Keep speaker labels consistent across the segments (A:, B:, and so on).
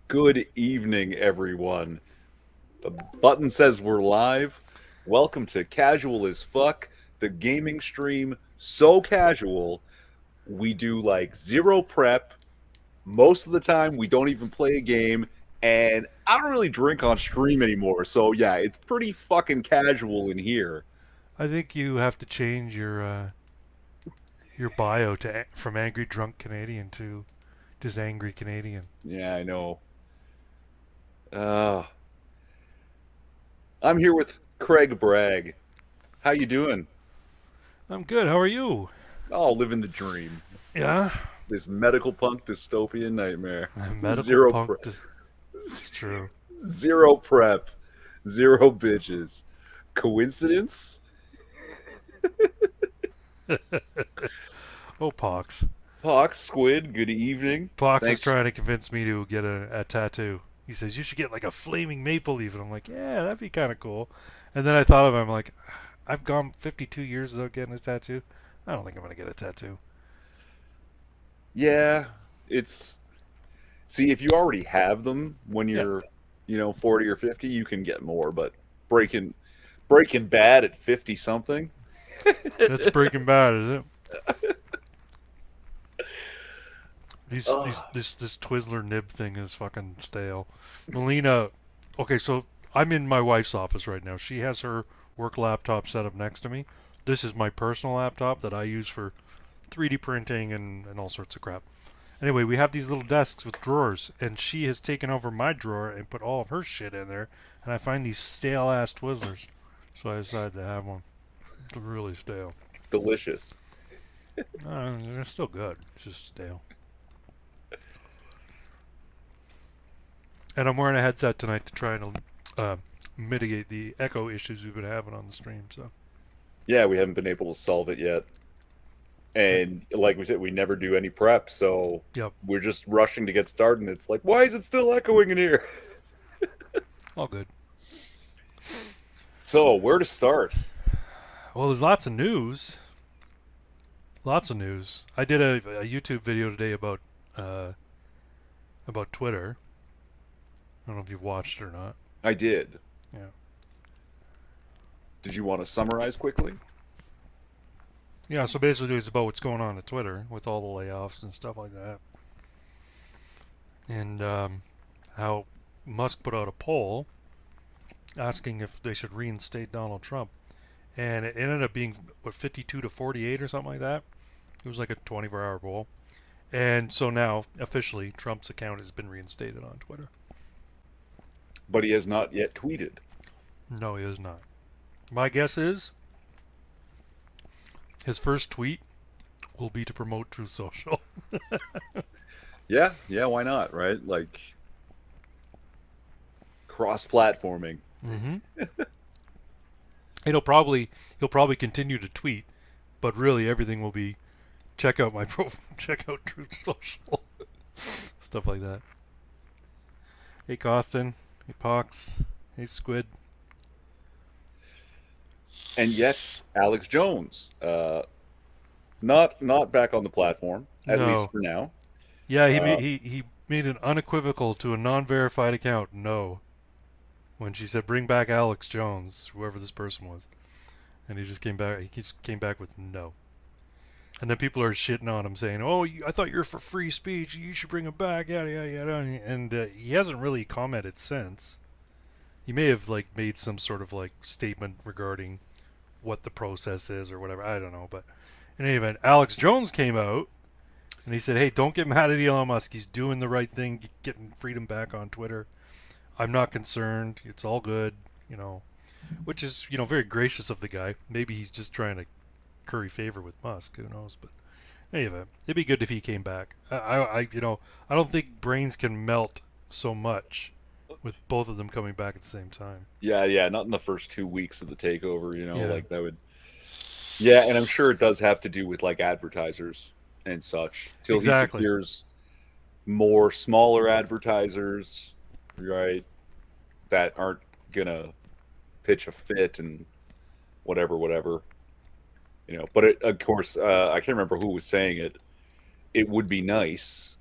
A: Good evening, everyone. The button says we're live. Welcome to Casual as Fuck, the gaming stream. So casual, we do like zero prep. Most of the time, we don't even play a game. And I don't really drink on stream anymore. So, yeah, it's pretty fucking casual in here.
B: I think you have to change your bio to from angry drunk Canadian to just angry Canadian.
A: Yeah, I know. Uh, I'm here with Craig Bragg. How you doing?
B: I'm good. How are you?
A: Oh, living the dream.
B: Yeah,
A: This medical punk dystopian nightmare.
B: medical
A: Zero
B: punk.
A: prep.
B: It's true.
A: Zero prep. Zero bitches. Coincidence?
B: Oh, Pox.
A: Pox, Squid, good evening.
B: Pox is
A: Thanks.
B: trying to convince me to get a tattoo. He says you should get like a flaming maple leaf, and I'm like, yeah, that'd be kind of cool. And then I thought of it. I'm like, I've gone 52 years without getting a tattoo. I don't think I'm gonna get a tattoo.
A: Yeah, it's. See, if you already have them when
B: Yeah,
A: you're, 40 or 50, you can get more, but breaking breaking bad at 50 something.
B: that's Breaking Bad, is it?
A: Oh,
B: This Twizzler nib thing is fucking stale. Melina, okay, so I'm in my wife's office right now. She has her work laptop set up next to me. This is my personal laptop that I use for 3D printing and all sorts of crap. Anyway, we have these little desks with drawers, and she has taken over my drawer and put all of her shit in there, and I find these stale ass Twizzlers. So I decided to have one. It's really stale.
A: delicious.
B: They're still good. It's just stale. And I'm wearing a headset tonight to try and mitigate the echo issues we've been having on the stream. So,
A: Yeah, we haven't been able to solve it yet. And like we said, we never do any prep, so
B: yep,
A: we're just rushing to get started. And it's like, why is it still echoing in here?
B: all good.
A: So, where to start?
B: Well, there's lots of news. Lots of news. I did a YouTube video today uh, about Twitter. I don't know if you've watched it or not.
A: I did.
B: Yeah.
A: Did you want to summarize quickly?
B: Yeah. So basically, it's about what's going on at Twitter with all the layoffs and stuff like that, and how Musk put out a poll asking if they should reinstate Donald Trump, and it ended up being what 52 to 48 or something like that. It was like a 24-hour poll. And so now, officially, Trump's account has been reinstated on Twitter.
A: But he has not yet tweeted.
B: No, he is not. My guess is his first tweet will be to promote Truth Social.
A: Yeah, yeah, why not, right? Like cross-platforming.
B: Mm-hmm. And he'll probably continue to tweet, but really everything will be check out my profile, check out Truth Social, stuff like that. Hey Costin, hey Pox, hey Squid.
A: And yet, Alex Jones, not back on the platform, at least
B: No,
A: for now.
B: yeah,
A: Uh,
B: he made an unequivocal to a non-verified account. No, when she said bring back Alex Jones, whoever this person was, and he just came back. He just came back with no. And then people are shitting on him, saying, "Oh, I thought you were for free speech. You should bring him back." Yada yada yada. And he hasn't really commented since. He may have like made some sort of like statement regarding what the process is or whatever. I don't know. But in any event, Alex Jones came out and he said, "Hey, don't get mad at Elon Musk. He's doing the right thing, getting freedom back on Twitter. I'm not concerned. It's all good." You know, which is very gracious of the guy. Maybe he's just trying to curry favor with Musk. Who knows? But anyway, it'd be good if he came back. I don't think brains can melt so much with both of them coming back at the same time.
A: yeah, yeah, not in the first 2 weeks of the takeover,
B: Yeah,
A: like that would. Yeah, and I'm sure it does have to do with like advertisers and such. Till he
B: exactly.
A: secures more smaller advertisers, right, that aren't gonna pitch a fit and whatever. But of course, I can't remember who was saying it. It would be nice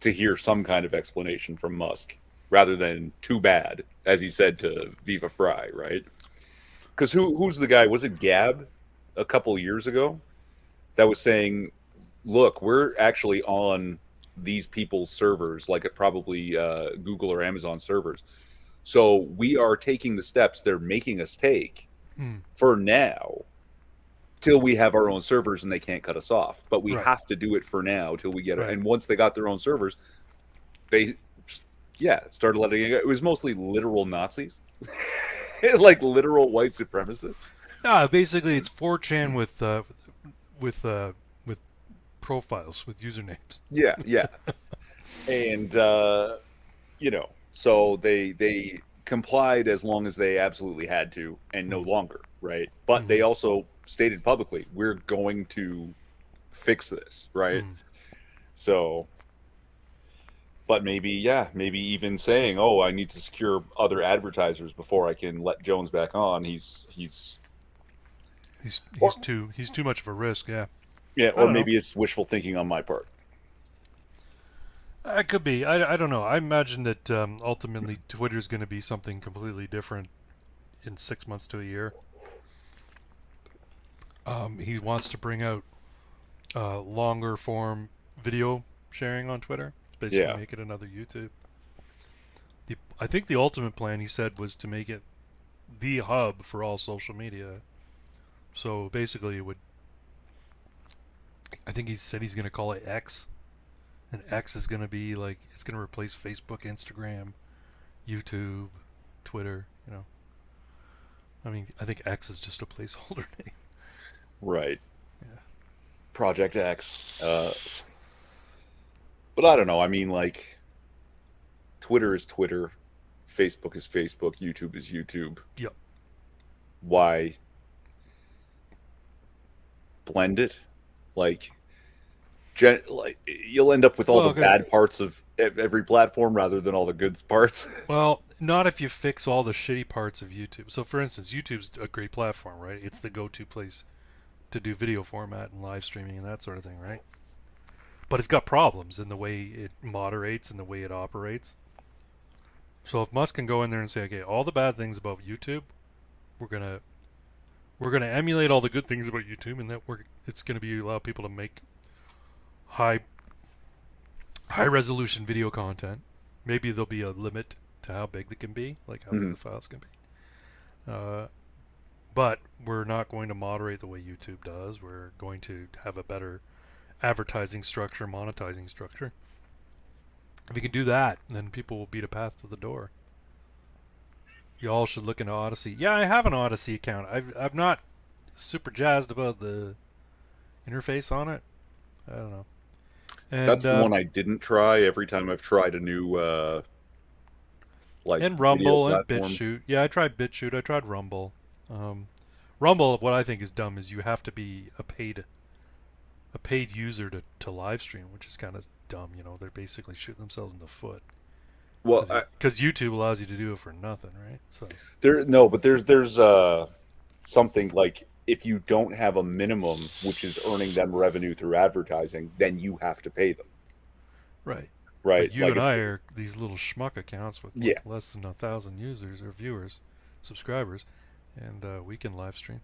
A: to hear some kind of explanation from Musk rather than too bad, as he said to Viva Fry, right? Because who's the guy? Was it Gab a couple years ago that was saying, "Look, we're actually on these people's servers, like at probably Google or Amazon servers. So we are taking the steps they're making us take
B: Mm,
A: for now till we have our own servers and they can't cut us off. But we
B: right,
A: have to do it for now till we get it.
B: right.
A: And once they got their own servers, they yeah started letting it go. It was mostly literal Nazis, like literal white supremacists.
B: Basically, it's 4chan with with profiles with usernames.
A: Yeah, yeah, and so they complied as long as they absolutely had to, and no
B: Mm,
A: longer, right? But
B: mm,
A: they also stated publicly, we're going to fix this, right?
B: mm.
A: So, but maybe, yeah, maybe even saying, "Oh, I need to secure other advertisers before I can let Jones back on." He's or
B: He's too much of a risk. Yeah,
A: yeah,
B: I
A: or
B: don't know.
A: maybe it's wishful thinking on my part.
B: It could be. I don't know. I imagine that ultimately Twitter's going to be something completely different in 6 months to a year. He wants to bring out longer form video sharing on Twitter. Basically,
A: Yeah,
B: make it another YouTube. I think the ultimate plan he said was to make it the hub for all social media. So basically, it would. I think he said he's going to call it X, and X is going to be like it's going to replace Facebook, Instagram, YouTube, Twitter. I mean, I think X is just a placeholder name.
A: right.
B: Yeah.
A: Project X. But I don't know. I mean, like, Twitter is Twitter, Facebook is Facebook, YouTube is YouTube.
B: Yep.
A: Why blend it? Like, like you'll end up with all the
B: Well, because
A: bad parts of every platform rather than all the good parts.
B: not if you fix all the shitty parts of YouTube. So, for instance, YouTube's a great platform, right? It's the go-to place to do video format and live streaming and that sort of thing, right? But it's got problems in the way it moderates and the way it operates. So if Musk can go in there and say, okay, all the bad things about YouTube, we're gonna emulate all the good things about YouTube, and that it's gonna be allow people to make high resolution video content. Maybe there'll be a limit to how big they can be, like how big
A: Mhm.
B: the files can be. But we're not going to moderate the way YouTube does. We're going to have a better advertising structure, monetizing structure. If you can do that, then people will beat a path to the door. You all should look into Odyssey. Yeah, I have an Odyssey account. I'm not super jazzed about the interface on it. I don't know. And
A: That's the one I didn't try. Every time I've tried a new like video
B: Rumble and
A: platform.
B: BitChute. Yeah, I tried BitChute. I tried Rumble. Um, Rumble, what I think is dumb is you have to be a paid user to live stream, which is kind of dumb. They're basically shooting themselves in the foot
A: Well,
B: because YouTube allows you to do it for nothing, right? So
A: there no, but there's something like if you don't have a minimum, which is earning them revenue through advertising, then you have to pay them,
B: right. But
A: right?
B: you
A: Like
B: and
A: it's
B: I are these little schmuck accounts with
A: yeah,
B: like less than 1,000 users or viewers, subscribers, and we can live stream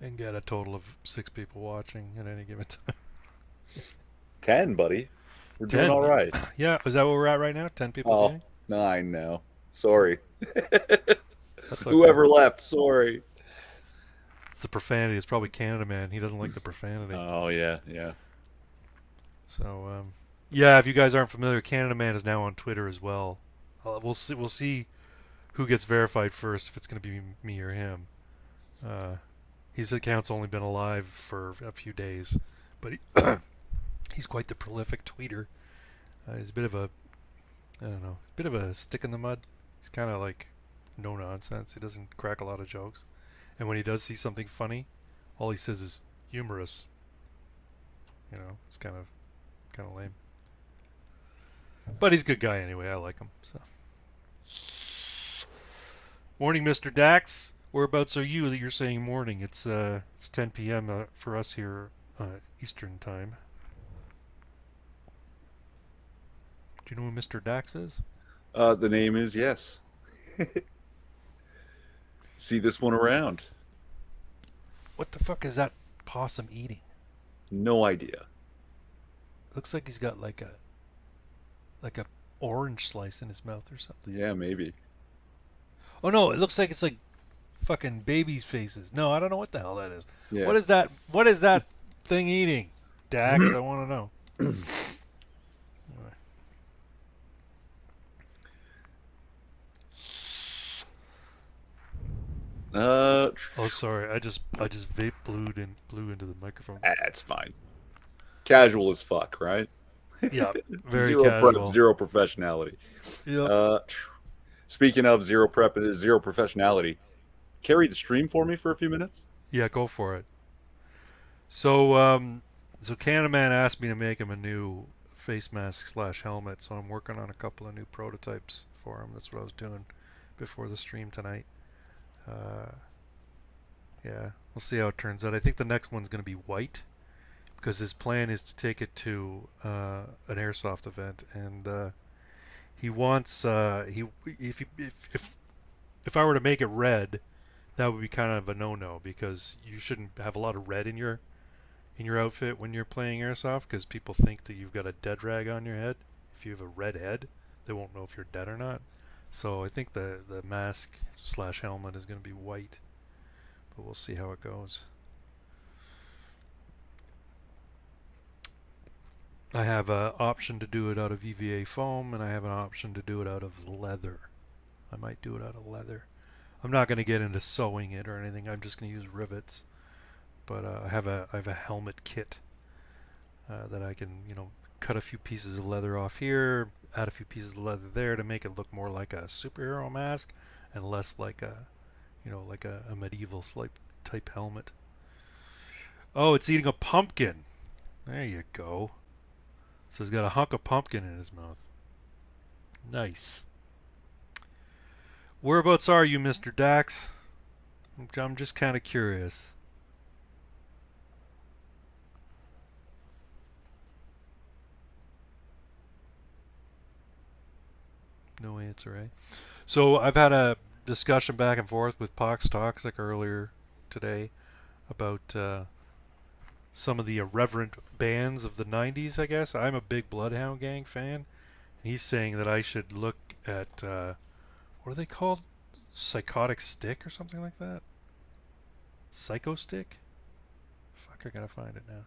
B: and get a total of 6 people watching at any given time.
A: 10, buddy. We're doing
B: 10.
A: all right.
B: Yeah, is that where we're at right now? 10 people
A: Oh,
B: viewing?
A: 9 now. Sorry.
B: That's okay.
A: Whoever left, sorry.
B: It's the profanity. It's probably Canada Man. He doesn't like the profanity.
A: Oh yeah, yeah.
B: So, yeah, if you guys aren't familiar, Canada Man is now on Twitter as well. We'll see. We'll see who gets verified first. If it's going to be me or him. His account's only been alive for a few days, but he's quite the prolific tweeter. He's a bit of a, I don't know, bit of a stick in the mud. He's kind of like no nonsense. He doesn't crack a lot of jokes, and when he does see something funny, all he says is humorous. It's kind of lame. But he's a good guy anyway. I like him. So, morning, Mr. Dax. Whereabouts are you that you're saying morning? It's 10 p.m. For us here, Eastern time. Do you know who Mr. Dax is?
A: The name is yes. See this one around.
B: What the fuck is that possum eating?
A: No idea.
B: Looks like he's got like a orange slice in his mouth or something.
A: Yeah, maybe.
B: Oh no, it looks like it's like fucking babies' faces. No, I don't know what the hell that is.
A: Yeah.
B: What is that? What is that thing eating? Dax, I want to know.
A: uh,
B: Oh, sorry. I just vape blew into the microphone.
A: that's fine. Casual as fuck, right?
B: Yeah, very
A: Zero prep,
B: casual.
A: zero professionality.
B: Yep.
A: Uh, speaking of zero prep, zero professionality, carry the stream for me for a few minutes.
B: Yeah, go for it. So, so Canadaman asked me to make him a new face mask slash helmet, so I'm working on a couple of new prototypes for him. That's what I was doing before the stream tonight. Uh, yeah, we'll see how it turns out. I think the next one's going to be white because his plan is to take it to an airsoft event, and he wants he if I were to make it red, that would be kind of a no-no because you shouldn't have a lot of red in your outfit when you're playing airsoft because people think that you've got a dead rag on your head. If you have a red head, they won't know if you're dead or not. So I think the mask slash helmet is going to be white, but we'll see how it goes. I have an option to do it out of EVA foam, and I have an option to do it out of leather. I might do it out of leather. I'm not going to get into sewing it or anything. I'm just going to use rivets. But I have a helmet kit that I can cut a few pieces of leather off here, add a few pieces of leather there to make it look more like a superhero mask and less like a medieval type helmet. Oh, it's eating a pumpkin. There you go. So he's got a hunk of pumpkin in his mouth. Nice. Whereabouts are you, Mr. Dax? I'm just kind of curious. No answer, eh? So I've had a discussion back and forth with Pox Toxic earlier today about some of the irreverent bands of the 90s, I guess. I'm a big Bloodhound Gang fan. And he's saying that I should look at, what are they called? Psychotic Stick or something like that? Psycho Stick? Fuck, I gotta find it now.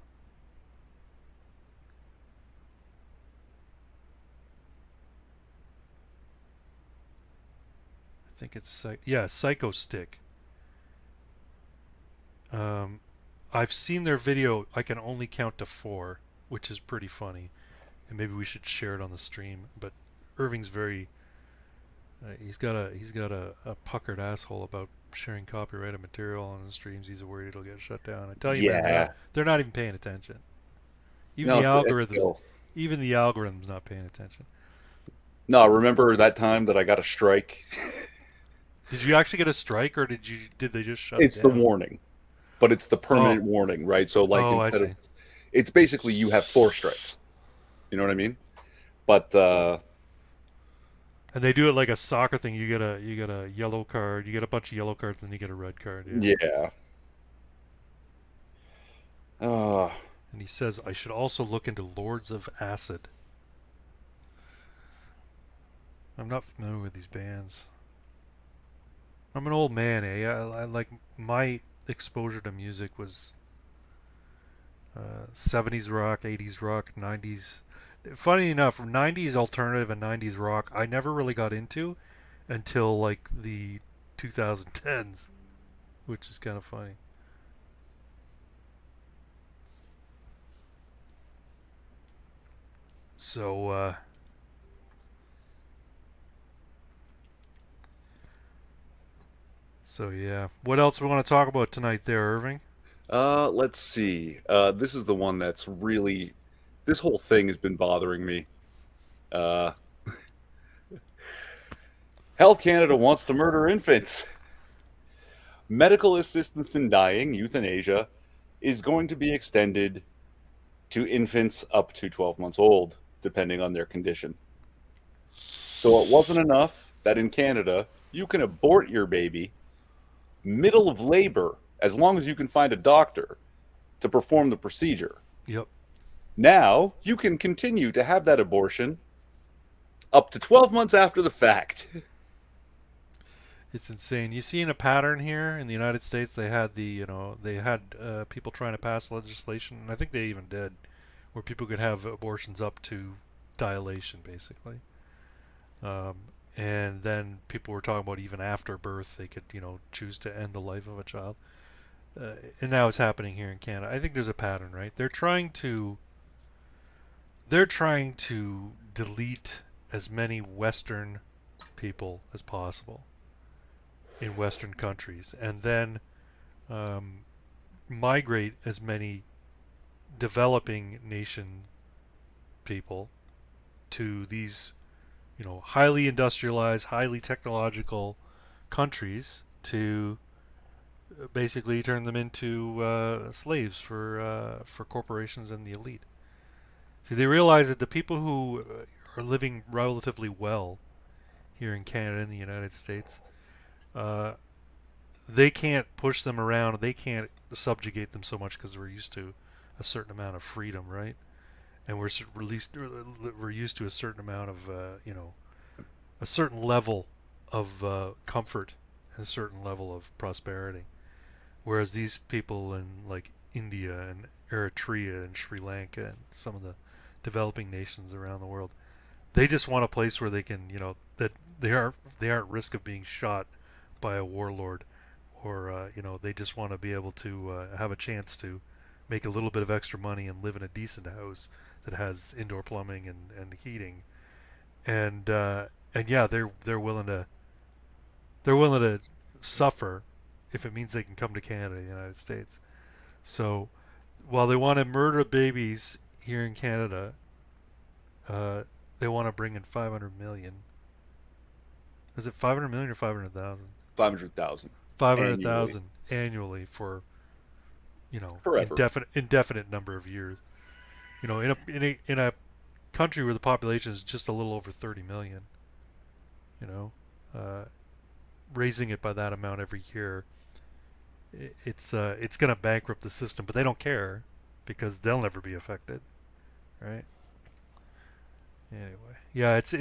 B: I think it's, Psycho Stick. I've seen their video. I can only count to 4, which is pretty funny, and maybe we should share it on the stream. But Irving's very he's got a puckered asshole about sharing copyrighted material on the streams. He's worried it'll get shut down. I tell you, man,
A: Yeah.
B: they're not even paying attention. Even
A: No,
B: the
A: it's
B: algorithms,
A: still.
B: even the algorithms not paying attention.
A: No, remember that time that I got a strike?
B: Did you actually get a strike, or did they just shut it
A: It's the
B: down?
A: warning, but it's the
B: Oh,
A: permanent warning, right? So, like,
B: oh, I
A: instead of
B: see.
A: it's basically you have 4 strikes. You know what I mean? But
B: And they do it like a soccer thing. You get a yellow card. You get a bunch of yellow cards, then you get a red card. Yeah.
A: yeah. Uh,
B: And he says I should also look into Lords of Acid. I'm not familiar with these bands. I'm an old man, eh? I like my exposure to music was 70s rock, 80s rock, 90s. Funny enough, 90s alternative and 90s rock I never really got into until like the 2010s, which is kind of funny. So yeah. What else we want to talk about tonight there, Irving?
A: let's see. This is the one that's really. This whole thing has been bothering me. Uh, Health Canada wants to murder infants. Medical assistance in dying, euthanasia, is going to be extended to infants up to 12 months old, depending on their condition. So it wasn't enough that in Canada you can abort your baby middle of labor as long as you can find a doctor to perform the procedure.
B: Yep.
A: Now you can continue to have that abortion up to 12 months after the fact.
B: It's insane. You see in a pattern here in the United States, they had they had people trying to pass legislation, and I think they even did, where people could have abortions up to dilation, basically. Um, and then people were talking about even after birth, they could, choose to end the life of a child. And now it's happening here in Canada. I think there's a pattern, right? They're trying to delete as many Western people as possible in Western countries, and then um, migrate as many developing nation people to these, highly industrialized, highly technological countries to basically turn them into slaves for corporations and the elite. See, they realize that the people who are living relatively well here in Canada and the United States, uh, they can't push them around. They can't subjugate them so much because we're used to a certain amount of freedom, right? And we're used to a certain amount of a certain level of comfort and a certain level of prosperity. Whereas these people in like India and Eritrea and Sri Lanka and some of the developing nations around the world, they just want a place where they can, that they aren't at risk of being shot by a warlord, or they just want to be able to have a chance to make a little bit of extra money and live in a decent house that has indoor plumbing and heating, and yeah, they're willing to suffer if it means they can come to Canada, the United States. So while they want to murder babies here in Canada, uh, they want to bring in 500 million. Is it 500 million or 500,000?
A: 500,000 annually
B: 500,000 annually for
A: forever.
B: indefinite number of years. In a country where the population is just a little over 30 million. You know, uh, raising it by that amount every year, it's going to bankrupt the system. But they don't care because they'll never be affected, right? Anyway, yeah, it's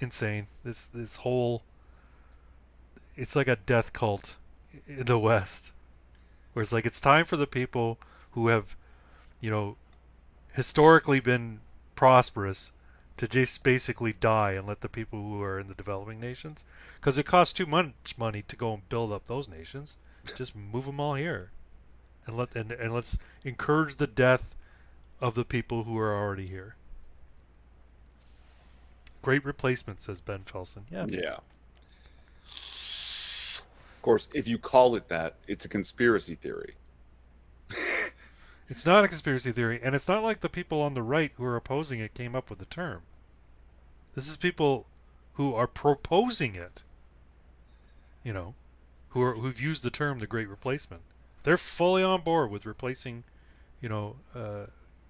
B: insane. This whole, it's like a death cult in the West, where it's like it's time for the people who have, you know, historically been prosperous to just basically die and let the people who are in the developing nations, because it costs too much money to go and build up those nations. Just move them all here, and let's encourage the death of the people who are already here. Great replacement, says Ben Felsen. Yeah.
A: Yeah. Of course, if you call it that, it's a conspiracy theory.
B: It's not a conspiracy theory, and it's not like the people on the right who are opposing it came up with the term. This is people who are proposing it, you know, who've used the term the Great Replacement. They're fully on board with replacing, you know,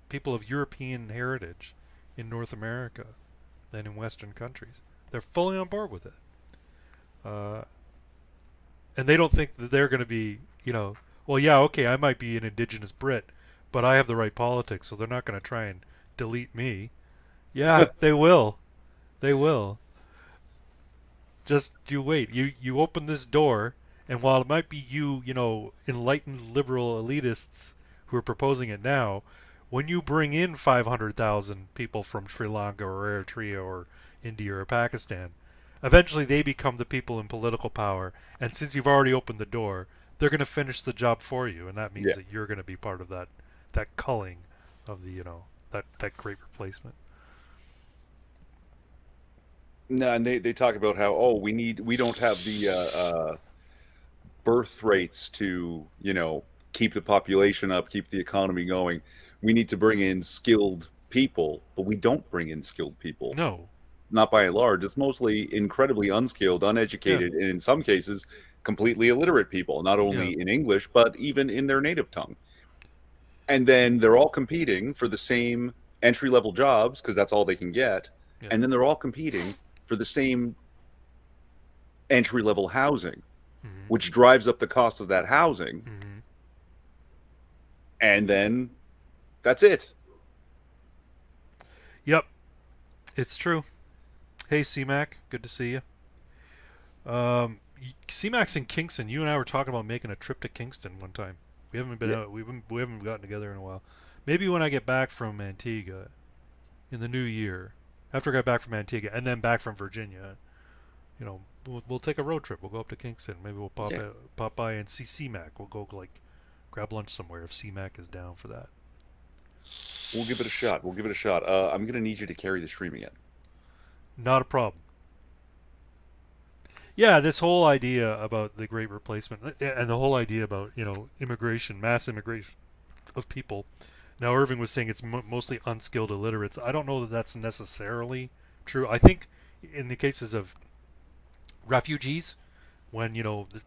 B: people of European heritage in North America than in Western countries. They're fully on board with it. Uh, and they don't think that they're going to be, well, yeah, okay, I might be an indigenous Brit, but I have the right politics, so they're not going to try and delete me. Yeah, they will. They will. Just you wait. You open this door, and while it might be you, enlightened liberal elitists who are proposing it now, when you bring in 500,000 people from Sri Lanka or Eritrea or India or Pakistan, eventually they become the people in political power, and since you've already opened the door, they're going to finish the job for you, and that means
A: Yeah.
B: that you're going to be part of that culling of the that great replacement.
A: No, and they talk about how, we don't have the birth rates to, keep the population up, keep the economy going. We need to bring in skilled people, but we don't bring in skilled people.
B: No.
A: Not by and large. It's mostly incredibly unskilled,
B: Yeah.
A: uneducated, and in some cases, completely illiterate people, not
B: Yeah.
A: only in English, but even in their native tongue. And then they're all competing for the same entry level jobs because that's all they can get.
B: Yeah.
A: And then they're all competing for the same entry level housing,
B: Mm-hmm.
A: which drives up the cost of that housing,
B: Mm-hmm.
A: and then that's it.
B: Yep, it's true. Hey, C-Mac, good to see you. C-Mac's in Kingston. You and I were talking about making a trip to Kingston one time. We haven't been
A: Yeah,
B: out. We haven't gotten together in a while. Maybe when I get back from Antigua in the new year, after I get back from Antigua and then back from Virginia, we'll take a road trip. We'll go up to Kingston. Maybe we'll
A: yeah.
B: pop by and see C-Mac. We'll go like grab lunch somewhere if C-Mac is down for that.
A: We'll give it a shot. We'll give it a shot. I'm gonna need you to carry the stream again.
B: Not a problem. Yeah, this whole idea about the great replacement and the whole idea about, immigration, mass immigration of people. Now, Irving was saying it's mostly unskilled illiterates. I don't know that that's necessarily true. I think in the cases of refugees, when,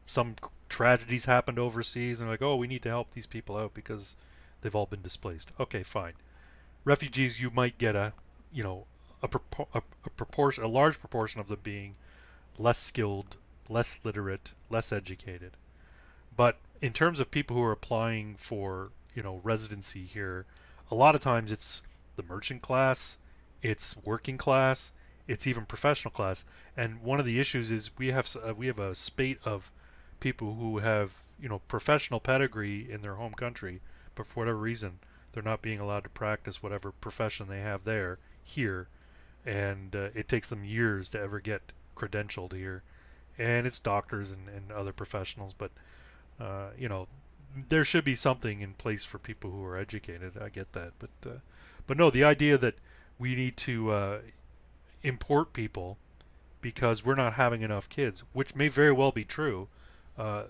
B: some tragedies happened overseas and like, oh, we need to help these people out because they've all been displaced. Okay, fine. Refugees, you might get you know, a proportion, a large proportion of them being less skilled, less literate, less educated. But in terms of people who are applying for, residency here, a lot of times it's the merchant class, it's working class, it's even professional class. And one of the issues is we have a spate of people who have, professional pedigree in their home country, but for whatever reason they're not being allowed to practice whatever profession they have there here, and it takes them years to ever get credentialed here, and it's doctors and other professionals. But you know, there should be something in place for people who are educated. I get that, but no, the idea that we need to import people because we're not having enough kids, which may very well be true. Uh,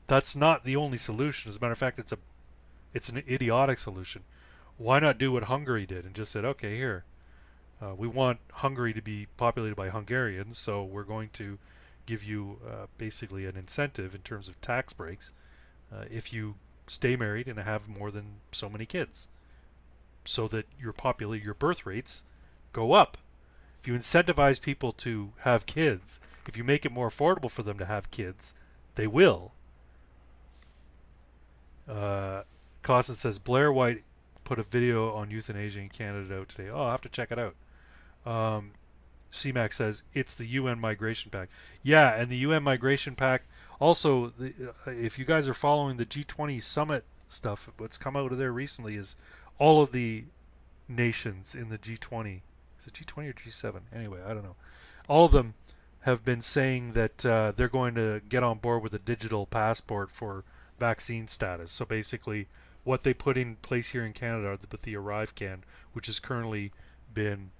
B: that's not the only solution. As a matter of fact, it's an idiotic solution. Why not do what Hungary did and just said, okay, here, we want Hungary to be populated by Hungarians, so we're going to give you basically an incentive in terms of tax breaks if you stay married and have more than so many kids, so that your birth rates go up. If you incentivize people to have kids, if you make it more affordable for them to have kids, they will. Uh, Costin says Blair White put a video on euthanasia in Canada out today. Oh, I'll have to check it out. Um, CMAC says it's the UN Migration Pact. Yeah, and the UN Migration Pact. Also, if you guys are following the G20 summit stuff, what's come out of there recently is all of the nations in the G20. Is it G20 or G7? Anyway, I don't know. All of them have been saying that they're going to get on board with a digital passport for vaccine status. So basically, what they put in place here in Canada with the ArriveCan, which has currently been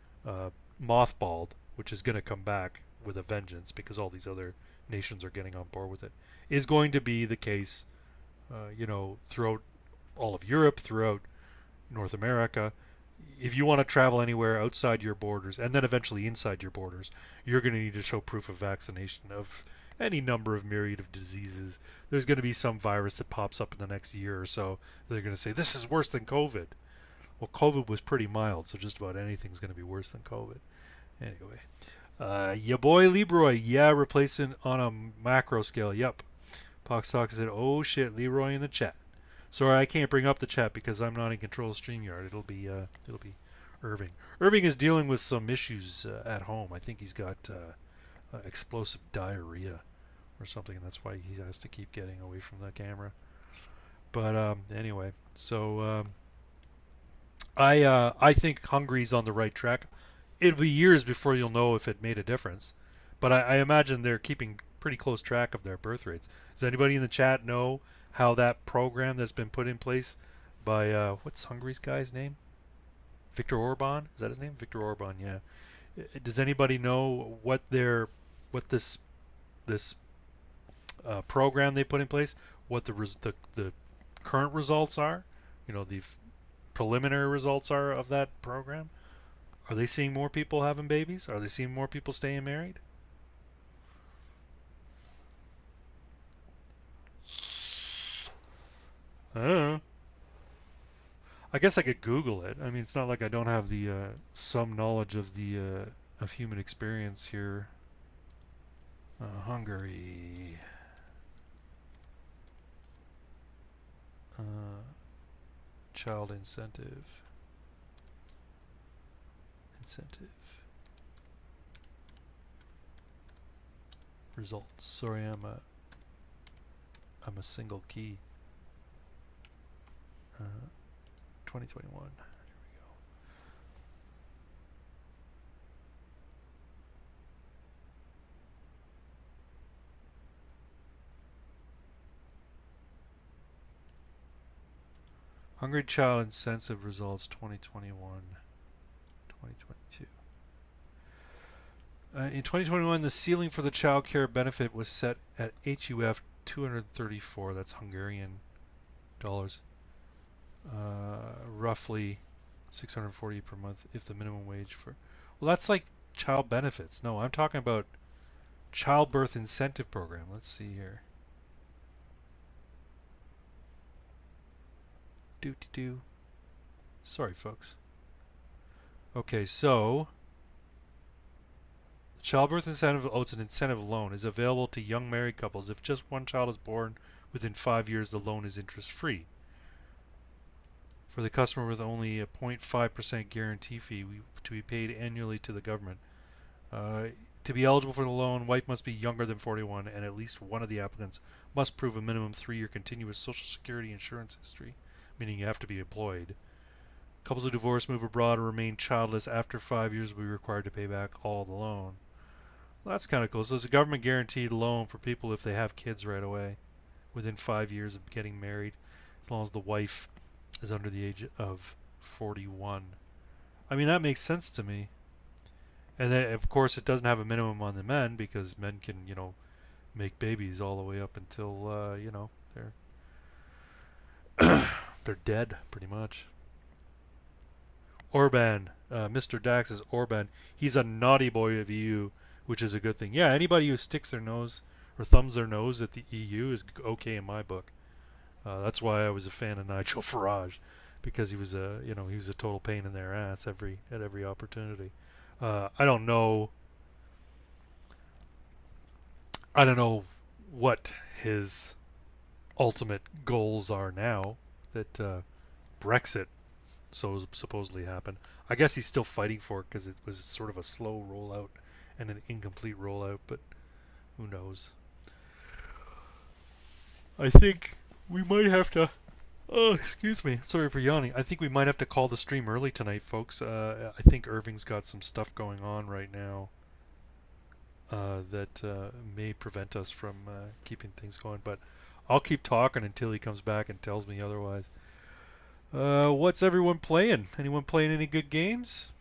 B: mothballed, which is going to come back with a vengeance because all these other nations are getting on board with it, is going to be the case, throughout all of Europe, throughout North America. If you want to travel anywhere outside your borders and then eventually inside your borders, you're going to need to show proof of vaccination of any number of myriad of diseases. There's going to be some virus that pops up in the next year or so. They're going to say, this is worse than COVID. Well, COVID was pretty mild, so just about anything's going to be worse than COVID. Anyway, your boy Leroy, yeah, replacing on a macro scale. Yep. Pox Talk said, oh shit, Leroy in the chat. Sorry, I can't bring up the chat because I'm not in control of StreamYard. It'll be Irving. Irving is dealing with some issues at home. I think he's got explosive diarrhea or something, and that's why he has to keep getting away from the camera. But anyway, so I think Hungary's on the right track. It'll be years before you'll know if it made a difference, but I imagine they're keeping pretty close track of their birth rates. Does anybody in the chat know how that program that's been put in place by what's Hungary's guy's name? Viktor Orban? Is that his name? Viktor Orban, yeah. Does anybody know what this program they put in place, what the current results are? The preliminary results are of that program? Are they seeing more people having babies? Are they seeing more people staying married? I don't know. I guess I could Google it. I mean, it's not like I don't have the some knowledge of the of human experience here. Hungary. Child incentive. Results. Sorry, I'm a single key. 2021. Here we go. Hungry Child Incentive Results 2021. 2022. In 2021, the ceiling for the child care benefit was set at HUF 234. That's Hungarian dollars. Roughly 640 per month if the minimum wage for. Well, that's like child benefits. No, I'm talking about childbirth incentive program. Let's see here. Do. Sorry, folks. Okay, so childbirth incentive, it's an incentive loan, is available to young married couples. If just one child is born within 5 years, the loan is interest-free. For the customer with only a 0.5% guarantee fee to be paid annually to the government. To be eligible for the loan, wife must be younger than 41, and at least one of the applicants must prove a minimum 3-year continuous Social Security insurance history, meaning you have to be employed. Couples who divorce, move abroad, or remain childless after 5 years will be required to pay back all the loan. Well, that's kind of cool. So it's a government guaranteed loan for people if they have kids right away, within 5 years of getting married, as long as the wife is under the age of 41. I mean, that makes sense to me. And then, of course, it doesn't have a minimum on the men because men can, make babies all the way up until, they're dead, pretty much. Orban, Mr. Dax is Orban. He's a naughty boy of EU, which is a good thing. Yeah, anybody who sticks their nose or thumbs their nose at the EU is okay in my book. That's why I was a fan of Nigel Farage, because he was a total pain in their ass at every opportunity. I don't know what his ultimate goals are now that Brexit supposedly happened. I guess he's still fighting for it because it was sort of a slow rollout and an incomplete rollout, but who knows? I think we might have to. Oh, excuse me. Sorry for yawning. I think we might have to call the stream early tonight, folks. I think Irving's got some stuff going on right now that may prevent us from keeping things going. But I'll keep talking until he comes back and tells me otherwise. What's everyone playing? Anyone playing any good games?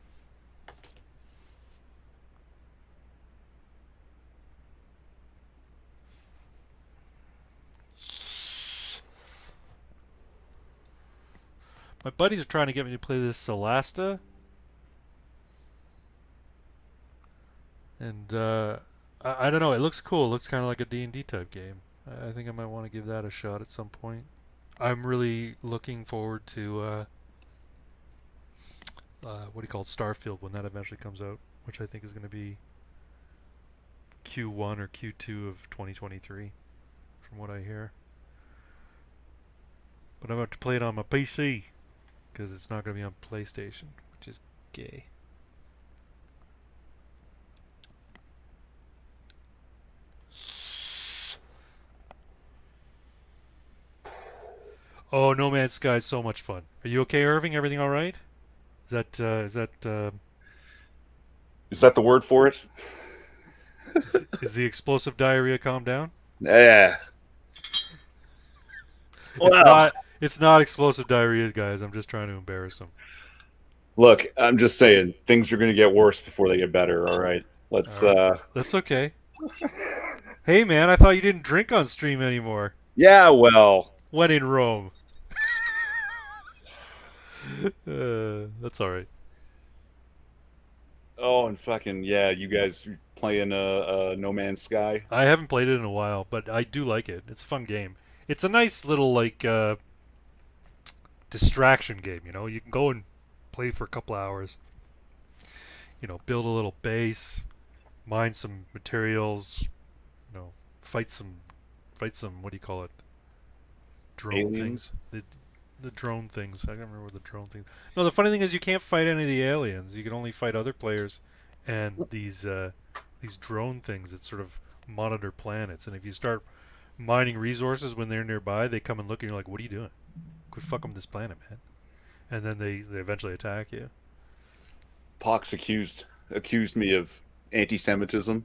B: My buddies are trying to get me to play this Solasta. And I don't know. It looks cool. It looks kind of like a D&D type game. I think I might want to give that a shot at some point. I'm really looking forward to Starfield when that eventually comes out, which I think is going to be Q1 or Q2 of 2023, from what I hear. But I'm about to play it on my PC because it's not going to be on PlayStation, which is gay. Oh, No Man's Sky is so much fun. Are you okay, Irving? Everything all right? Is that
A: Is that the word for it?
B: is the explosive diarrhea calmed down?
A: Yeah.
B: Well, it's not explosive diarrhea, guys. I'm just trying to embarrass them.
A: Look, I'm just saying things are going to get worse before they get better. All right, let's.
B: All right. That's okay. Hey, man, I thought you didn't drink on stream anymore.
A: Yeah, well,
B: when in Rome. That's all right.
A: Oh, and fucking yeah, you guys playing No Man's Sky?
B: I haven't played it in a while, but I do like it. It's a fun game. It's a nice little distraction game. You can go and play for a couple hours. build a little base, mine some materials, fight some, what do you call it? Drone things.
A: Aliens.
B: The drone things. I don't remember the drone things. No, the funny thing is you can't fight any of the aliens. You can only fight other players and these drone things that sort of monitor planets. And if you start mining resources when they're nearby, they come and look and you're like, "What are you doing? Quit fucking with this planet, man!" And then they eventually attack you.
A: Pox accused me of anti-Semitism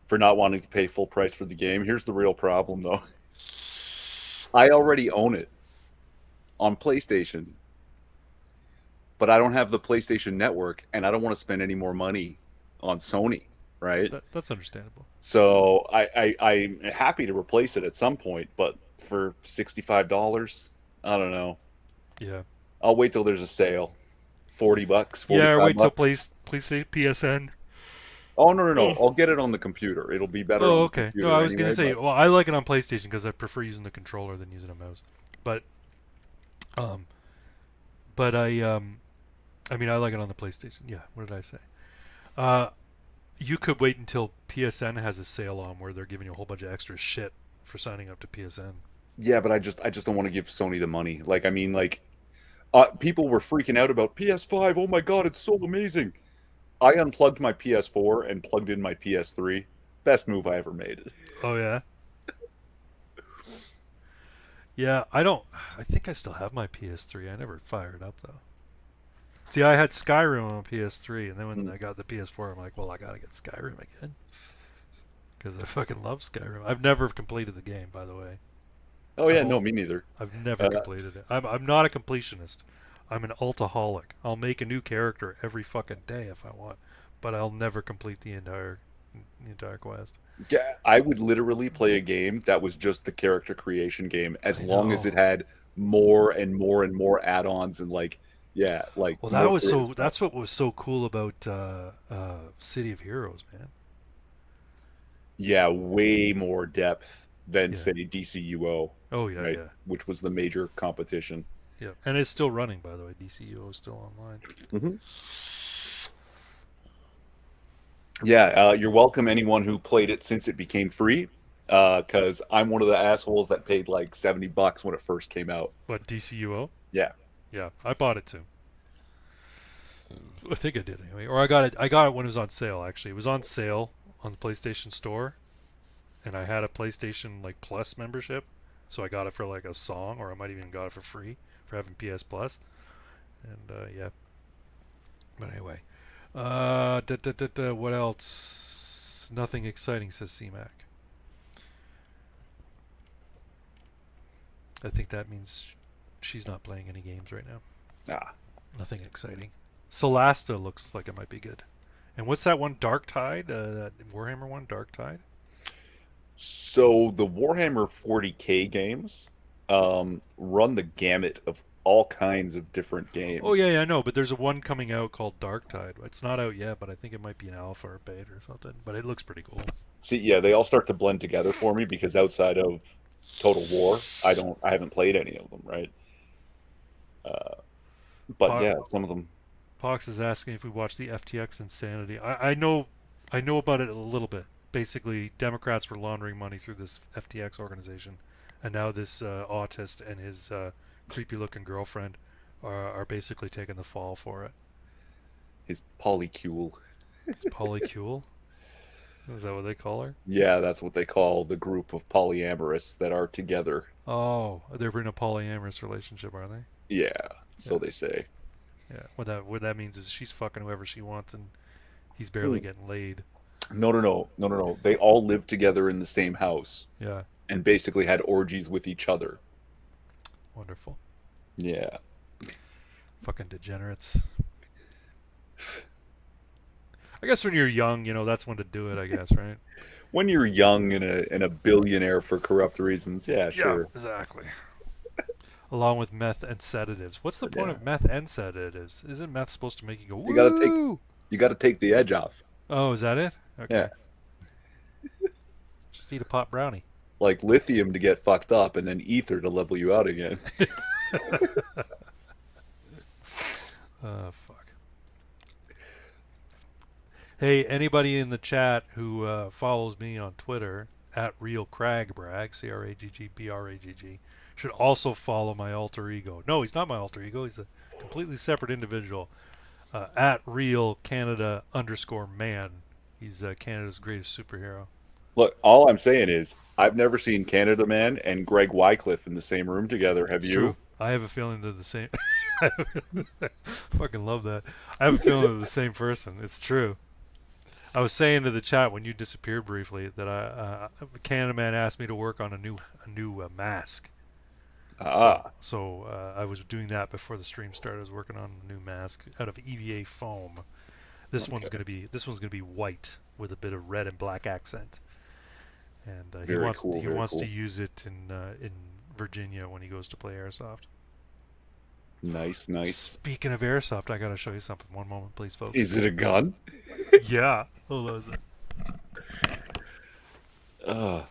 A: for not wanting to pay full price for the game. Here's the real problem, though. I already own it on PlayStation, but I don't have the PlayStation Network, and I don't want to spend any more money on Sony, right?
B: That's understandable.
A: So I'm happy to replace it at some point, but for $65, I don't know.
B: Yeah.
A: I'll wait till there's a sale. $40,
B: Yeah, or
A: 45
B: wait till
A: bucks.
B: PlayStation PSN.
A: Oh, no, no, no.
B: Oh.
A: I'll get it on the computer. It'll be better on
B: Oh,
A: the
B: okay. No,
A: computer
B: I was gonna
A: anyway,
B: say,
A: but
B: well, I like it on PlayStation because I prefer using the controller than using a mouse. But, um, I mean, I like it on the PlayStation. Yeah. What did I say? Uh, you could wait until PSN has a sale on where they're giving you a whole bunch of extra shit for signing up to PSN.
A: yeah, but I just don't want to give Sony the money. Like, I mean, like, people were freaking out about PS5. Oh my God, it's so amazing. I unplugged my PS4 and plugged in my PS3. Best move I ever made.
B: Oh yeah. Yeah, I don't. I think I still have my PS3. I never fired it up though. See, I had Skyrim on PS3, and then when
A: Mm.
B: I got the PS4, I'm like, well, I gotta get Skyrim again because I fucking love Skyrim. I've never completed the game, by the way.
A: Oh
B: I've
A: yeah,
B: o-
A: no, me neither.
B: I've never
A: Uh,
B: completed it. I'm not a completionist. I'm an altaholic. I'll make a new character every fucking day if I want, but I'll never complete the entire quest.
A: yeah, I would literally play a game that was just the character creation game as
B: I
A: long as it
B: know.
A: had more and more and more add-ons and like, yeah, like
B: Well,
A: more creative stuff.
B: that's what was so cool about City of Heroes, man.
A: Yeah, way more depth than
B: Yeah.
A: say DCUO,
B: Oh yeah,
A: right?
B: yeah,
A: Which was the major competition.
B: yeah. And it's still running, by the way. DCUO is still online.
A: Hmm. Yeah, you're welcome, anyone who played it since it became free, because I'm one of the assholes that paid like $70 when it first came out.
B: But DCUO,
A: Yeah.
B: yeah, I bought it too. I think I did anyway, or I got it. I got it when it was on sale. Actually, it was on sale on the PlayStation Store, and I had a PlayStation like Plus membership, so I got it for like a song, or I might even got it for free for having PS Plus. And yeah, but anyway, what else? Nothing exciting, says CMAC. I think that means she's not playing any games right now.
A: Ah.
B: Nothing exciting. Solasta looks like it might be good. And what's that one? Dark Tide? That Warhammer one? Dark Tide?
A: So the Warhammer 40K games run the gamut of all kinds of different
B: Oh yeah,
A: games.
B: yeah, I know. But there's a one coming out called Dark Tide. It's not out yet, but I think it might be an alpha or beta or something. But it looks pretty cool.
A: See, yeah, they all start to blend together for me because outside of Total War, I haven't played any of them, right? Uh, but
B: Po-
A: yeah, some of them.
B: Pox is asking if we watched the FTX insanity. I know about it a little bit. Basically, Democrats were laundering money through this FTX organization, and now this autist and his creepy-looking girlfriend are basically taking the fall for it.
A: His polycule.
B: It's polycule. Is that what they call her?
A: Yeah, that's what they call the group of polyamorous that are together.
B: Oh, they're in a polyamorous relationship, are they?
A: Yeah, so
B: Yeah,
A: they say.
B: yeah. What that means is she's fucking whoever she wants, and he's barely
A: Hmm.
B: getting laid.
A: No, no, no, no, no, no. They all lived together in the same house
B: Yeah,
A: and basically had orgies with each other.
B: wonderful.
A: Yeah.
B: Fucking degenerates. I guess when you're young, that's when to do it. I guess, right?
A: When you're young and a billionaire for corrupt reasons, yeah,
B: Yeah,
A: sure.
B: exactly. Along with meth and sedatives. What's the point
A: Yeah.
B: of meth and sedatives? Isn't meth supposed to make you go
A: You gotta take
B: woo?
A: you gotta take the edge off.
B: Oh, is that it?
A: Yeah.
B: Okay. Just eat a pot brownie.
A: Like lithium to get fucked up and then ether to level you out again.
B: Fuck. Hey, anybody in the chat who follows me on Twitter at Real Crag Bragg, CraggBragg, should also follow my alter ego. No, he's not my alter ego. He's a completely separate individual. At Real Canada underscore man. He's Canada's greatest superhero.
A: Look, all I'm saying is I've never seen Canada Man and Greg Wycliffe in the same room together. Have
B: It's
A: you?
B: true. I have a feeling they're the same. Fucking love that. I have a feeling they're the same person. It's true. I was saying to the chat when you disappeared briefly that Canada Man asked me to work on a new mask. So
A: Ah,
B: so I was doing that before the stream started. I was working on a new mask out of EVA foam.
A: okay.
B: This one's gonna be white with a bit of red and black accent. And he
A: Very
B: wants
A: cool,
B: he
A: very
B: wants to
A: cool.
B: use it in Virginia when he goes to play airsoft.
A: Nice, nice.
B: Speaking of airsoft, I gotta show you something. One moment, please, folks.
A: Is it a gun?
B: Yeah. Hold on a sec.
A: Uh,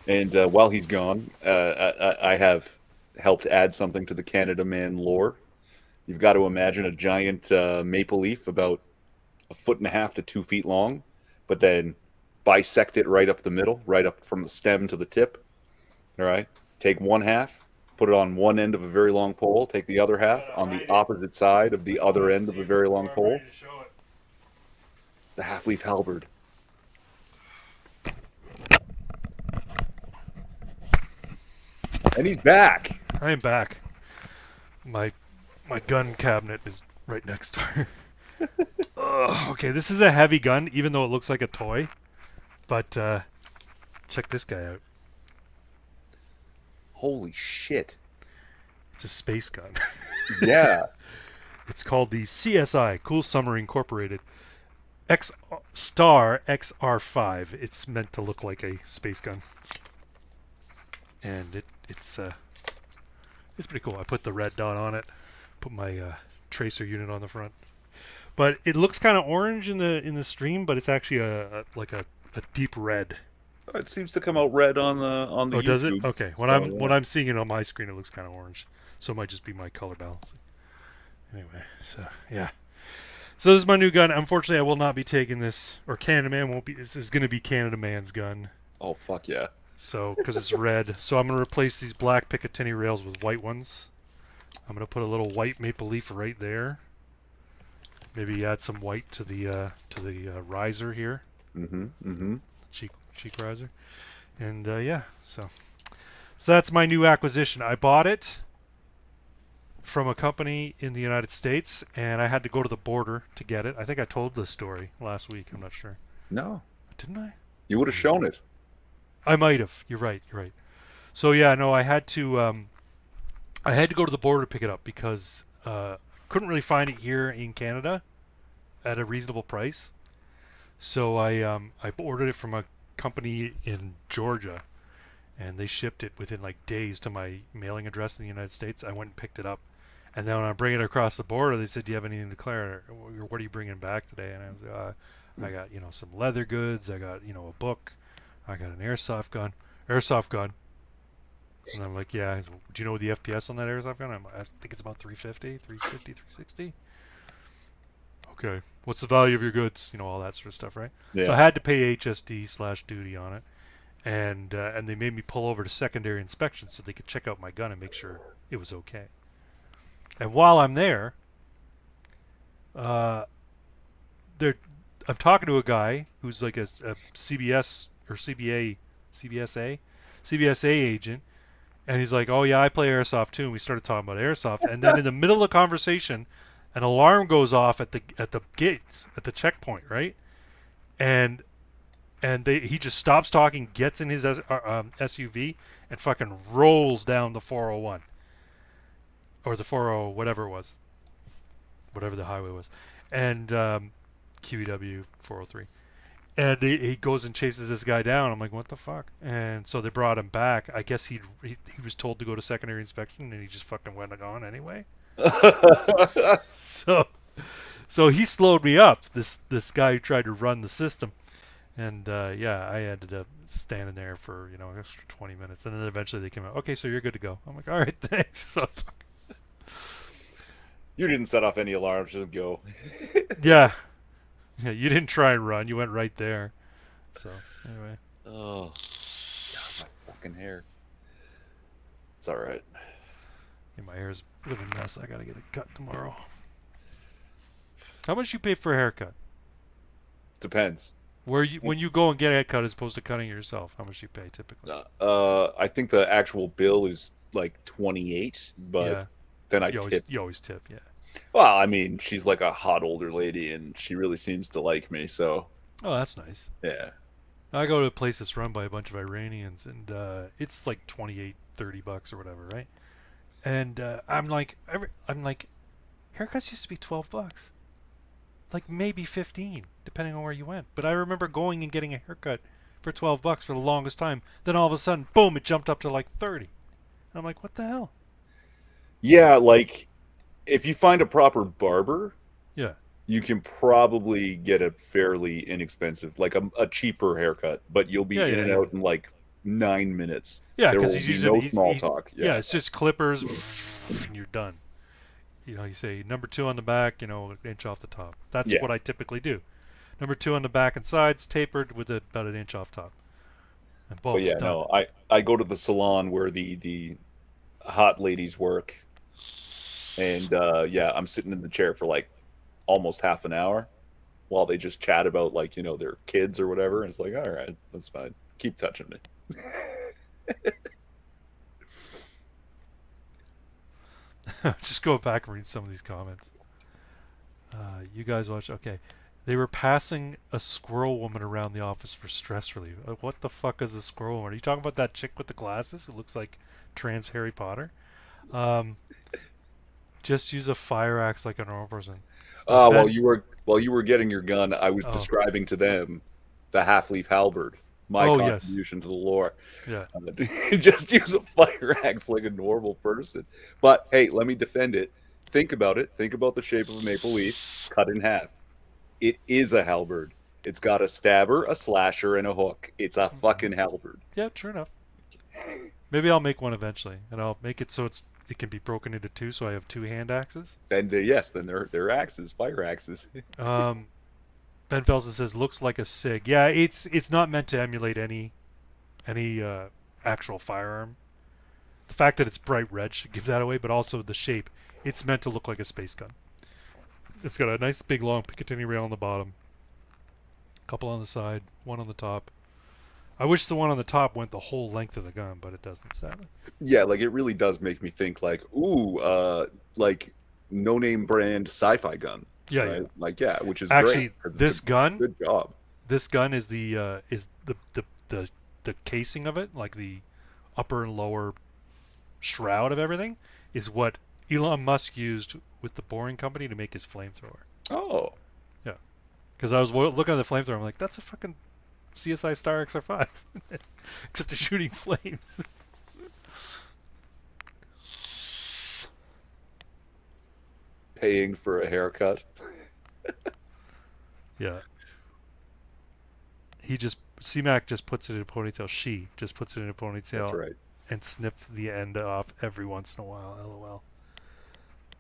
A: and while he's gone, I have helped add something to the Canada Man lore. You've got to imagine a giant maple leaf about a foot and a half to 2 feet long, but then bisect it right up the middle, right up from the stem to the tip. All right. Take one half, put it on one end of a very long pole, take the other half on the opposite side of the other end of a very long pole.
B: To show it.
A: The half leaf halberd. And he's back.
B: I am back. My my gun cabinet is right next door. Ugh, okay, this is a heavy gun, even though it looks like a toy. But check this guy out.
A: Holy shit.
B: It's a space gun.
A: Yeah.
B: It's called the CSI Cool Summer Incorporated X Star XR5. It's meant to look like a space gun, and it's pretty cool. I put the red dot on it, put my tracer unit on the front. But it looks kind of orange in the stream, but it's actually a deep red.
A: It seems to come out red on the
B: Oh, does it?
A: YouTube.
B: Okay.
A: So
B: When
A: yeah.
B: I'm seeing it on my screen, it looks kind of orange. So it might just be my color balance. Anyway, so yeah. So this is my new gun. Unfortunately, I will not be taking this, or Canada Man won't be. This is going to be Canada Man's gun.
A: Oh fuck yeah.
B: So because it's red, so I'm going to replace these black Picatinny rails with white ones. I'm going to put a little white maple leaf right there. Maybe add some white to the riser here,
A: Mm-hmm. Mm-hmm.
B: cheek riser, and yeah. So that's my new acquisition. I bought it from a company in the United States, and I had to go to the border to get it. I think I told this story last week. I'm not sure.
A: No.
B: Didn't I?
A: You would have shown it.
B: I might have. You're right. You're right. So yeah, no, I had to go to the border to pick it up because couldn't really find it here in Canada at a reasonable price. So I ordered it from a company in Georgia, and they shipped it within like days to my mailing address in the United States. I went and picked it up, and then when I bring it across the border, they said, "Do you have anything to declare? What are you bringing back today?" And I was, "I got some leather goods. I got a book. I got an airsoft gun." And I'm like, "Yeah." Do you know the FPS on that airsoft gun? I think it's about 350, 350, 360. Okay. What's the value of your goods? All that sort of stuff, right? So I
A: Yeah.
B: had to pay HSD/duty on it, and they made me pull over to secondary inspection so they could check out my gun and make sure it was okay. And while I'm there, uh, they're I'm talking to a guy who's like a CBS or CBSA agent, and he's like, "Oh yeah, I play airsoft too." And we started talking about airsoft, and then in the middle of the conversation, an alarm goes off at the gates at the checkpoint, right? And he just stops talking, gets in his SUV, and fucking rolls down the 401 or the 40 whatever it was, whatever the highway was, and QEW 403. And he goes and chases this guy down. I'm like, what the fuck? And so they brought him back. I guess he was told to go to secondary inspection, and he just fucking went on anyway. So so he slowed me up. This guy who tried to run the system, and yeah, I ended up standing there for an extra 20 minutes, and then eventually they came out. Okay, so you're good to go. I'm like, all right, thanks. So
A: You didn't set off any alarms. Just go.
B: yeah, Yeah, you didn't try and run. You went right there. So anyway,
A: Oh, God, my fucking hair. It's all right.
B: yeah, my hair's a bit of a mess. I gotta get it cut tomorrow. How much you pay for a haircut?
A: Depends.
B: Where you when you go and get a cut as opposed to cutting it yourself? How much do you pay typically?
A: I think the actual bill is like 28, but
B: Yeah,
A: then I
B: you
A: tip.
B: always tip. Yeah.
A: Well, I mean, she's like a hot older lady, and she really seems to like me. So
B: Oh, that's nice.
A: yeah,
B: I go to a place that's run by a bunch of Iranians, and it's like 28, $30 or whatever, right? And I'm like, haircuts used to be $12, like maybe 15, depending on where you went. But I remember going and getting a haircut for $12 for the longest time. Then all of a sudden, boom, it jumped up to like 30. And I'm like, what the hell?
A: yeah. Like if you find a proper barber,
B: Yeah,
A: you can probably get a fairly inexpensive, like a cheaper haircut, but you'll
B: yeah,
A: be in
B: yeah,
A: and
B: yeah,
A: out in like 9 minutes.
B: yeah.
A: There
B: Because
A: will
B: he's
A: be
B: using
A: no small talk.
B: yeah,
A: Yeah,
B: it's just clippers, and you're done. You say number two on the back, an inch off the top. That's
A: yeah.
B: what I typically do. Number two on the back and sides, tapered with about an inch off top, and boom,
A: But
B: it's
A: yeah,
B: done.
A: no, I go to the salon where the hot ladies work, and yeah, I'm sitting in the chair for like almost half an hour while they just chat about like their kids or whatever. And it's like, all right, that's fine. Keep touching me.
B: Just go back and read some of these comments. You guys watch. Okay, they were passing a squirrel woman around the office for stress relief. What the fuck is a squirrel woman? Are you talking about that chick with the glasses who looks like trans Harry Potter? Um, just use a fire axe like a normal person.
A: While
B: Ben.
A: you were getting your gun, I was
B: Oh.
A: describing to them the half leaf halberd, my
B: Oh yes.
A: contribution to the lore.
B: Yeah.
A: Just use a fire axe like a normal person. But hey, let me defend it. Think about it. Think about the shape of a maple leaf cut in half. It is a halberd. It's got a stabber, a slasher, and a hook. It's a fucking halberd.
B: Yeah. True enough. Maybe I'll make one eventually, and I'll make it so it can be broken into two, so I have two hand axes.
A: And yes, then they're axes, fire axes.
B: Um, Ben Felsen says looks like a sig. Yeah, it's not meant to emulate any actual firearm. The fact that it's bright red should give that away, but also the shape. It's meant to look like a space gun. It's got a nice big long Picatinny rail on the bottom, a couple on the side, one on the top. I wish the one on the top went the whole length of the gun, but it doesn't, sadly.
A: Yeah, like it really does make me think like, ooh, like no name brand sci-fi gun,
B: Yeah, yeah.
A: right? Like yeah, which is great
B: Actually,
A: 'cause it's a
B: this gun,
A: good job.
B: this gun is the casing of it, like the upper and lower shroud of everything, is what Elon Musk used with the Boring Company to make his flamethrower.
A: Oh,
B: Yeah, because I was looking at the flamethrower, I'm like, that's a fucking CSI Star XR5, except it's shooting flames.
A: paying for a haircut.
B: Yeah, CMAC just puts it in a ponytail. She just puts it in a
A: That's
B: ponytail
A: right.
B: and snips the end off every once in a while. LOL.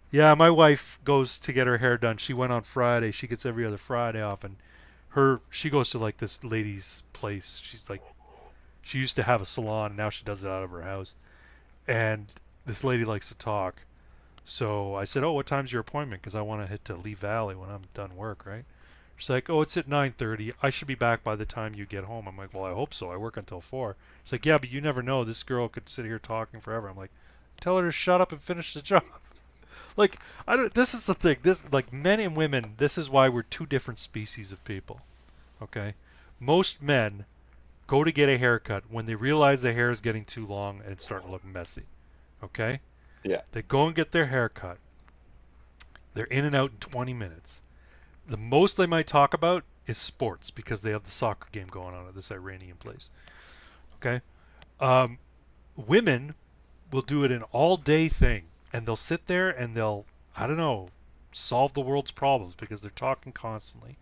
B: Yeah, my wife goes to get her hair done. She went on Friday. She gets every other Friday off, and she goes to like this lady's place. She used to have a salon, and now she does it out of her house. And this lady likes to talk, so I said, "Oh, what time's your appointment? Because I want to hit to Lee Valley when I'm done work, right?" She's like, "Oh, it's at 9:30. I should be back by the time you get home." I'm like, "Well, I hope so. I work until 4." She's like, "Yeah, but you never know. This girl could sit here talking forever." I'm like, "Tell her to shut up and finish the job." Like, I don't. This is the thing. This, like, men and women. This is why we're two different species of people. Okay, most men go to get a haircut when they realize their hair is getting too long and it's starting to look messy. Okay,
A: Yeah.
B: they go and get their hair cut. They're in and out in 20 minutes. The most they might talk about is sports because they have the soccer game going on at this Iranian place. Okay, um, women will do it an all-day thing, and they'll sit there and they'll, I don't know, solve the world's problems because they're talking constantly,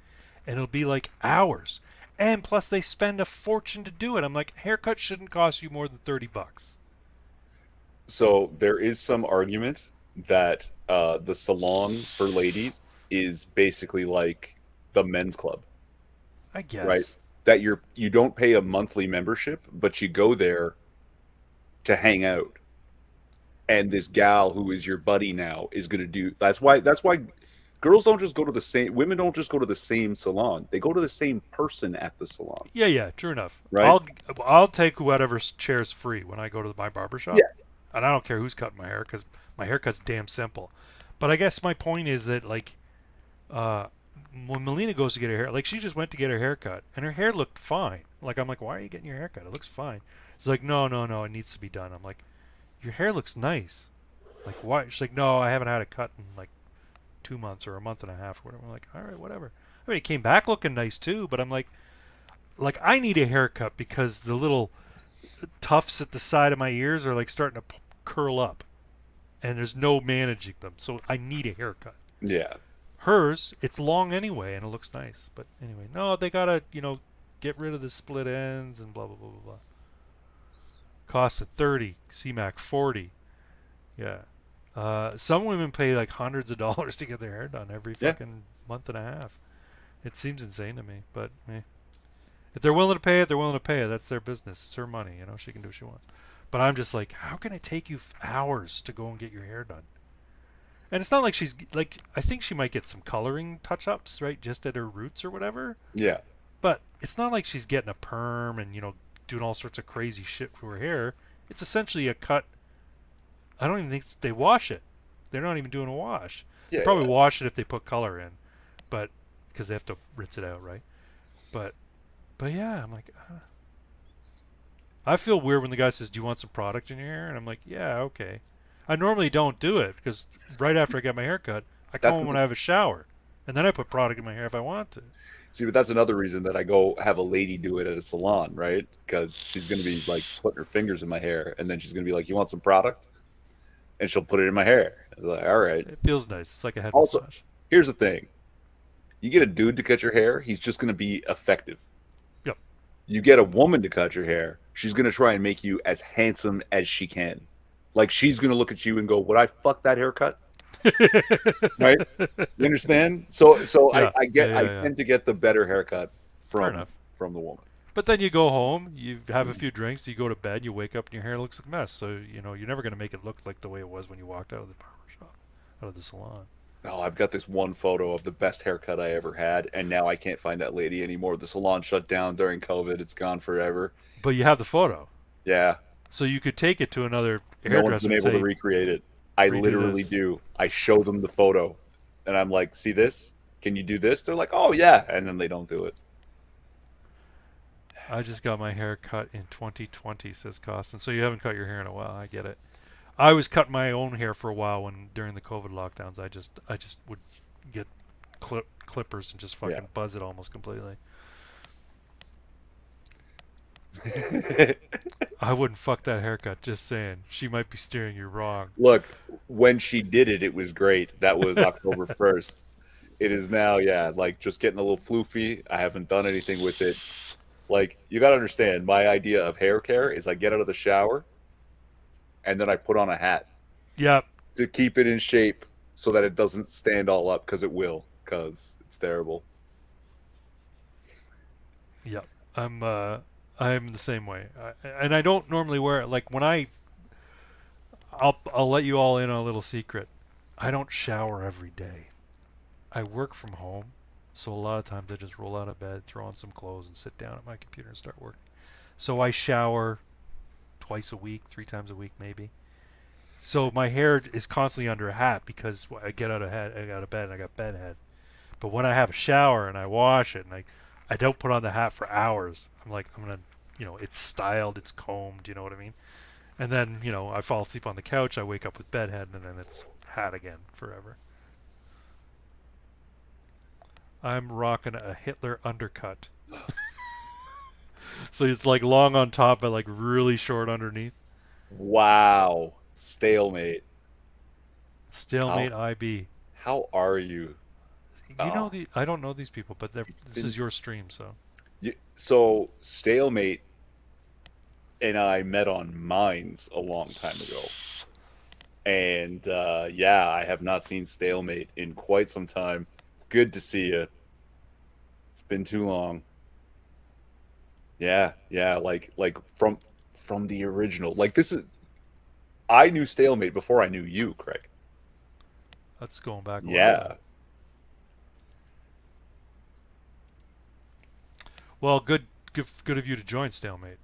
B: and it'll be like hours. And plus, they spend a fortune to do it. I'm like, haircut shouldn't cost you more than $30.
A: So there is some argument that the salon for ladies is basically like the men's club,
B: I
A: right?
B: guess.
A: That you don't pay a monthly membership, but you go there to hang out. And this gal who is your buddy now is going to do. That's why girls don't just go to the same. Women don't just go to the same salon. They go to the same person at the salon,
B: Yeah, yeah, true enough.
A: right?
B: I'll take whatever chair's free when I go to my barber shop,
A: Yeah,
B: and I don't care who's cutting my hair because my haircut's damn simple. But I guess my point is that like uh, when Melina goes to get her hair, like she just went to get her hair cut, and her hair looked fine. Like I'm like, why are you getting your hair cut? It looks fine. It's like, no, no, no, it needs to be done. I'm like, your hair looks nice. Like why? She's like, no, I haven't had it cut in like 2 months or a month and a half or whatever. I'm like, all right, whatever. I mean, it came back looking nice too, but I'm like I need a haircut because the little tufts at the side of my ears are like starting to curl up, and there's no managing them. So I need a haircut.
A: yeah,
B: Hers, it's long anyway, and it looks nice. But anyway, no, they gotta get rid of the split ends and blah blah blah blah blah. Cost of 30, CMAC 40. Yeah. Some women pay like hundreds of dollars to get their hair done every
A: yeah.
B: fucking month and a half. It seems insane to me, but if they're willing to pay it, they're willing to pay it. That's their business. It's her money. She can do what she wants. But I'm just like, how can it take you hours to go and get your hair done? And it's not like she's like, I think she might get some coloring touch-ups, right, just at her roots or whatever.
A: Yeah.
B: But it's not like she's getting a perm and doing all sorts of crazy shit to her hair. It's essentially a cut. I don't even think they wash it. They're not even doing a wash. They
A: Yeah,
B: probably
A: yeah.
B: wash it if they put color in, but because they have to rinse it out, right? But yeah, I'm like, I feel weird when the guy says, "Do you want some product in your hair?" And I'm like, "Yeah, okay." I normally don't do it because right after I get my hair cut, I come
A: That's
B: home and I have a shower, and then I put product in my hair if I want to.
A: See, but that's another reason that I go have a lady do it at a salon, right? Because she's gonna be like putting her fingers in my hair, and then she's gonna be like, "You want some product?" And she'll put it in my hair. I'm like, all right.
B: It feels nice. It's like a head
A: Also,
B: massage.
A: here's the thing: you get a dude to cut your hair, he's just gonna be effective.
B: Yep.
A: You get a woman to cut your hair, she's gonna try and make you as handsome as she can. Like she's gonna look at you and go, "Would I fuck that haircut?" Right? You understand? So I,
B: Yeah,
A: I
B: yeah,
A: get
B: yeah,
A: I
B: yeah.
A: tend to get the better haircut
B: Fair
A: from
B: enough.
A: from the woman.
B: But then you go home, you have a few drinks, you go to bed, you wake up, and your hair looks like a mess. So you're never gonna make it look like the way it was when you walked out of the barber shop, out of the salon.
A: Oh, I've got this one photo of the best haircut I ever had, and now I can't find that lady anymore. The salon shut down during COVID. It's gone forever.
B: But you have the photo,
A: Yeah,
B: so you could take it to another
A: no one's
B: hairdresser
A: been
B: and
A: able to
B: say,
A: recreate it. I
B: "Redo
A: literally
B: this."
A: do. I show them the photo, and I'm like, "See this? Can you do this?" They're like, "Oh yeah," and then they don't do it.
B: I just got my hair cut in 2020, says Costin. So you haven't cut your hair in a while. I get it. I was cutting my own hair for a while when during the COVID lockdowns. I just would get clippers and just
A: Yeah.
B: fucking buzz it almost completely. I wouldn't fuck that haircut. Just saying. She might be steering you wrong.
A: Look, when she did it, it was great. That was October 1st. It is now, yeah, like just getting a little floofy. I haven't done anything with it. Like, you got to understand, my idea of hair care is I get out of the shower and then I put on a hat
B: Yep.
A: to keep it in shape so that it doesn't stand all up because it will, because it's terrible.
B: Yep. I'm the same way. And I don't normally wear it. Like when I'll let you all in on a little secret. I don't shower every day. I work from home, so a lot of times I just roll out of bed, throw on some clothes, and sit down at my computer and start working. So I shower twice a week, 3 times a week, maybe. So my hair is constantly under a hat because I get out of bed, and I got bed head. But when I have a shower and I wash it, and I don't put on the hat for hours, I'm like, I'm gonna, it's styled, it's combed, you know what I mean? And then, I fall asleep on the couch, I wake up with bed head, and then it's hat again forever. I'm rocking a Hitler undercut. So it's like long on top, but like really short underneath.
A: Wow. Stalemate.
B: Stalemate
A: How
B: IB.
A: how are you? Oh,
B: I don't know these people, but
A: it's
B: this
A: been
B: is your stream, so.
A: so Stalemate and I met on Mines a long time ago. And yeah, I have not seen Stalemate in quite some time. It's good to see you. It's been too long. Yeah, yeah, like from the original. Like this is I knew Stalemate before I knew you, Craig.
B: That's going back a while then.
A: Yeah.
B: Well, good of you to join Stalemate.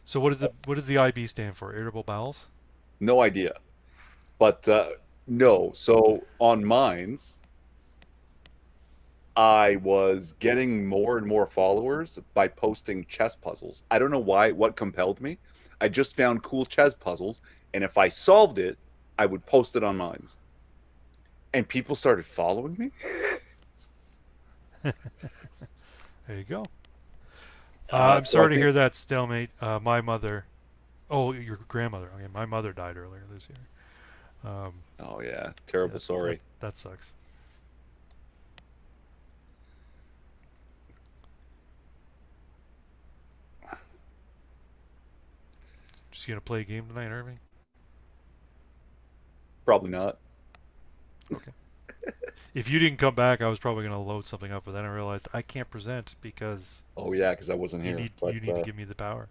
B: So what does the IB stand for? Irritable bowels?
A: No idea. But no. So on mines, I was getting more and more followers by posting chess puzzles. I don't know why, what compelled me. I just found cool chess puzzles, and if I solved it, I would post it on mines. And people started following me.
B: There you go. I'm
A: So I
B: sorry to
A: think,
B: hear that, Stalemate. My mother. Oh, your grandmother. Okay, my mother died earlier this year. Um,
A: oh yeah,
B: yeah,
A: terrible.
B: that
A: Sorry.
B: that sucks. Just gonna play a game tonight, Irving?
A: Probably not.
B: Okay. If you didn't come back, I was probably gonna load something up, but then I realized I can't present because
A: Oh yeah, because I wasn't
B: you
A: here.
B: need
A: But
B: you need to give me the power.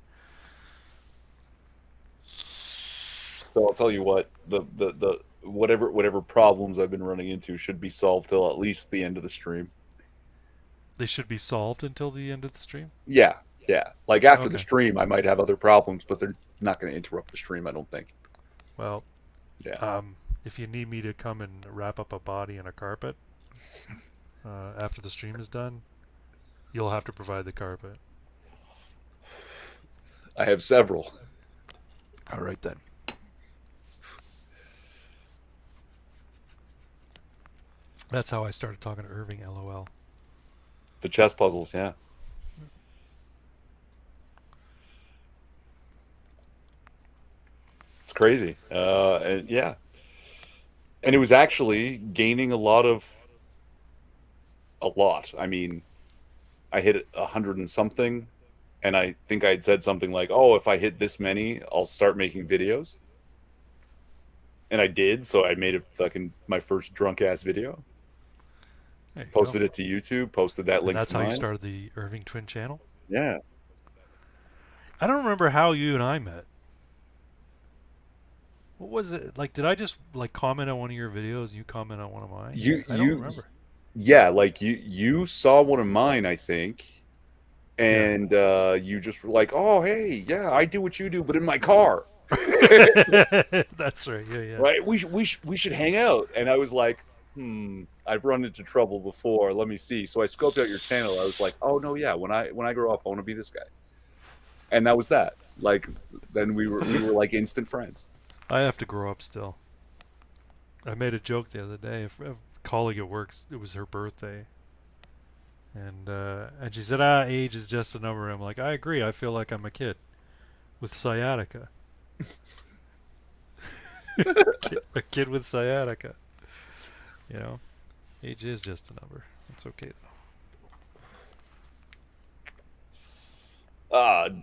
A: so I'll tell you what, the whatever problems I've been running into should be solved till at least the end of the stream.
B: They should be solved until the end of the stream.
A: Yeah, yeah. Like after the
B: Okay.
A: stream, I might have other problems, but they're not going to interrupt the stream. I don't think.
B: Well,
A: Yeah.
B: if you need me to come and wrap up a body in a carpet after the stream is done, you'll have to provide the carpet.
A: I have several.
B: All right then. That's how I started talking to Irving. LOL.
A: The chess puzzles, yeah. It's crazy. And yeah. And it was actually gaining a lot. I mean, I hit 100 and something, and I think I'd said something like, "Oh, if I hit this many, I'll start making videos." And I did, so I made a fucking my first drunk ass video,
B: There you go.
A: posted it to YouTube, posted that
B: And
A: link
B: that's
A: to
B: how you
A: mine.
B: started the Irving Twin channel.
A: Yeah.
B: I don't remember how you and I met. What was it like? Did I just like comment on one of your videos and you comment on one of mine?
A: You
B: I don't
A: you
B: remember.
A: yeah, like you saw one of mine, I think,
B: Yeah.
A: and you just were like, "Oh, hey, yeah, I do what you do, but in my car."
B: That's right. Yeah, yeah.
A: Right? We should hang out. And I was like, I've run into trouble before. Let me see. So I scoped out your channel. I was like, oh no, yeah. When I grow up, I want to be this guy. And that was that. Like then we were like instant friends.
B: I have to grow up still. I made a joke the other day. A colleague at work, it was her birthday, and she said, age is just a number." I'm like, I agree. I feel like I'm a kid with sciatica. A kid with sciatica. You know, age is just a number. It's okay though.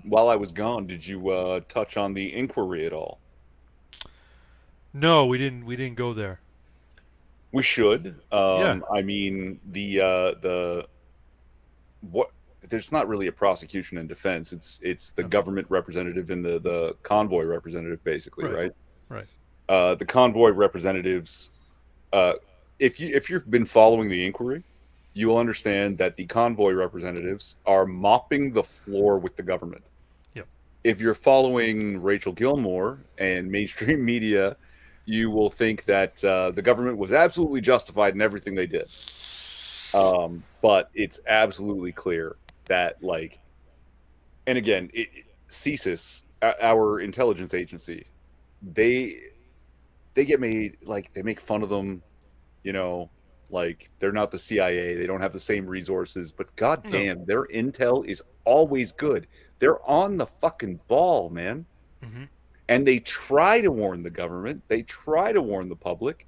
A: While I was gone, did you touch on the inquiry at all?
B: No, we didn't. We didn't go there.
A: We should.
B: Yeah.
A: I mean the what there's not really a prosecution and defense. It's the
B: No.
A: government representative and the convoy representative, basically,
B: Right.
A: right?
B: Right.
A: The convoy representatives, uh, if you've been following the inquiry, you will understand that the convoy representatives are mopping the floor with the government.
B: Yep.
A: If you're following Rachel Gilmore and mainstream media, you will think that the government was absolutely justified in everything they did. But it's absolutely clear that, like, and again, CSIS, our intelligence agency, they they get made like they make fun of them, you know, like they're not the CIA, they don't have the same resources, but
B: No.
A: goddamn, their intel is always good. They're on the fucking ball, man.
B: Hmm.
A: And they try to warn the government, they try to warn the public,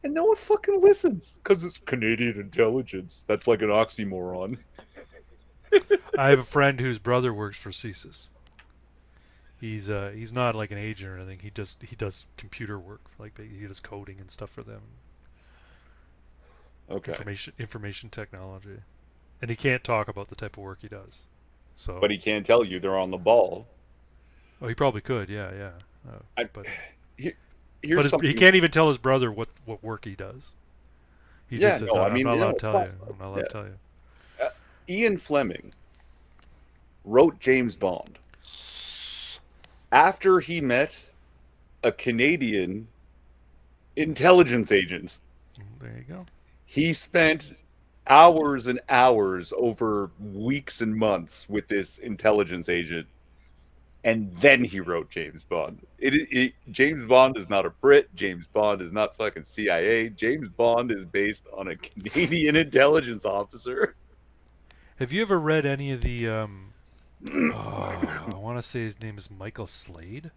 A: and no one fucking listens because it's Canadian intelligence. That's like an oxymoron.
B: I have a friend whose brother works for CSIS. He's not like an agent or anything. He does computer work, like he does coding and stuff for them.
A: Okay.
B: information technology, and he can't talk about the type of work he does. So,
A: But he can't tell you they're on the ball.
B: oh, he probably could, yeah, yeah.
A: I,
B: But
A: here, here's
B: he
A: something.
B: can't even tell his brother what work he does. He just
A: Yeah,
B: says,
A: no, I
B: "I'm
A: mean,
B: not allowed
A: it's
B: to tell you.
A: classified.
B: I'm not allowed
A: Yeah.
B: to tell you."
A: Uh, Ian Fleming wrote James Bond after he met a Canadian intelligence agent.
B: There you go.
A: He spent hours and hours over weeks and months with this intelligence agent, and then he wrote James Bond. James Bond is not a Brit. James Bond is not fucking CIA. James Bond is based on a Canadian intelligence officer.
B: Have you ever read any of the? I want to say his name is Michael Slade.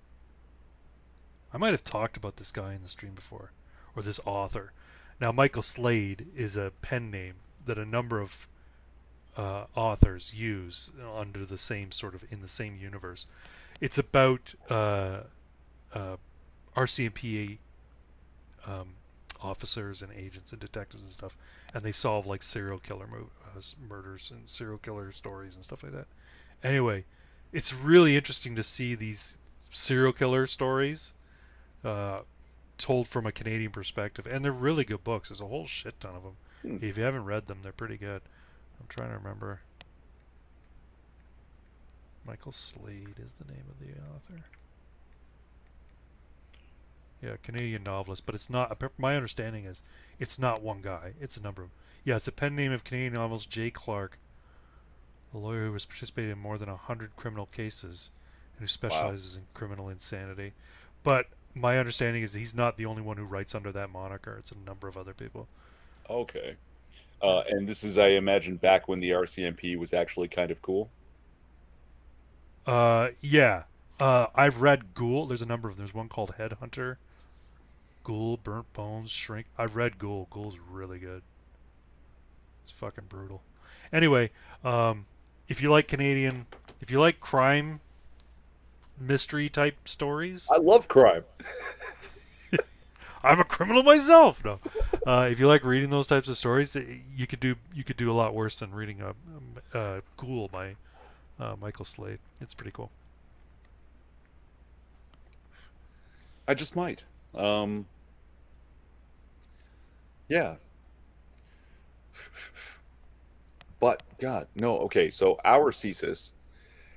B: I might have talked about this guy in the stream before, or this author. Now, Michael Slade is a pen name that a number of authors use under the same sort of in the same universe. It's about RCMP officers and agents and detectives and stuff, and they solve like serial killer murders and serial killer stories and stuff like that. Anyway, it's really interesting to see these serial killer stories uh, told from a Canadian perspective, and they're really good books. There's a whole shit ton of them.
A: Hmm.
B: If you haven't read them, they're pretty good. I'm trying to remember. Michael Slade is the name of the author. Yeah, Canadian novelist, but it's not. My understanding is it's not one guy. It's a number of. Yeah, it's a pen name of Canadian novelist Jay Clark, a lawyer who has participated in more than 100 criminal cases and who
A: Wow.
B: specializes in criminal insanity. But my understanding is that he's not the only one who writes under that moniker. It's a number of other people.
A: Okay.
B: Yeah.
A: And this is, I imagine, back when the RCMP was actually kind of cool.
B: Yeah. I've read Ghoul. There's a number of. There's one called Headhunter. Ghoul, Burnt Bones, Shrink. I've read Ghoul. Ghoul's really good. It's fucking brutal. Anyway, um, if you like Canadian, if you like crime mystery type stories,
A: I love crime.
B: I'm a criminal myself. No, if you like reading those types of stories, you could do a lot worse than reading a Ghoul by Michael Slade. It's pretty cool.
A: I just might. Um, yeah. But God, no. Okay, so our CSIS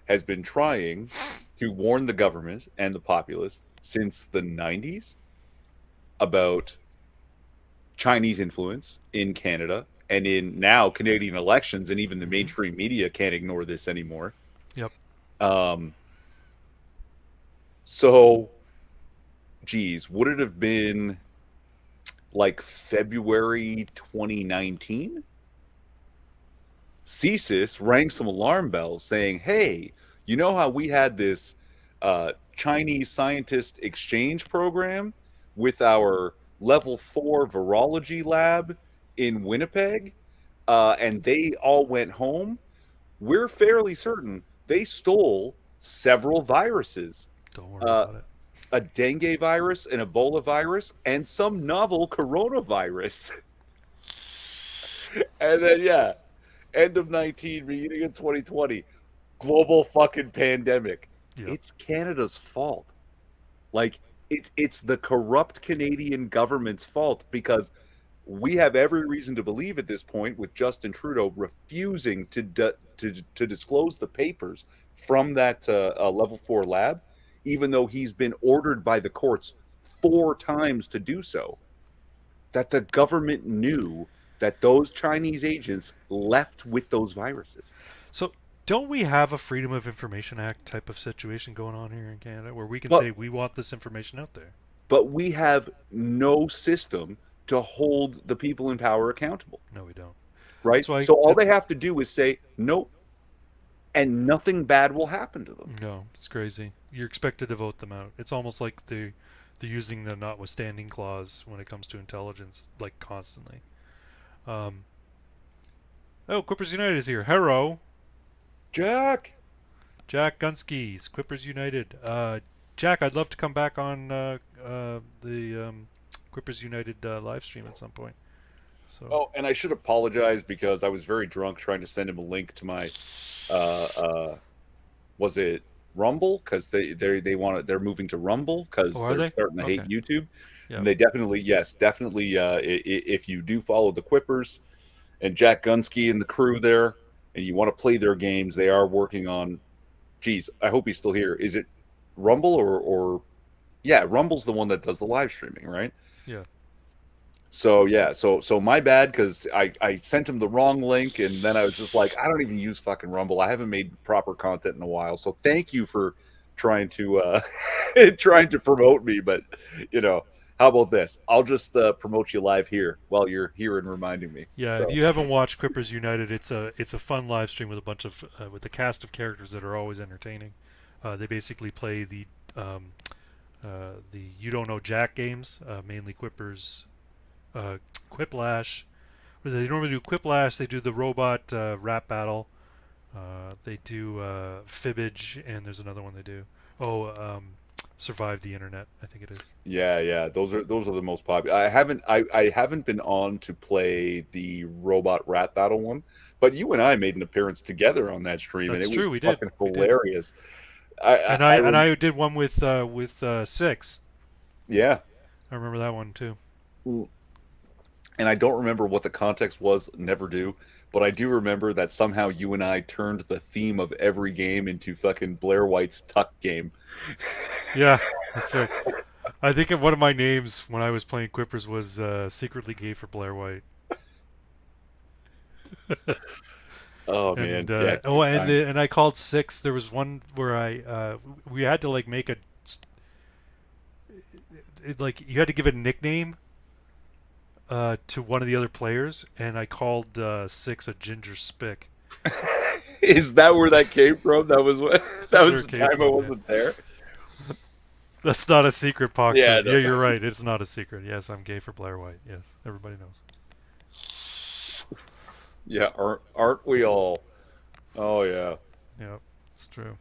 A: has been trying to warn the government and the populace since the 90s about Chinese influence in Canada and in now Canadian elections, and even the
B: Mm-hmm.
A: mainstream media can't ignore this anymore.
B: Yep.
A: Um, so, geez, would it have been like February 2019? CSIS rang some alarm bells saying, hey, you know how we had this Chinese scientist exchange program with our level 4 virology lab in Winnipeg? And they all went home. We're fairly certain they stole several viruses,
B: Don't worry
A: uh,
B: about it.
A: a dengue virus, an Ebola virus, and some novel coronavirus. And then, yeah, end of 19, beginning of 2020, global fucking pandemic.
B: Yep.
A: It's Canada's fault. Like, it's the corrupt Canadian government's fault because we have every reason to believe at this point, with Justin Trudeau refusing to disclose the papers from that level 4 lab, even though he's been ordered by the courts 4 times to do so, that the government knew that those Chinese agents left with those viruses.
B: So don't we have a Freedom of Information Act type of situation going on here in Canada where we can
A: But
B: say we want this information out there?
A: but we have no system to hold the people in power accountable,
B: No, we don't.
A: right?
B: That's why.
A: So all they have to do is say nope, and nothing bad will happen to them.
B: No, it's crazy. You're expected to vote them out. It's almost like they're using the notwithstanding clause when it comes to intelligence, like constantly. Um, oh, Quippers United is here. Hello,
A: Jack,
B: Jack Gunskis, Quippers United. Jack, I'd love to come back on the Quippers United live stream at some point. So,
A: Oh, and I should apologize because I was very drunk trying to send him a link to my uh was it Rumble, because they want they're moving to Rumble
B: oh,
A: because
B: are
A: they're
B: they?
A: starting to hate
B: Okay.
A: YouTube,
B: Yeah.
A: and they definitely, yes, definitely, if you do follow the Quippers and Jack Gunsky and the crew there, and you want to play their games, they are working on. Geez, I hope he's still here. Is it Rumble or yeah, Rumble's the one that does the live streaming, right?
B: Yeah.
A: So yeah, so my bad because I sent him the wrong link, and then I was just like, I don't even use fucking Rumble. I haven't made proper content in a while. So thank you for trying to trying to promote me, but you know, how about this? I'll just promote you live here while you're here and reminding me.
B: Yeah, if
A: So
B: you haven't watched Quippers United, it's a fun live stream with a bunch of with a cast of characters that are always entertaining. They basically play the You Don't Know Jack games, mainly Quippers, uh, Quiplash. What is it? They normally do Quiplash. They do the robot rap battle. They do Fibbage, and there's another one they do. Oh, Survive the Internet, I think it is.
A: yeah, those are the most popular. I haven't been on to play the robot rat battle one, but you and I made an appearance together on that stream, and
B: That's
A: it
B: true.
A: was
B: We did.
A: fucking
B: We did.
A: hilarious. I I,
B: And
A: I
B: I and
A: rem-
B: I did one with Six.
A: yeah.
B: I remember that one too.
A: And I don't remember what the context was, never do, but I do remember that somehow you and I turned the theme of every game into fucking Blair White's Tuck game.
B: Yeah, that's right. I think one of my names when I was playing Quippers was secretly gay for Blair White.
A: Oh
B: And
A: man, yeah, good time.
B: and I called Six. There was one where I we had to like make like you had to give a nickname to one of the other players, and I called Six a ginger spick.
A: Is that where that came from? That was what that
B: That's
A: was
B: where it
A: the
B: came
A: time I
B: from. Yeah,
A: wasn't there.
B: that's not a secret. Pox
A: Yeah,
B: says,
A: no,
B: "Yeah, you're right. It's not a secret. Yes, I'm gay for Blair White. Yes, everybody knows."
A: yeah, aren't we all? Oh yeah.
B: Yeah, it's true.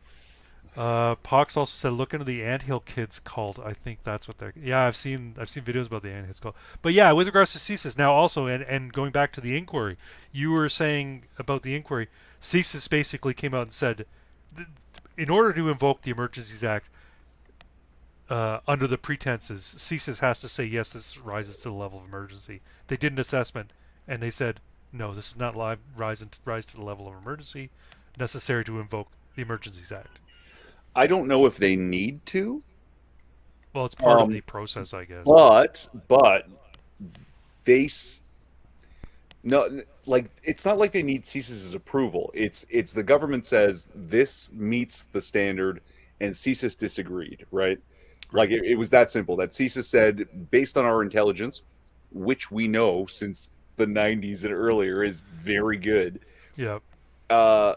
B: Pox also said, "Look into the Anthill Kids cult. I think that's what they're." Yeah, I've seen videos about the Anthill Kids cult. But yeah, with regards to CSIS now, also, and going back to the inquiry, you were saying about the inquiry. CSIS basically came out and said, in order to invoke the Emergencies Act under the pretenses, CSIS has to say yes, this rises to the level of emergency. They did an assessment, and they said no, this is not rise to the level of emergency necessary to invoke the Emergencies Act.
A: I don't know if they need to,
B: Well, it's part of the process, I guess.
A: but they no, like it's not like they need CSIS's approval. It's the government says this meets the standard, and CSIS disagreed, right? Like
B: Right.
A: it was that simple. That CSIS said, based on our intelligence, which we know since the '90s and earlier is very good.
B: Yeah.
A: Uh,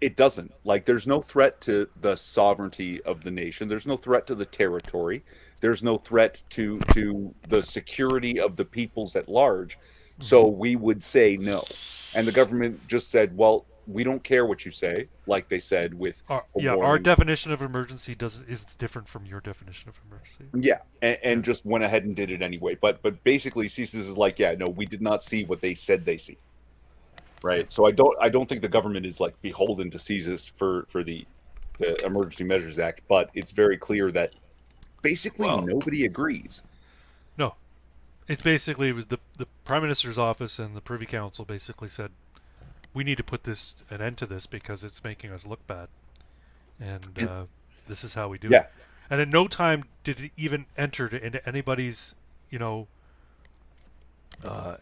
A: it doesn't. Like there's no threat to the sovereignty of the nation. There's no threat to the territory. There's no threat to the security of the peoples at large.
B: Hmm.
A: So we would say no. And the government just said, well, we don't care what you say, like they said with a
B: Our
A: warning.
B: definition of emergency doesn't is different from your definition of emergency.
A: Yeah, and
B: Yeah.
A: just went ahead and did it anyway. But basically, CSIS is like, yeah, no, we did not see what they said they see,
B: Yeah.
A: right? So I don't think the government is like beholden to CSIS for the Emergency Measures Act, but it's very clear that basically
B: Well,
A: nobody agrees.
B: no. It's basically it was the prime minister's office and the Privy Council basically said we need to put this an end to this because it's making us look bad, and
A: And
B: this is how we do it.
A: yeah,
B: And at no time did it even enter into anybody's you know uh,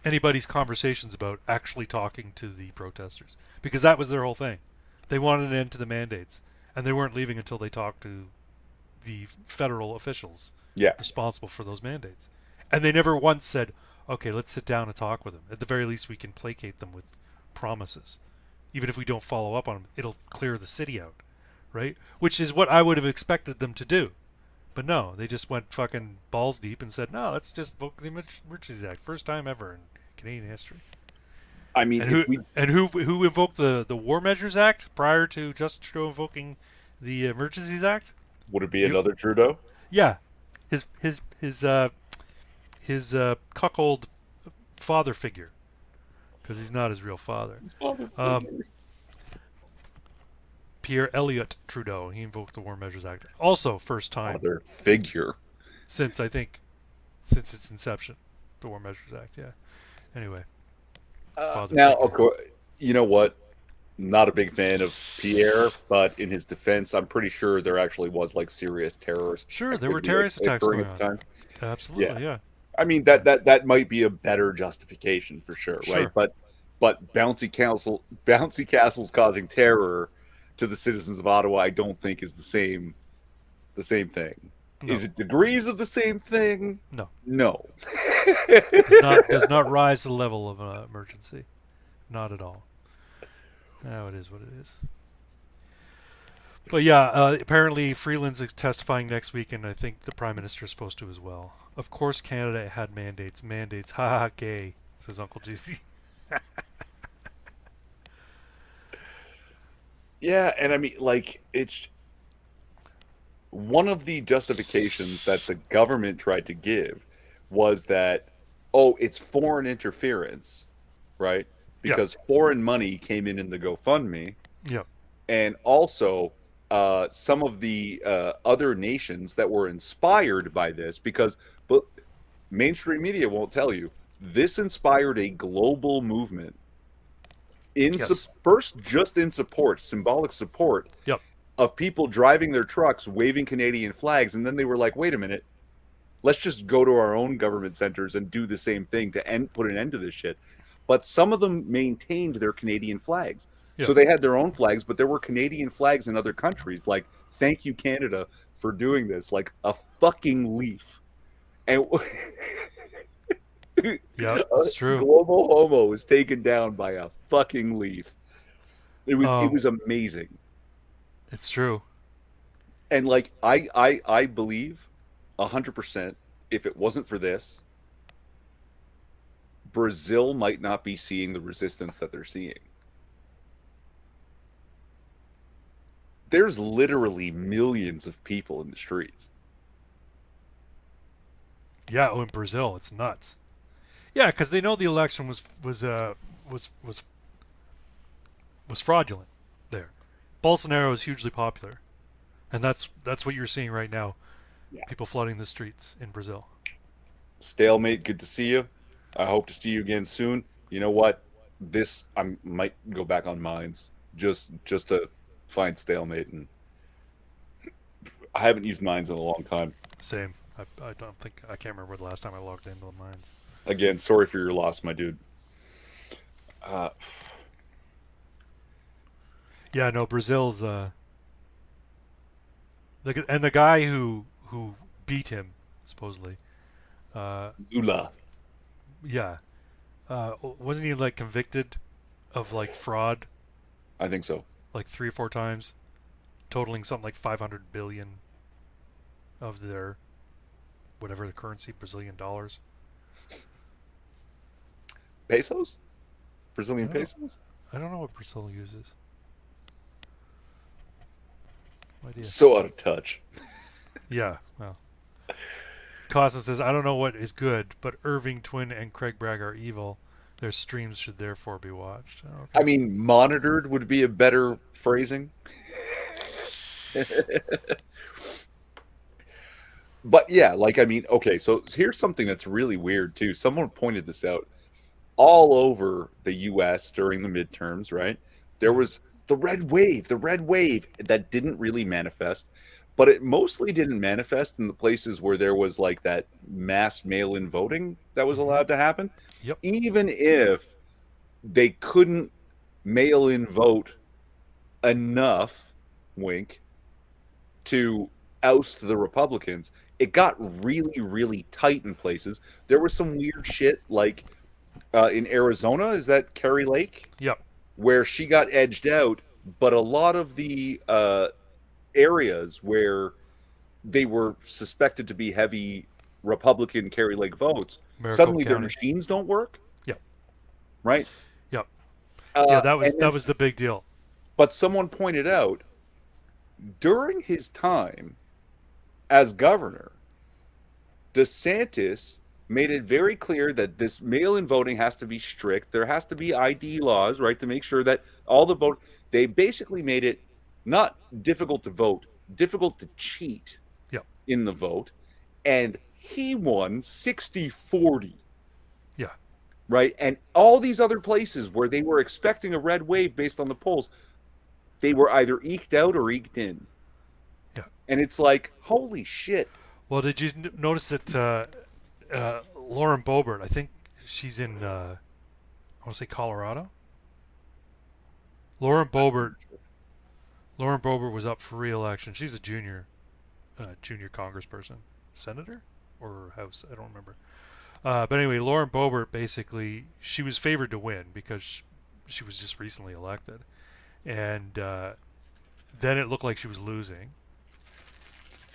B: anybody's conversations about actually talking to the protesters because that was their whole thing. They wanted an end to the mandates, and they weren't leaving until they talked to the federal officials
A: yeah.
B: responsible for those mandates. And they never once said, "Okay, let's sit down and talk with them. At the very least, we can placate them with promises. Even if we don't follow up on them, it'll clear the city out, right?" Which is what I would have expected them to do. But no, they just went fucking balls deep and said, "No, let's just vote the Emergencies Act, first time ever in Canadian history."
A: I mean,
B: And
A: if we
B: who invoked the War Measures Act prior to Justin Trudeau invoking the Emergencies Act?
A: would it be
B: You,
A: another Trudeau?
B: yeah, his his cuckold father figure, because he's not his real father.
A: Father
B: Um,
A: figure.
B: Pierre Elliott Trudeau. He invoked the War Measures Act. Also, first time
A: Father figure.
B: since I think since its inception, the War Measures Act. Yeah. Anyway, father
A: Now, of
B: figure.
A: course, you know what? Not a big fan of Pierre, but in his defense, I'm pretty sure there actually was like serious terrorist
B: Sure, there were
A: activity
B: terrorist attacks
A: occurring
B: going
A: at
B: on.
A: the time. Yeah,
B: Absolutely, yeah,
A: I mean
B: yeah.
A: that might be a better justification for sure, right?
B: Sure.
A: But bouncy castles causing terror to the citizens of Ottawa, I don't think is the same thing. Is
B: No,
A: it degrees of the same thing?
B: no.
A: No.
B: Does not rise to the level of an emergency. Not at all. No, it is what it is. But yeah, apparently Freeland's testifying next week, and I think the Prime Minister is supposed to as well. Of course, Canada had mandates. Mandates. Ha ha, gay, says Uncle GC.
A: Yeah, and I mean, like, it's one of the justifications that the government tried to give was that, oh, it's foreign interference, right?
B: Yep,
A: Because foreign money came in the GoFundMe,
B: yep,
A: and also some of the other nations that were inspired by this, because but mainstream media won't tell you this inspired a global movement
B: yes,
A: first just in support, symbolic support
B: yep,
A: of people driving their trucks, waving Canadian flags, and then they were like, "Wait a minute, let's just go to our own government centers and do the same thing to put an end to this shit." But some of them maintained their Canadian flags, so
B: yep.
A: they had their own flags, but there were Canadian flags in other countries. Like, thank you, Canada, for doing this. Like a fucking leaf, and
B: Yep,
A: a
B: it's true.
A: global homo was taken down by a fucking leaf. It
B: Um,
A: was amazing.
B: it's true.
A: And like I believe 100%, if it wasn't for this, Brazil might not be seeing the resistance that they're seeing. There's literally millions of people in the streets.
B: Yeah, oh, in Brazil, it's nuts. Yeah, because they know the election was was was fraudulent. There, Bolsonaro is hugely popular, and that's what you're seeing right now.
A: Yeah.
B: People flooding the streets in Brazil.
A: Stalemate, good to see you. I hope to see you again soon. You know what? This I might go back on mines just to find stalemate, and I haven't used mines in a long time.
B: Same. I don't think I can't remember the last time I logged into the mines.
A: Again, sorry for your loss, my dude. Uh,
B: Yeah, no, Brazil's and the guy who beat him supposedly. Uh,
A: Lula,
B: yeah, wasn't he like convicted of like fraud
A: I think so.
B: like 3 or 4 times, totaling something like 500 billion of their whatever the currency, Brazilian dollars.
A: Pesos?
B: I
A: Brazilian
B: don't know.
A: pesos?
B: I don't know what Brazil uses. No idea.
A: So out of touch.
B: Yeah, well. Costin says, I don't know what is good, but Irving Twin and Craig Bragg are evil. Their streams should therefore be watched. Oh,
A: I
B: okay.
A: mean, monitored would be a better phrasing. But yeah, like, I mean, okay, so here's something that's really weird too. Someone pointed this out. All over the US during the midterms, right? There
B: Hmm.
A: was the red wave that didn't really manifest, but it mostly didn't manifest in the places where there was like that mass mail in voting that was
B: Mm-hmm.
A: allowed to happen.
B: Yep.
A: Even if they couldn't mail in vote enough, wink, to oust the Republicans, it got really, really tight in places. There was some weird shit like in Arizona, is that Kerry Lake,
B: Yep.
A: where she got edged out, but a lot of the areas where they were suspected to be heavy Republican Kerry Lake votes,
B: Maricopa
A: suddenly their
B: County.
A: machines don't work,
B: Yep.
A: right?
B: Yep. Yeah, that was
A: And then,
B: that was the big deal.
A: but someone pointed out during his time as governor, DeSantis made it very clear that this mail-in voting has to be strict. There has to be ID laws, right, to make sure that all the vote. They basically made it not difficult to vote, difficult to cheat
B: Yeah,
A: in the vote, and he won 60-40,
B: yeah,
A: right? And all these other places where they were expecting a red wave based on the polls, they were either eked out or eked in.
B: yeah.
A: And it's like, holy shit.
B: Well, did you notice that Lauren Boebert? I think she's in. I want to say Colorado. Lauren Boebert. Lauren Boebert was up for re-election. She's a junior congressperson, senator, or House. I don't remember. But anyway, Lauren Boebert basically she was favored to win because she was just recently elected, and then it looked like she was losing,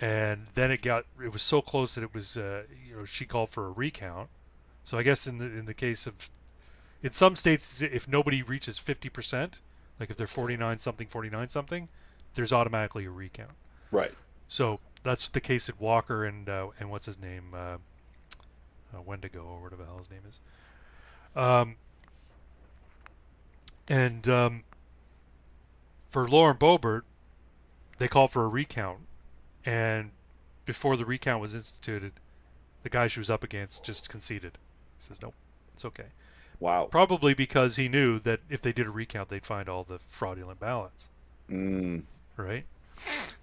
B: and then it was so close that it was she called for a recount. So I guess in the case of in some states if nobody reaches 50%, like if they're 49 something, there's automatically a recount.
A: Right.
B: So that's the case at Walker and what's his name Wendigo or whatever the hell his name is. Um, and for Lauren Boebert, they called for a recount, and before the recount was instituted, the guy she was up against just conceded. He says, "Nope, it's okay."
A: Wow.
B: Probably because he knew that if they did a recount, they'd find all the fraudulent ballots,
A: Mm,
B: right?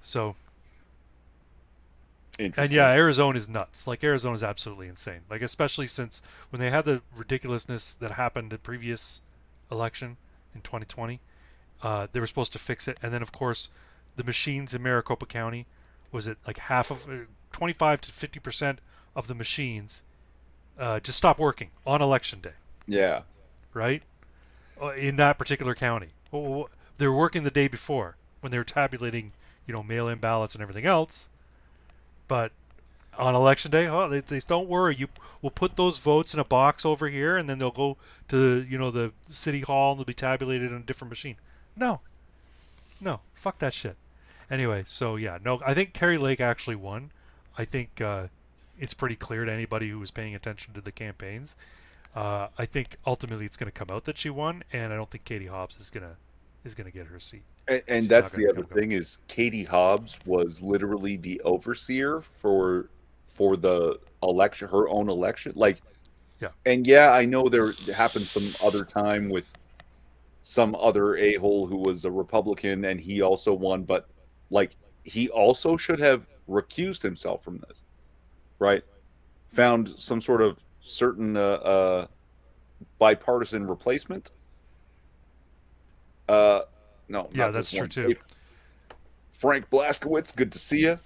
B: So, and
A: interesting.
B: yeah, Arizona is nuts. Like Arizona is absolutely insane. Like especially since when they had the ridiculousness that happened the previous election in 2020, they were supposed to fix it, and then of course, the machines in Maricopa County was it like half of 25 to 50% of the machines just stopped working on election day,
A: Yeah.
B: right? In that particular county, they were working the day before when they were tabulating, mail-in ballots and everything else, but on election day, oh, they don't worry. You will put those votes in a box over here, and then they'll go to the city hall and they'll be tabulated on a different machine. No, no, fuck that shit. Anyway, so yeah, no, I think Kerry Lake actually won. I think it's pretty clear to anybody who was paying attention to the campaigns. I think ultimately it's going to come out that she won, and I don't think Katie Hobbs is gonna get her seat.
A: And
B: She's not
A: that's
B: going
A: the
B: to
A: other
B: become governor.
A: thing is Katie Hobbs was literally the overseer for the election, her own election. Like,
B: Yeah,
A: and yeah, I know there happened some other time with some other a-hole who was a Republican and he also won, but like he also should have recused himself from this, right? Found some sort of certain bipartisan replacement. Uh no,
B: yeah,
A: not this
B: that's true
A: one.
B: too.
A: Hey, Frank Blaskowitz, good to see you.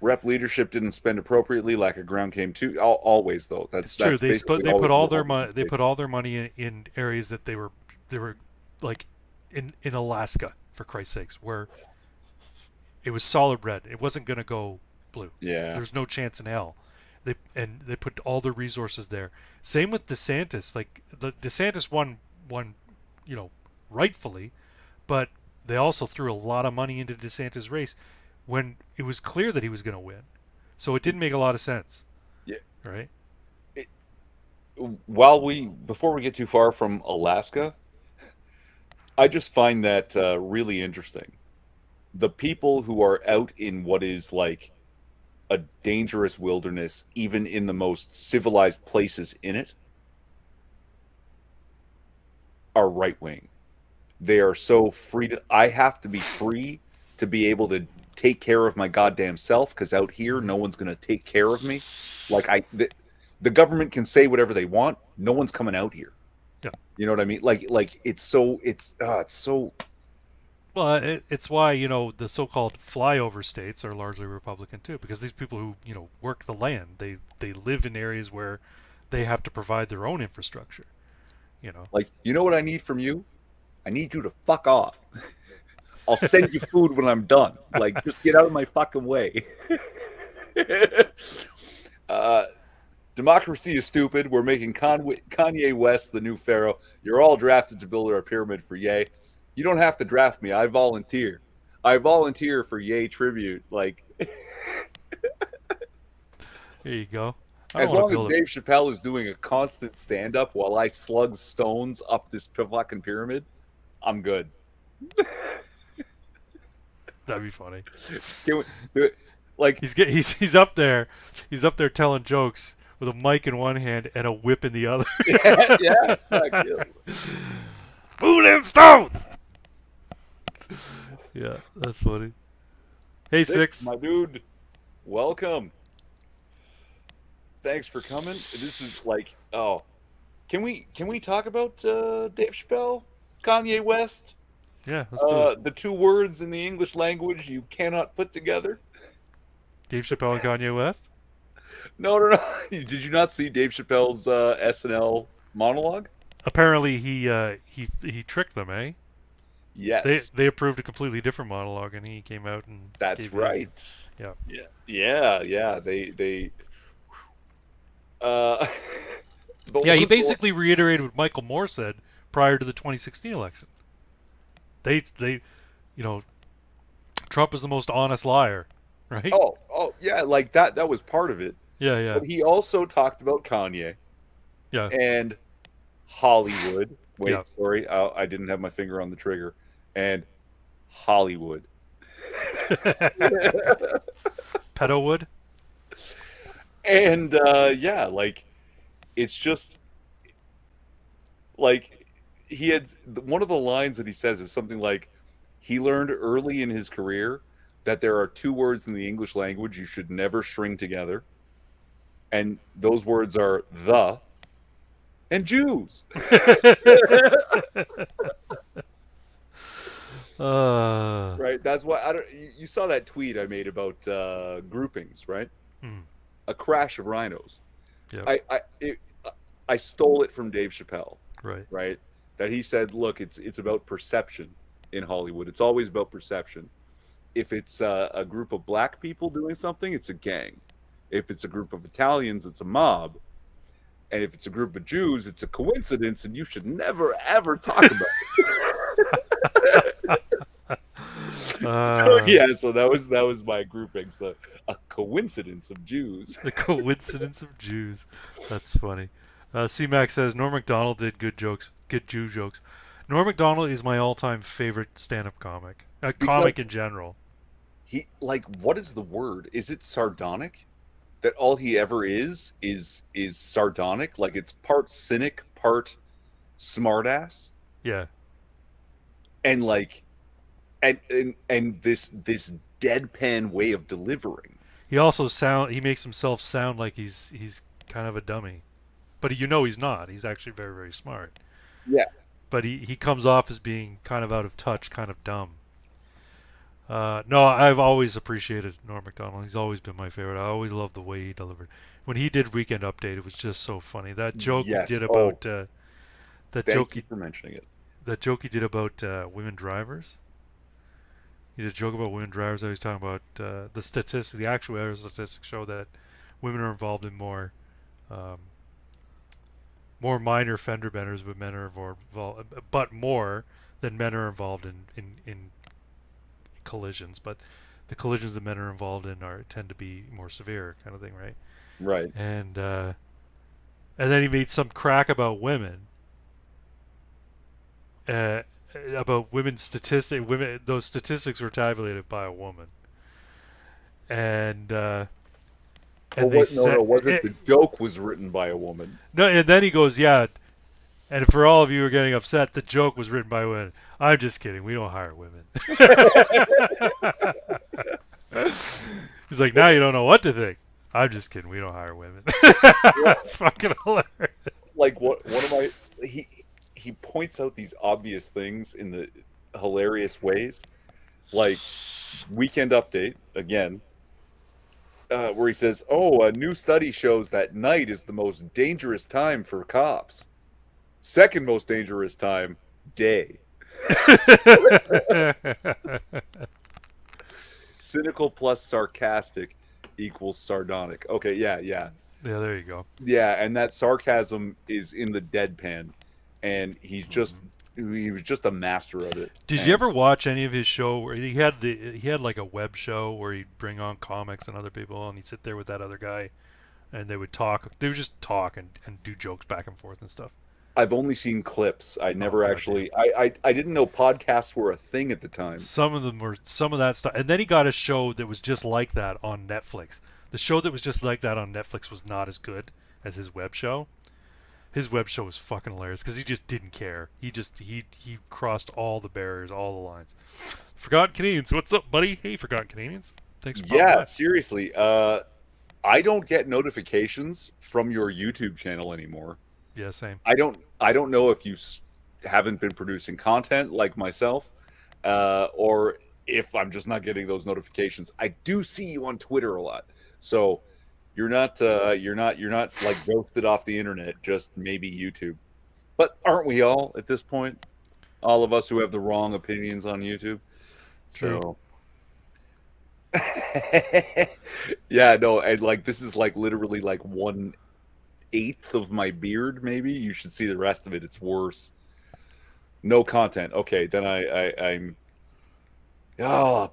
A: Rep leadership didn't spend appropriately, lack of ground game too. Always though.
B: It's true.
A: That's basically
B: They put
A: always
B: all their
A: Republican
B: money they
A: take.
B: put all their money in areas that they were like in Alaska, for Christ's sakes, where it was solid red. It wasn't going to go blue.
A: Yeah.
B: There's no chance in hell. They put all their resources there. Same with DeSantis. Like the DeSantis won, you know, rightfully, but they also threw a lot of money into DeSantis' race when it was clear that he was going to win. So it didn't make a lot of sense,
A: Yeah.
B: right?
A: It, while we before we get too far from Alaska, I just find that really interesting. The people who are out in what is like a dangerous wilderness, even in the most civilized places in it, are right wing. They are so free to. I have to be free to be able to take care of my goddamn self because out here,
B: Mm-hmm.
A: no one's going to take care of me. Like the government can say whatever they want. No one's coming out here.
B: Yeah.
A: You know what I mean? Like it's so
B: Well, it's why the so-called flyover states are largely Republican too, because these people who work the land, they live in areas where they have to provide their own infrastructure. You know.
A: like you know what I need from you? I need you to fuck off. I'll send you food when I'm done. Like just get out of my fucking way. uh, Democracy is stupid. We're making Kanye West the new pharaoh. You're all drafted to build our pyramid for Ye. You don't have to draft me. I volunteer. I volunteer for Ye tribute. Like,
B: There you go. I don't
A: As
B: want to
A: long as
B: build
A: Dave Chappelle is doing a constant stand up while I slug stones up this fucking pyramid, I'm good.
B: That'd be funny.
A: Can we do it? Like,
B: He's up there. He's up there telling jokes with a mic in one hand and a whip in the other.
A: yeah, yeah, fuck yeah.
B: Move them stones. Yeah, that's funny. Hey,
A: Six,
B: Six.
A: my dude, welcome. Thanks for coming. This is like, oh, can we talk about Dave Chappelle, Kanye West,
B: Yeah, let's do it.
A: the two words in the English language you cannot put together?
B: Dave Chappelle and Kanye West.
A: No, no, no. Did you not see Dave Chappelle's SNL monologue?
B: Apparently, he tricked them, eh? They
A: Yes,
B: they approved a completely different monologue, and he came out and
A: that's
B: gave his.
A: right.
B: Yeah.
A: Yeah, yeah, yeah. They uh, but
B: Yeah,
A: one
B: he
A: of the
B: basically reiterated what Michael Moore said prior to the 2016 election. They, you know, Trump is the most honest liar, right?
A: oh yeah, like that was part of it.
B: Yeah, yeah,
A: But he also talked about Kanye
B: yeah,
A: and Hollywood.
B: yeah.
A: Wait, sorry, I didn't have my finger on the trigger. And Hollywood.
B: Pedowood.
A: And yeah, like it's just like he had one of the lines that he says is something like he learned early in his career that there are two words in the English language you should never string together, and those words are the and Jews.
B: uh,
A: Right. That's why I don't. You saw that tweet I made about groupings, right?
B: hmm,
A: A crash of rhinos.
B: yep,
A: I stole it from Dave Chappelle,
B: right.
A: right? That he said, look, it's about perception in Hollywood. It's always about perception. If it's a group of black people doing something, it's a gang. If it's a group of Italians, it's a mob. And if it's a group of Jews, it's a coincidence, and you should never ever talk about it. So
B: Uh,
A: yeah, so that was my groupings. A coincidence of Jews.
B: the coincidence of Jews. That's funny. C-Mac says Norm Macdonald did good jokes, good Jew jokes. Norm Macdonald is my all-time favorite stand-up comic.
A: Because
B: Comic in general.
A: he like what is the word? Is it sardonic? That all he ever is sardonic? Like it's part cynic, part smartass,
B: Yeah.
A: and like and this deadpan way of delivering.
B: He makes himself sound like he's kind of a dummy. But he's not. He's actually very, very smart.
A: Yeah.
B: But he comes off as being kind of out of touch, kind of dumb. No, I've always appreciated Norm Macdonald. He's always been my favorite. I always loved the way he delivered. When he did Weekend Update, it was just so funny. That joke he
A: Yes.
B: did
A: Oh,
B: about that joke
A: thank you
B: he
A: for mentioning it.
B: that joke he did about women drivers. He did a joke about women drivers. I was talking about the statistics. The actual statistics show that women are involved in um, more minor fender benders, but men are involved, but more than men are involved in collisions. But the collisions that men are involved in tend to be more severe, kind of thing, right?
A: Right.
B: And then he made some crack about women, uh, about women's statistics. Women, those statistics were tabulated by a woman, and
A: Well,
B: they
A: what? No,
B: said
A: no. Was it the joke was written by a woman?
B: no. And then he goes, yeah. And for all of you who are getting upset, the joke was written by women. I'm just kidding. We don't hire women. He's like, now you don't know what to think. I'm just kidding. We don't hire women.
A: Yeah.
B: It's fucking hilarious.
A: Like what? One of my he points out these obvious things in the hilarious ways, like Weekend Update again, where he says, "Oh, a new study shows that night is the most dangerous time for cops. Second most dangerous time, day. Cynical plus sarcastic equals sardonic." Okay, yeah, yeah,
B: Yeah, there you go.
A: yeah, and that sarcasm is in the deadpan, and
B: Mhm.
A: he was just a master of it.
B: Did you
A: And
B: ever watch any of his show where he had like a web show where he'd bring on comics and other people and he'd sit there with that other guy, and they would talk. They would just talk and do jokes back and forth and stuff.
A: I've only seen clips. I
B: Oh
A: never
B: goddamn!
A: actually. I didn't know podcasts were a thing at the time.
B: Some of them were some of that stuff, and then he got a show that was just like that on Netflix. The show that was just like that on Netflix was not as good as his web show. His web show was fucking hilarious because he just didn't care. He crossed all the barriers, all the lines. Forgotten Canadians, what's up, buddy? Hey, Forgotten Canadians, thanks for popping
A: Yeah,
B: by.
A: seriously. I don't get notifications from your YouTube channel anymore.
B: Yeah, same.
A: I don't know if you haven't been producing content like myself, or if I'm just not getting those notifications. I do see you on Twitter a lot, so you're not like ghosted off the internet. Just maybe YouTube. But aren't we all at this point? All of us who have the wrong opinions on YouTube.
B: True.
A: So yeah, no, and like this is like literally like 1/8 of my beard. Maybe you should see the rest of it. It's worse. No content. Okay, then I'm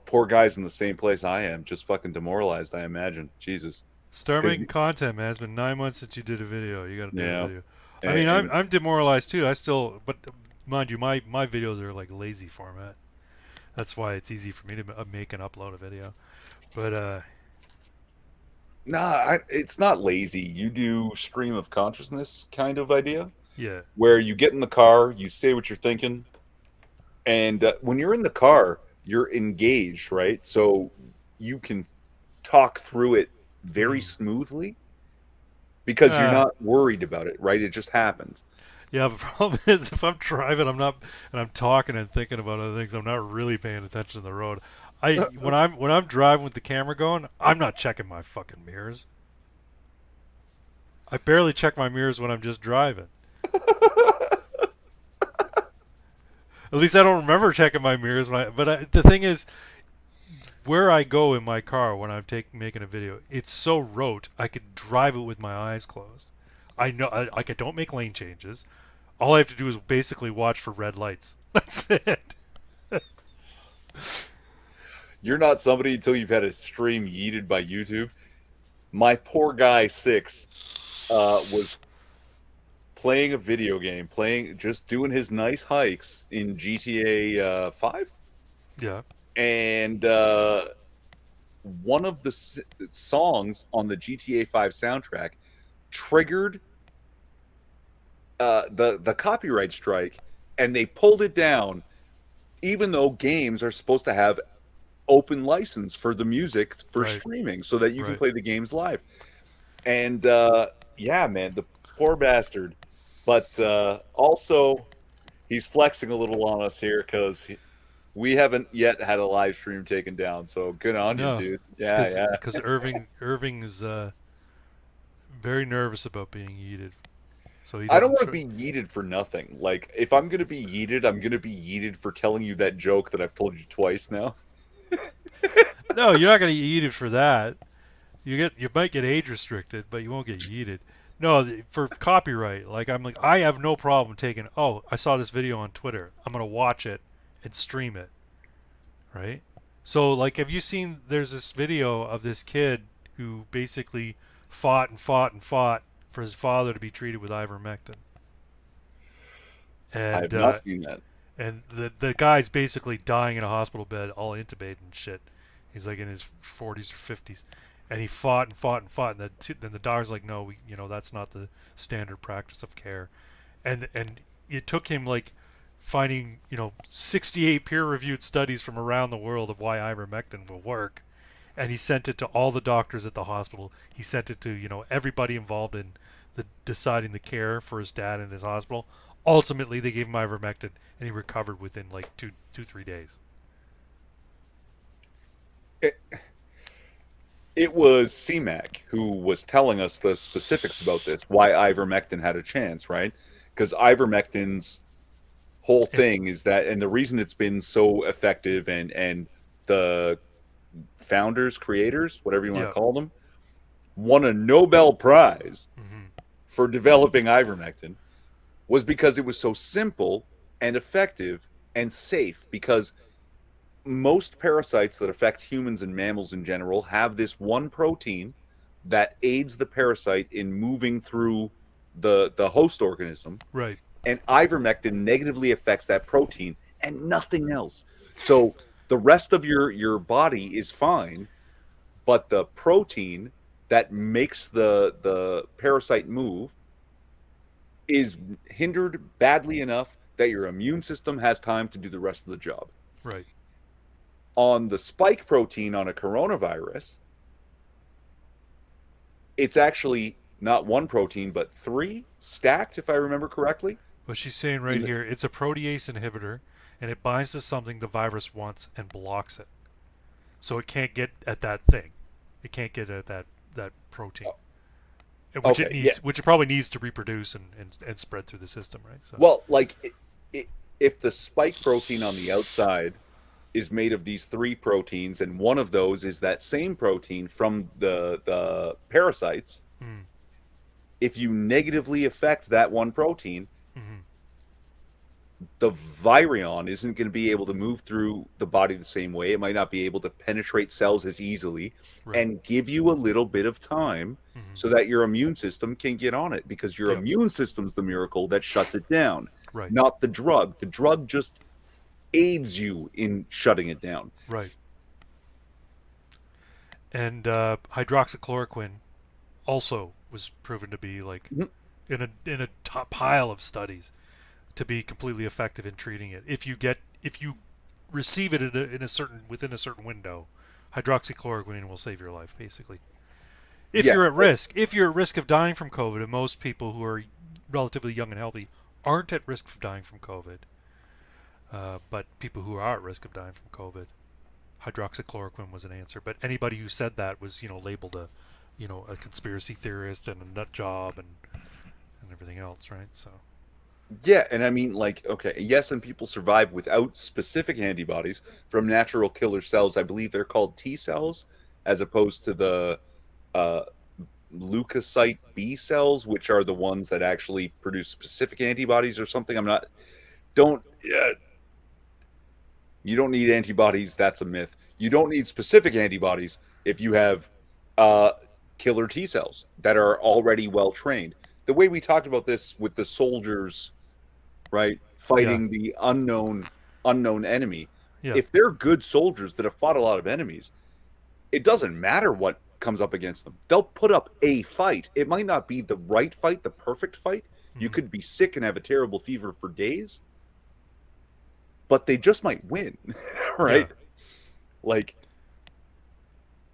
A: poor guy's in the same place I am, just fucking demoralized. I imagine. Jesus.
B: Start
A: 'Cause
B: making content, man. It's been 9 months since you did a video. You got to do a
A: yeah,
B: video. I mean, I'm
A: and
B: I'm demoralized too. I still, but mind you, my videos are like lazy format. That's why it's easy for me to make and upload a video. But
A: nah, it's not lazy. You do stream of consciousness kind of idea,
B: yeah,
A: where you get in the car, you say what you're thinking, and when you're in the car, you're engaged, right? So you can talk through it very
B: mm.
A: smoothly because you're
B: uh,
A: not worried about it, right? It just happens.
B: yeah. The problem is if I'm driving, I'm not, and I'm talking and thinking about other things. I'm not really paying attention to the road. When I'm driving with the camera going, I'm not checking my fucking mirrors. I barely check my mirrors when I'm just driving. At least I don't remember checking my mirrors. But the thing is, where I go in my car when I'm making a video, it's so rote. I could drive it with my eyes closed. I know, like I don't make lane changes. All I have to do is basically watch for red lights. That's it.
A: You're not somebody until you've had a stream yeeted by YouTube. My poor guy six was playing a video game, playing just doing his nice hikes in GTA 5,
B: Yeah.
A: and one of the songs on the GTA 5 soundtrack triggered the copyright strike, and they pulled it down, even though games are supposed to have open license for the music for
B: Right.
A: streaming so that you can
B: Right.
A: play the games live. And yeah, man, the poor bastard. But also, he's flexing a little on us here because we haven't yet had a live stream taken down. So good on you,
B: No,
A: dude.
B: it's
A: Yeah, yeah.
B: because Irving is very nervous about being yeeted, so he
A: I don't
B: doesn't.
A: want to be yeeted for nothing. Like, if I'm going to be yeeted, I'm going to be yeeted for telling you that joke that I've told you twice now.
B: No, you're not gonna get yeeted for that. You might get age restricted, but you won't get yeeted. No, for copyright, like I have no problem taking. Oh, I saw this video on Twitter. I'm gonna watch it and stream it, right? So like, have you seen? There's this video of this kid who basically fought and fought and fought for his father to be treated with ivermectin,
A: I
B: and
A: have not seen that.
B: the guy's basically dying in a hospital bed, all intubated and shit. He's like in his 40s or 50s, and he fought and fought and fought. And then the doctor's like, no, that's not the standard practice of care. And it took him like finding 68 peer-reviewed studies from around the world of why ivermectin will work, and he sent it to all the doctors at the hospital. He sent it to everybody involved in the deciding the care for his dad in his hospital. Ultimately, they gave him ivermectin, and he recovered within like 3 days.
A: It, it was CMAC who was telling us the specifics about this, why ivermectin had a chance, right? Because ivermectin's whole
B: And
A: thing is that, and the reason it's been so effective, and the founders, creators, whatever you want to
B: yeah,
A: call them, won a Nobel Prize
B: hmm
A: for developing ivermectin, was because it was so simple and effective and safe. Because most parasites that affect humans and mammals in general have this one protein that aids the parasite in moving through the host organism,
B: Right.
A: and ivermectin negatively affects that protein and nothing else. So the rest of your body is fine, but the protein that makes the parasite move is hindered badly enough that your immune system has time to do the rest of the job.
B: Right.
A: On the spike protein on a coronavirus, it's actually not one protein but three stacked, if I remember correctly.
B: What she's saying right
A: In the,
B: here, it's a protease inhibitor, and it binds to something the virus wants and blocks it. So it can't get at that thing. It can't get at that protein, which it
A: okay, yeah.
B: needs, which it probably needs to reproduce and spread through the system, right? So
A: Well, like if the spike protein on the outside is made of these three proteins, and one of those is that same protein from the parasites.
B: mm,
A: If you negatively affect that one protein,
B: hmm,
A: the virion isn't going to be able to move through the body the same way. It might not be able to penetrate cells as easily
B: right,
A: and give you a little bit of time
B: hmm,
A: so that your immune system can get on it, because your
B: yep,
A: immune system's the miracle that shuts it down,
B: right,
A: not the drug. The drug just aids you in shutting it down.
B: right. And hydroxychloroquine also was proven to be like
A: Mhm.
B: in a top pile of studies to be completely effective in treating it. If you receive it in a certain within a certain window, hydroxychloroquine will save your life basically. If
A: Yeah.
B: you're at risk, if you're at risk of dying from COVID, and most people who are relatively young and healthy aren't at risk of dying from COVID, but people who are at risk of dying from COVID, hydroxychloroquine was an answer. But anybody who said that was, labeled a conspiracy theorist and a nut job and everything else, right? So,
A: Yeah, and I mean, like, okay, yes, and people survive without specific antibodies from natural killer cells. I believe they're called T cells, as opposed to the uh, leukocyte B cells, which are the ones that actually produce specific antibodies or something. I'm not, don't, you don't need antibodies. That's a myth. You don't need specific antibodies if you have uh, killer T cells that are already well trained. The way we talked about this with the soldiers, right,
B: yeah,
A: fighting the unknown enemy.
B: yeah,
A: If they're good soldiers that have fought a lot of enemies, it doesn't matter what comes up against them. They'll put up a fight. It might not be the right fight, the perfect fight. You
B: hmm,
A: could be sick and have a terrible fever for days, but they just might win,
B: yeah.
A: right? Like,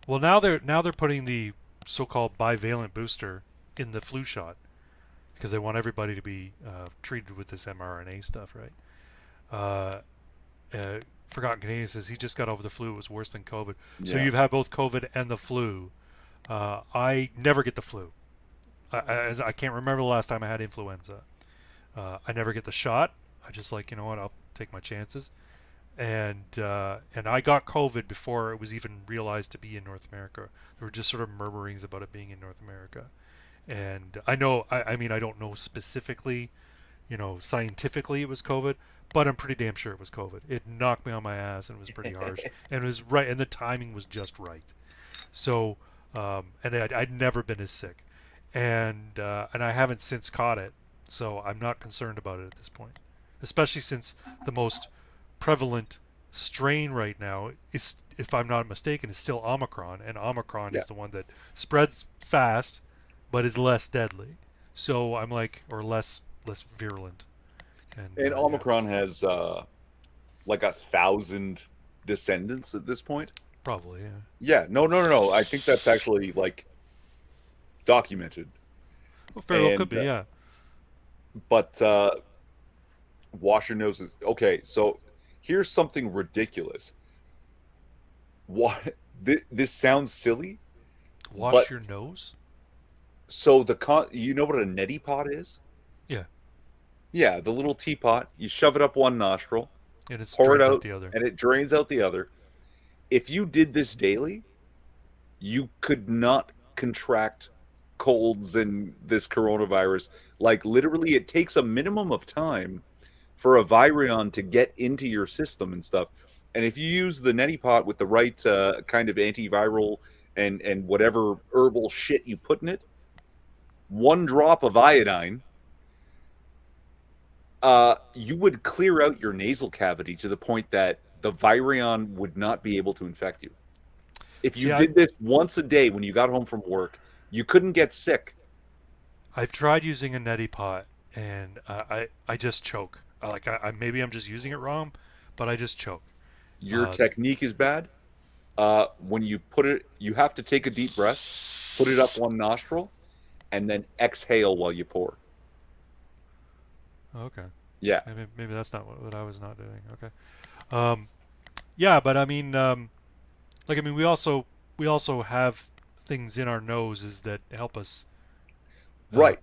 B: Well, now they're putting the so-called bivalent booster in the flu shot because they want everybody to be treated with this mRNA stuff, right? Uh, Forgotten Canadian says he just got over the flu. It was worse than COVID. So
A: yeah.
B: you've had both COVID and the flu. I never get the flu. I can't remember the last time I had influenza. I never get the shot. I just like, you know what, I'll take my chances. And I got COVID before it was even realized to be in North America. There were just sort of murmurings about it being in North America. And I know, I mean, I don't know specifically, scientifically it was COVID, but I'm pretty damn sure it was COVID. It knocked me on my ass and it was pretty harsh. And it was right, and the timing was just right. So, and I'd never been as sick. And I haven't since caught it. So I'm not concerned about it at this point. Especially since the most prevalent strain right now is, if I'm not mistaken, is still Omicron, and Omicron
A: Yeah.
B: is the one that spreads fast, but is less deadly. So I'm like, or less virulent, and
A: And
B: yeah,
A: Omicron has like 1,000 descendants at this point.
B: probably yeah.
A: Yeah, no. I think that's actually like documented.
B: Well, very well could
A: And
B: be, yeah.
A: but wash your noses. Okay, so here's something ridiculous. What this sounds silly,
B: Wash
A: but
B: your nose.
A: so you know what a neti pot is?
B: Yeah,
A: Yeah, the little teapot. You shove it up one nostril,
B: and it
A: pour it
B: drains out
A: out,
B: the other.
A: and it drains out the other. If you did this daily, you could not contract colds and this coronavirus. Like literally, it takes a minimum of time for a virion to get into your system and stuff. And if you use the neti pot with the right kind of antiviral and whatever herbal shit you put in it, one drop of iodine, you would clear out your nasal cavity to the point that the virion would not be able to infect you. If you
B: See, I've
A: did this once a day when you got home from work, you couldn't get sick.
B: I've tried using a neti pot, and I just choke. I maybe I'm just using it wrong, but I just choke.
A: Your
B: Uh,
A: technique is bad. When you put it, you have to take a deep breath, put it up one nostril, and then exhale while you pour.
B: okay,
A: Yeah,
B: maybe that's not what I was not doing. Okay. Um, yeah, but I mean, like I mean, we also have things in our noses that help us.
A: right.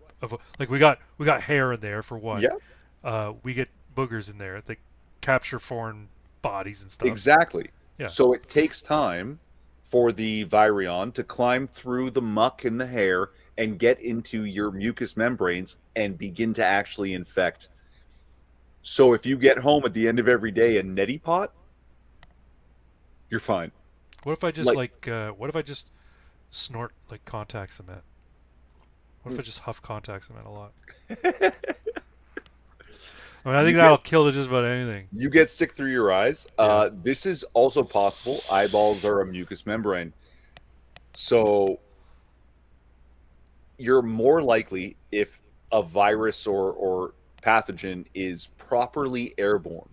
B: Like we got hair in there for one.
A: Yeah,
B: We get boogers in there that capture foreign bodies and stuff.
A: exactly.
B: Yeah.
A: So it takes time for the virion to climb through the muck in the hair and get into your mucous membranes and begin to actually infect. So if you get home at the end of every day a neti pot, you're fine.
B: What if I just
A: Like,
B: like? What if I just snort like contact cement? What if I just huff contact cement a lot? I mean, I
A: you
B: think
A: get
B: that'll kill just about anything.
A: you get sick through your eyes.
B: Yeah.
A: This is also possible. Eyeballs are a mucous membrane. So you're more likely if a virus or pathogen is properly airborne.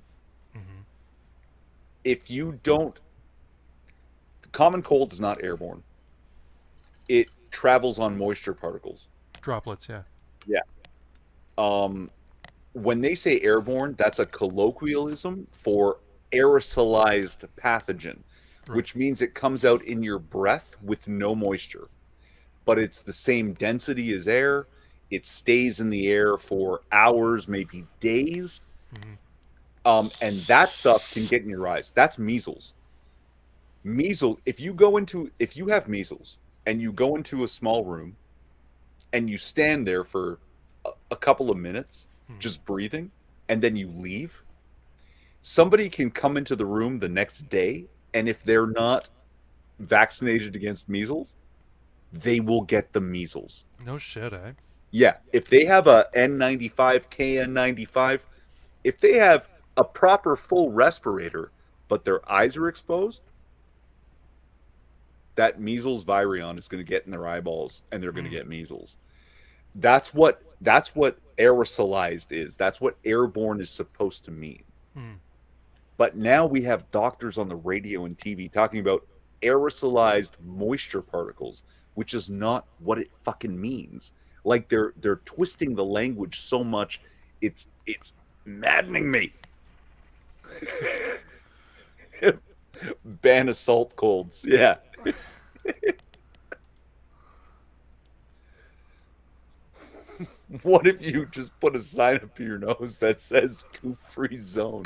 B: Hmm.
A: If you don't, common cold is not airborne. It travels on moisture particles.
B: Droplets. Yeah.
A: Yeah. Um, when they say airborne, that's a colloquialism for aerosolized pathogen,
B: Right.
A: which means it comes out in your breath with no moisture, but it's the same density as air. It stays in the air for hours, maybe days.
B: Hmm.
A: And that stuff can get in your eyes. That's measles. Measles, if you have measles and you go into a small room and you stand there for a couple of minutes
B: Hmm.
A: just breathing and then you leave, somebody can come into the room the next day, and if they're not vaccinated against measles, they will get the measles.
B: No shit, eh?
A: Yeah, if they have a N95, KN95, if they have a proper full respirator, but their eyes are exposed, that measles virion is going to get in their eyeballs and they're going to
B: Hmm.
A: get measles. That's what aerosolized is. That's what airborne is supposed to mean.
B: Hmm.
A: But now we have doctors on the radio and TV talking about aerosolized moisture particles, which is not what it fucking means. Like they're twisting the language so much, it's maddening me. Ban assault colds. Yeah. What if you just put a sign up your nose that says "goof free zone"?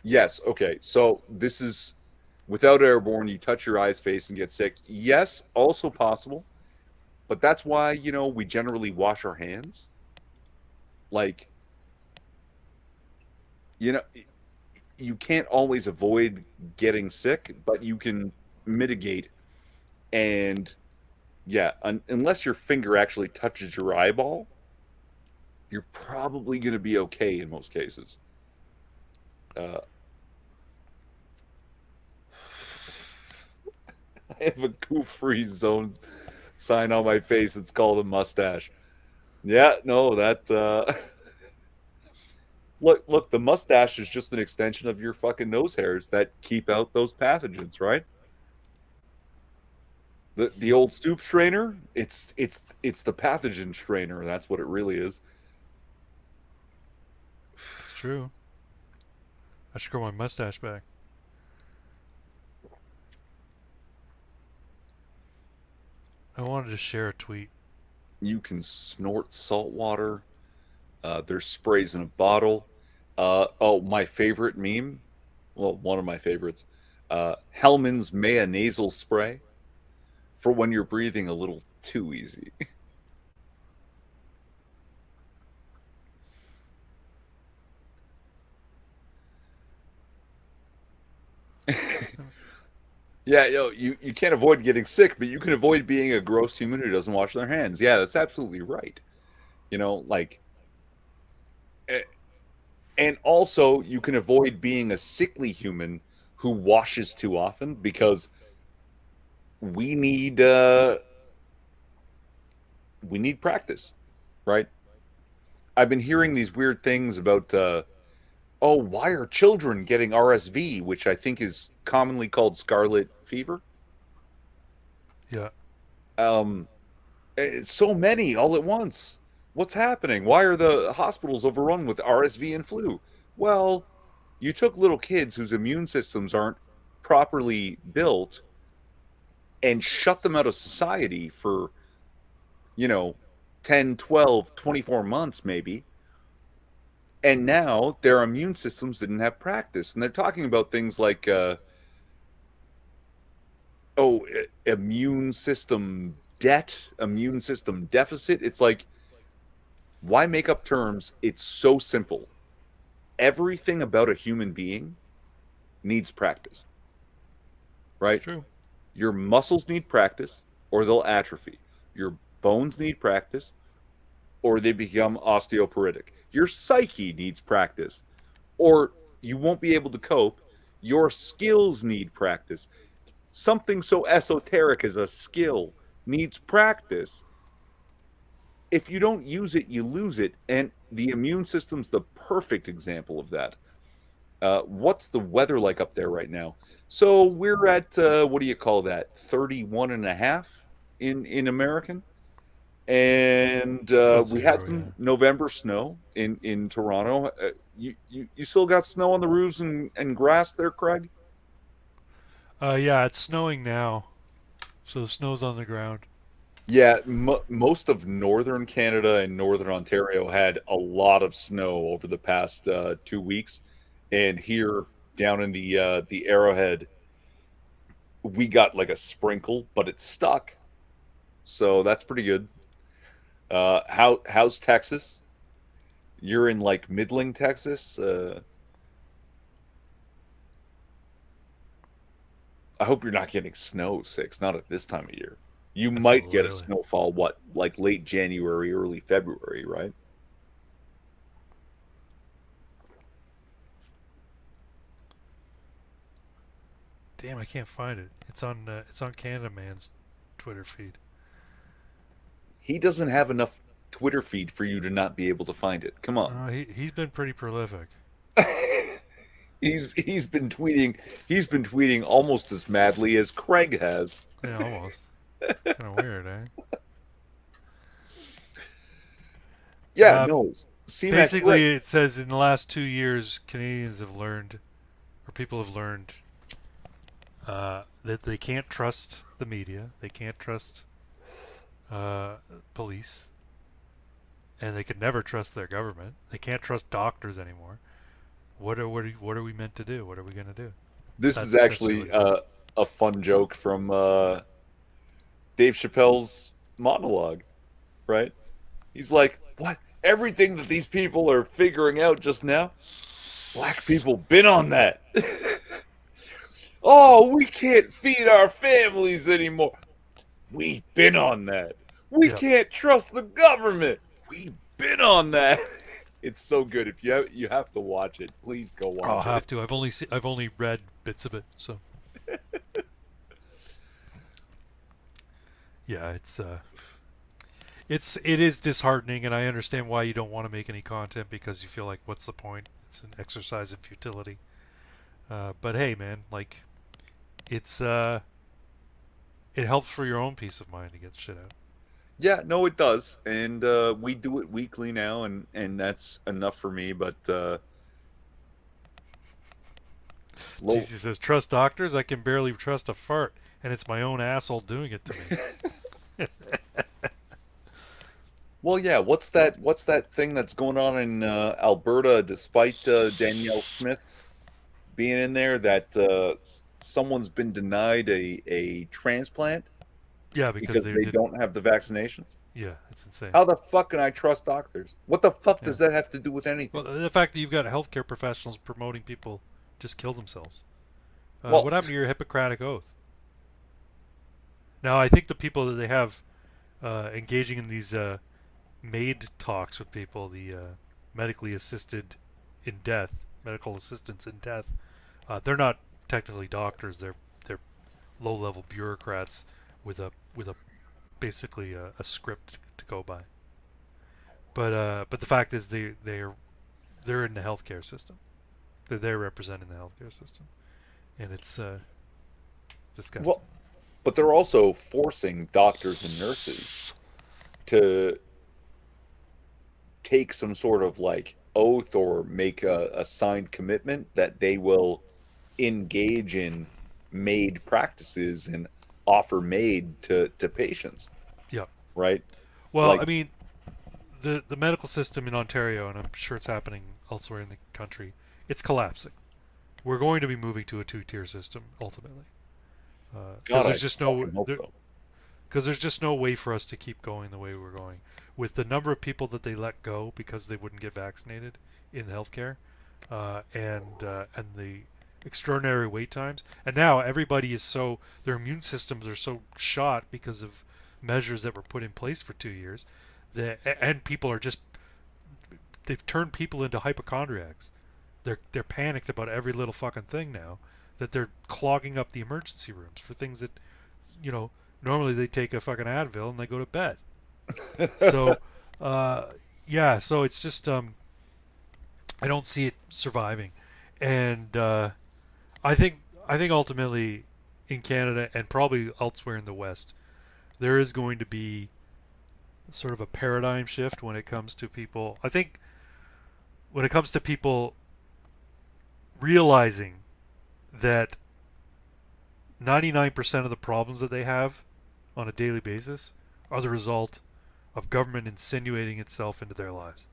A: Yes. Okay. So this is without airborne. You touch your eyes, face, and get sick. Yes, also possible. But that's why we generally wash our hands. Like you know, you can't always avoid getting sick, but you can mitigate. And yeah, unless your finger actually touches your eyeball, you're probably going to be okay in most cases. Uh, I have a goof-free zone sign on my face. It's called a mustache. Yeah, no, that. Look. The mustache is just an extension of your fucking nose hairs that keep out those pathogens, right? The
B: Yep,
A: old soup strainer. It's the pathogen strainer. That's what it really is.
B: it's true. I should grow my mustache back. I wanted to share a tweet.
A: You can snort salt water. There's sprays in a bottle. Oh, my favorite meme. Well, one of my favorites. Hellman's Maya nasal spray for when you're breathing a little too easy. Yeah, you can't avoid getting sick, but you can avoid being a gross human who doesn't wash their hands. Yeah, that's absolutely right. Like, eh, and also you can avoid being a sickly human who washes too often because we need uh we need practice, right? I've been hearing these weird things about oh, why are children getting RSV, which I think is commonly called scarlet fever?
B: Yeah,
A: Um, so many all at once. What's happening? Why are the hospitals overrun with RSV and flu? Well, you took little kids whose immune systems aren't properly built and shut them out of society for, you know, 10, 12, 24 months maybe. And now their immune systems didn't have practice. And they're talking about things like immune system debt, immune system deficit. It's like, why make up terms? It's so simple. Everything about a human being needs practice,
B: it's
A: right?
B: true.
A: Your muscles need practice or they'll atrophy. Your bones need practice or they become osteoporotic. Your psyche needs practice or you won't be able to cope. Your skills need practice. Something so esoteric as a skill needs practice. If you don't use it, you lose it. And the immune system's the perfect example of that. What's the weather like up there right now? So we're at what do you call that? 31 and a half in American. And
B: It's about
A: we had
B: zero.
A: some
B: Yeah.
A: November snow in Toronto. You still got snow on the roofs and grass there, Craig?
B: Yeah, it's snowing now, so the snow's on the ground.
A: Yeah, most of northern Canada and northern Ontario had a lot of snow over the past 2 weeks, and here down in the Arrowhead, we got like a sprinkle, but it stuck, so that's pretty good. How's Texas? You're in like middling Texas. I hope you're not getting snow six, not at this time of year. You might get a
B: Absolutely.
A: snowfall, what, like late January, early February, right?
B: Damn, I can't find it. It's on Canada Man's Twitter feed.
A: He doesn't have enough Twitter feed for you to not be able to find it. Come on.
B: He's been pretty prolific.
A: He's been tweeting almost as madly as Craig has.
B: Yeah, almost. It's kind of weird, eh?
A: Yeah,
B: Uh,
A: no. C-Mac, you're right.
B: Basically, it says in the last 2 years, Canadians have learned, or people have learned, that they can't trust the media, they can't trust uh, police, and they could never trust their government. They can't trust doctors anymore. What are we meant to do? What are we gonna do?
A: This is
B: That's what
A: actually
B: he said.
A: a fun joke from Dave Chappelle's monologue, right? He's like, "What? Everything that these people are figuring out just now, black people been on that. Oh, we can't feed our families anymore. We've been on that. We
B: Yeah,
A: can't trust the government. We've been on that." It's so good. If you have to watch it, please go
B: I'll
A: watch it.
B: have to. I've only read bits of it, so yeah, it is disheartening, and I understand why you don't want to make any content because you feel like, what's the point? It's an exercise in futility. But hey, man, like it's it helps for your own peace of mind to get shit out.
A: Yeah, no, it does, and we do it weekly now, and that's enough for me. But low,
B: GC says, trust doctors? I can barely trust a fart, and it's my own asshole doing it to me.
A: well, yeah. What's that thing that's going on in Alberta? Despite Danielle Smith being in there, that someone's been denied a transplant
B: Yeah, because
A: because
B: they
A: they
B: didn't.
A: don't have the vaccinations.
B: Yeah, it's insane.
A: How the fuck can I trust doctors? What the fuck
B: Yeah.
A: does that have to do with
B: Well,
A: anything?
B: the fact that you've got healthcare professionals promoting people just kill themselves.
A: Well,
B: What happened to your Hippocratic oath? Now, I think the people that they have engaging in these MAID talks with people, the medically assisted in death, medical assistants in death, they're not technically doctors. They're low-level bureaucrats with a basically a script to go by. But the fact is they're in the healthcare system. They're representing the healthcare system, and it's disgusting.
A: well, but they're also forcing doctors and nurses to take some sort of like oath or make a signed commitment that they will engage in made practices and offer made to patients,
B: Yeah.
A: right?
B: Well, I
A: Like,
B: mean, the medical system in Ontario, and I'm sure it's happening elsewhere in the country, it's collapsing. We're going to be moving to a two-tier system ultimately, because
A: God, I
B: there's just
A: fucking
B: no
A: hope so.
B: because there's just no way for us to keep going the way we're going. With the number of people that they let go because they wouldn't get vaccinated in healthcare, and the extraordinary wait times, and now everybody is so their immune systems are so shot because of measures that were put in place for 2 years, that and people are just they've turned people into hypochondriacs. They're panicked about every little fucking thing now, that they're clogging up the emergency rooms for things that you know normally they take a fucking Advil and they go to bed. So, uh, yeah, so it's just I don't see it surviving, and I think ultimately in Canada and probably elsewhere in the West, there is going to be sort of a paradigm shift when it comes to people. I think when it comes to people realizing that 99% of the problems that they have on a daily basis are the result of government insinuating itself into their lives.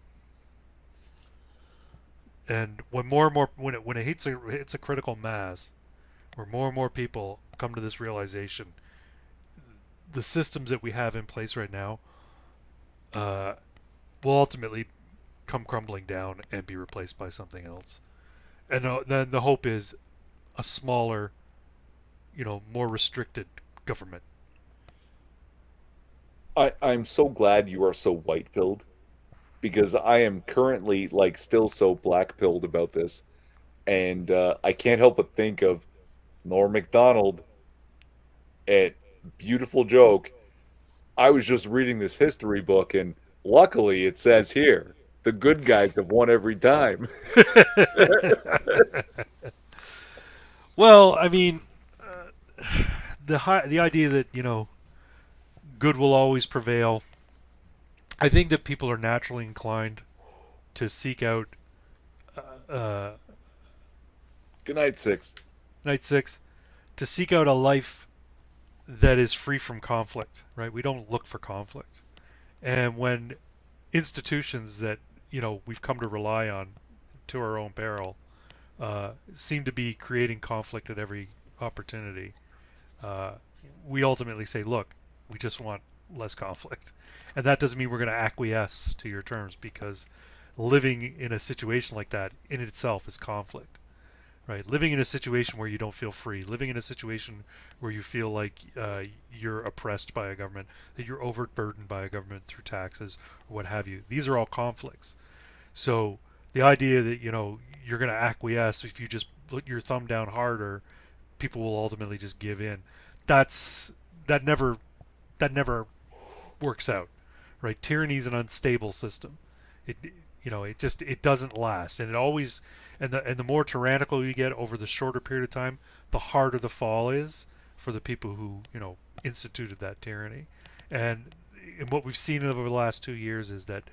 B: And when more and more when it hits a critical mass, where more and more people come to this realization, the systems that we have in place right now uh, will ultimately come crumbling down and be replaced by something else. And then the hope is a smaller, more restricted government.
A: I'm so glad you are so white pilled because I am currently like still so black pilled about this, and I can't help but think of Norm Macdonald at beautiful joke. I was just reading this history book, and luckily it says here the good guys have won every time.
B: Well, I mean, the idea that good will always prevail. I think that people are naturally inclined to seek out uh,
A: Good night, Six.
B: night six to seek out a life that is free from conflict. Right? We don't look for conflict, and when institutions that we've come to rely on to our own peril seem to be creating conflict at every opportunity, uh, we ultimately say, look, we just want less conflict. And that doesn't mean we're going to acquiesce to your terms, because living in a situation like that in itself is conflict, right? Living in a situation where you don't feel free, living in a situation where you feel like you're oppressed by a government, that you're overburdened by a government through taxes or what have you. These are all conflicts. So the idea that you're going to acquiesce if you just put your thumb down harder, people will ultimately just give in. That's that never that never works out, right? Tyranny is an unstable system. It it doesn't last, and it always and the more tyrannical you get over the shorter period of time, the harder the fall is for the people who instituted that tyranny. And what we've seen over the last 2 years is that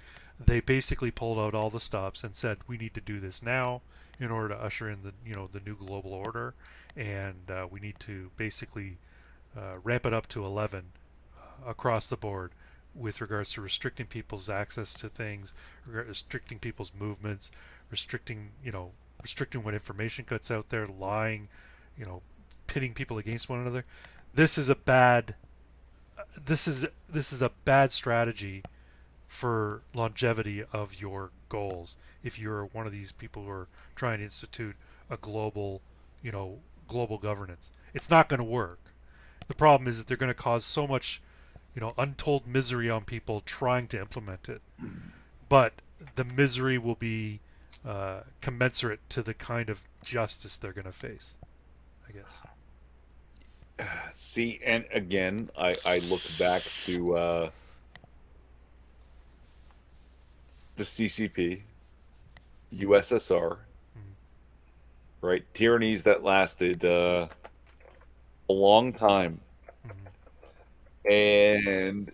B: they basically pulled out all the stops and said we need to do this now in order to usher in the new global order, and we need to basically ramp it up to 11 across the board with regards to restricting people's access to things, restricting people's movements, restricting what information gets out there, lying, pitting people against one another. This is a bad this is a bad strategy for longevity of your goals. If you're one of these people who are trying to institute a global, global governance. It's not going to work. The problem is that they're going to cause so much, untold misery on people trying to implement it. But the misery will be commensurate to the kind of justice they're going to face, I guess.
A: See, and again, I look back to the CCP, USSR,
B: Mm-hmm.
A: right? Tyrannies that lasted a long time.
B: Mm-hmm.
A: And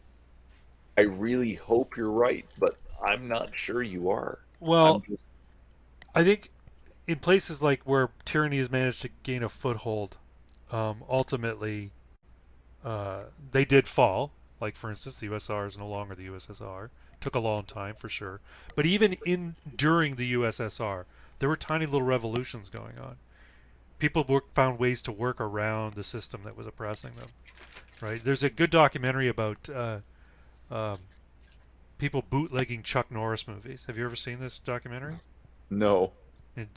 A: I really hope you're right, but I'm not sure you are. I'm
B: Well,
A: just,
B: I think in places like where tyranny has managed to gain a foothold, ultimately they did fall. Like for instance, the USSR is no longer the USSR. Took a long time for sure, but even in during the USSR, there were tiny little revolutions going on. People found ways to work around the system that was oppressing them. Right? There's a good documentary about um, people bootlegging Chuck Norris movies. Have you ever seen this documentary?
A: no.
B: In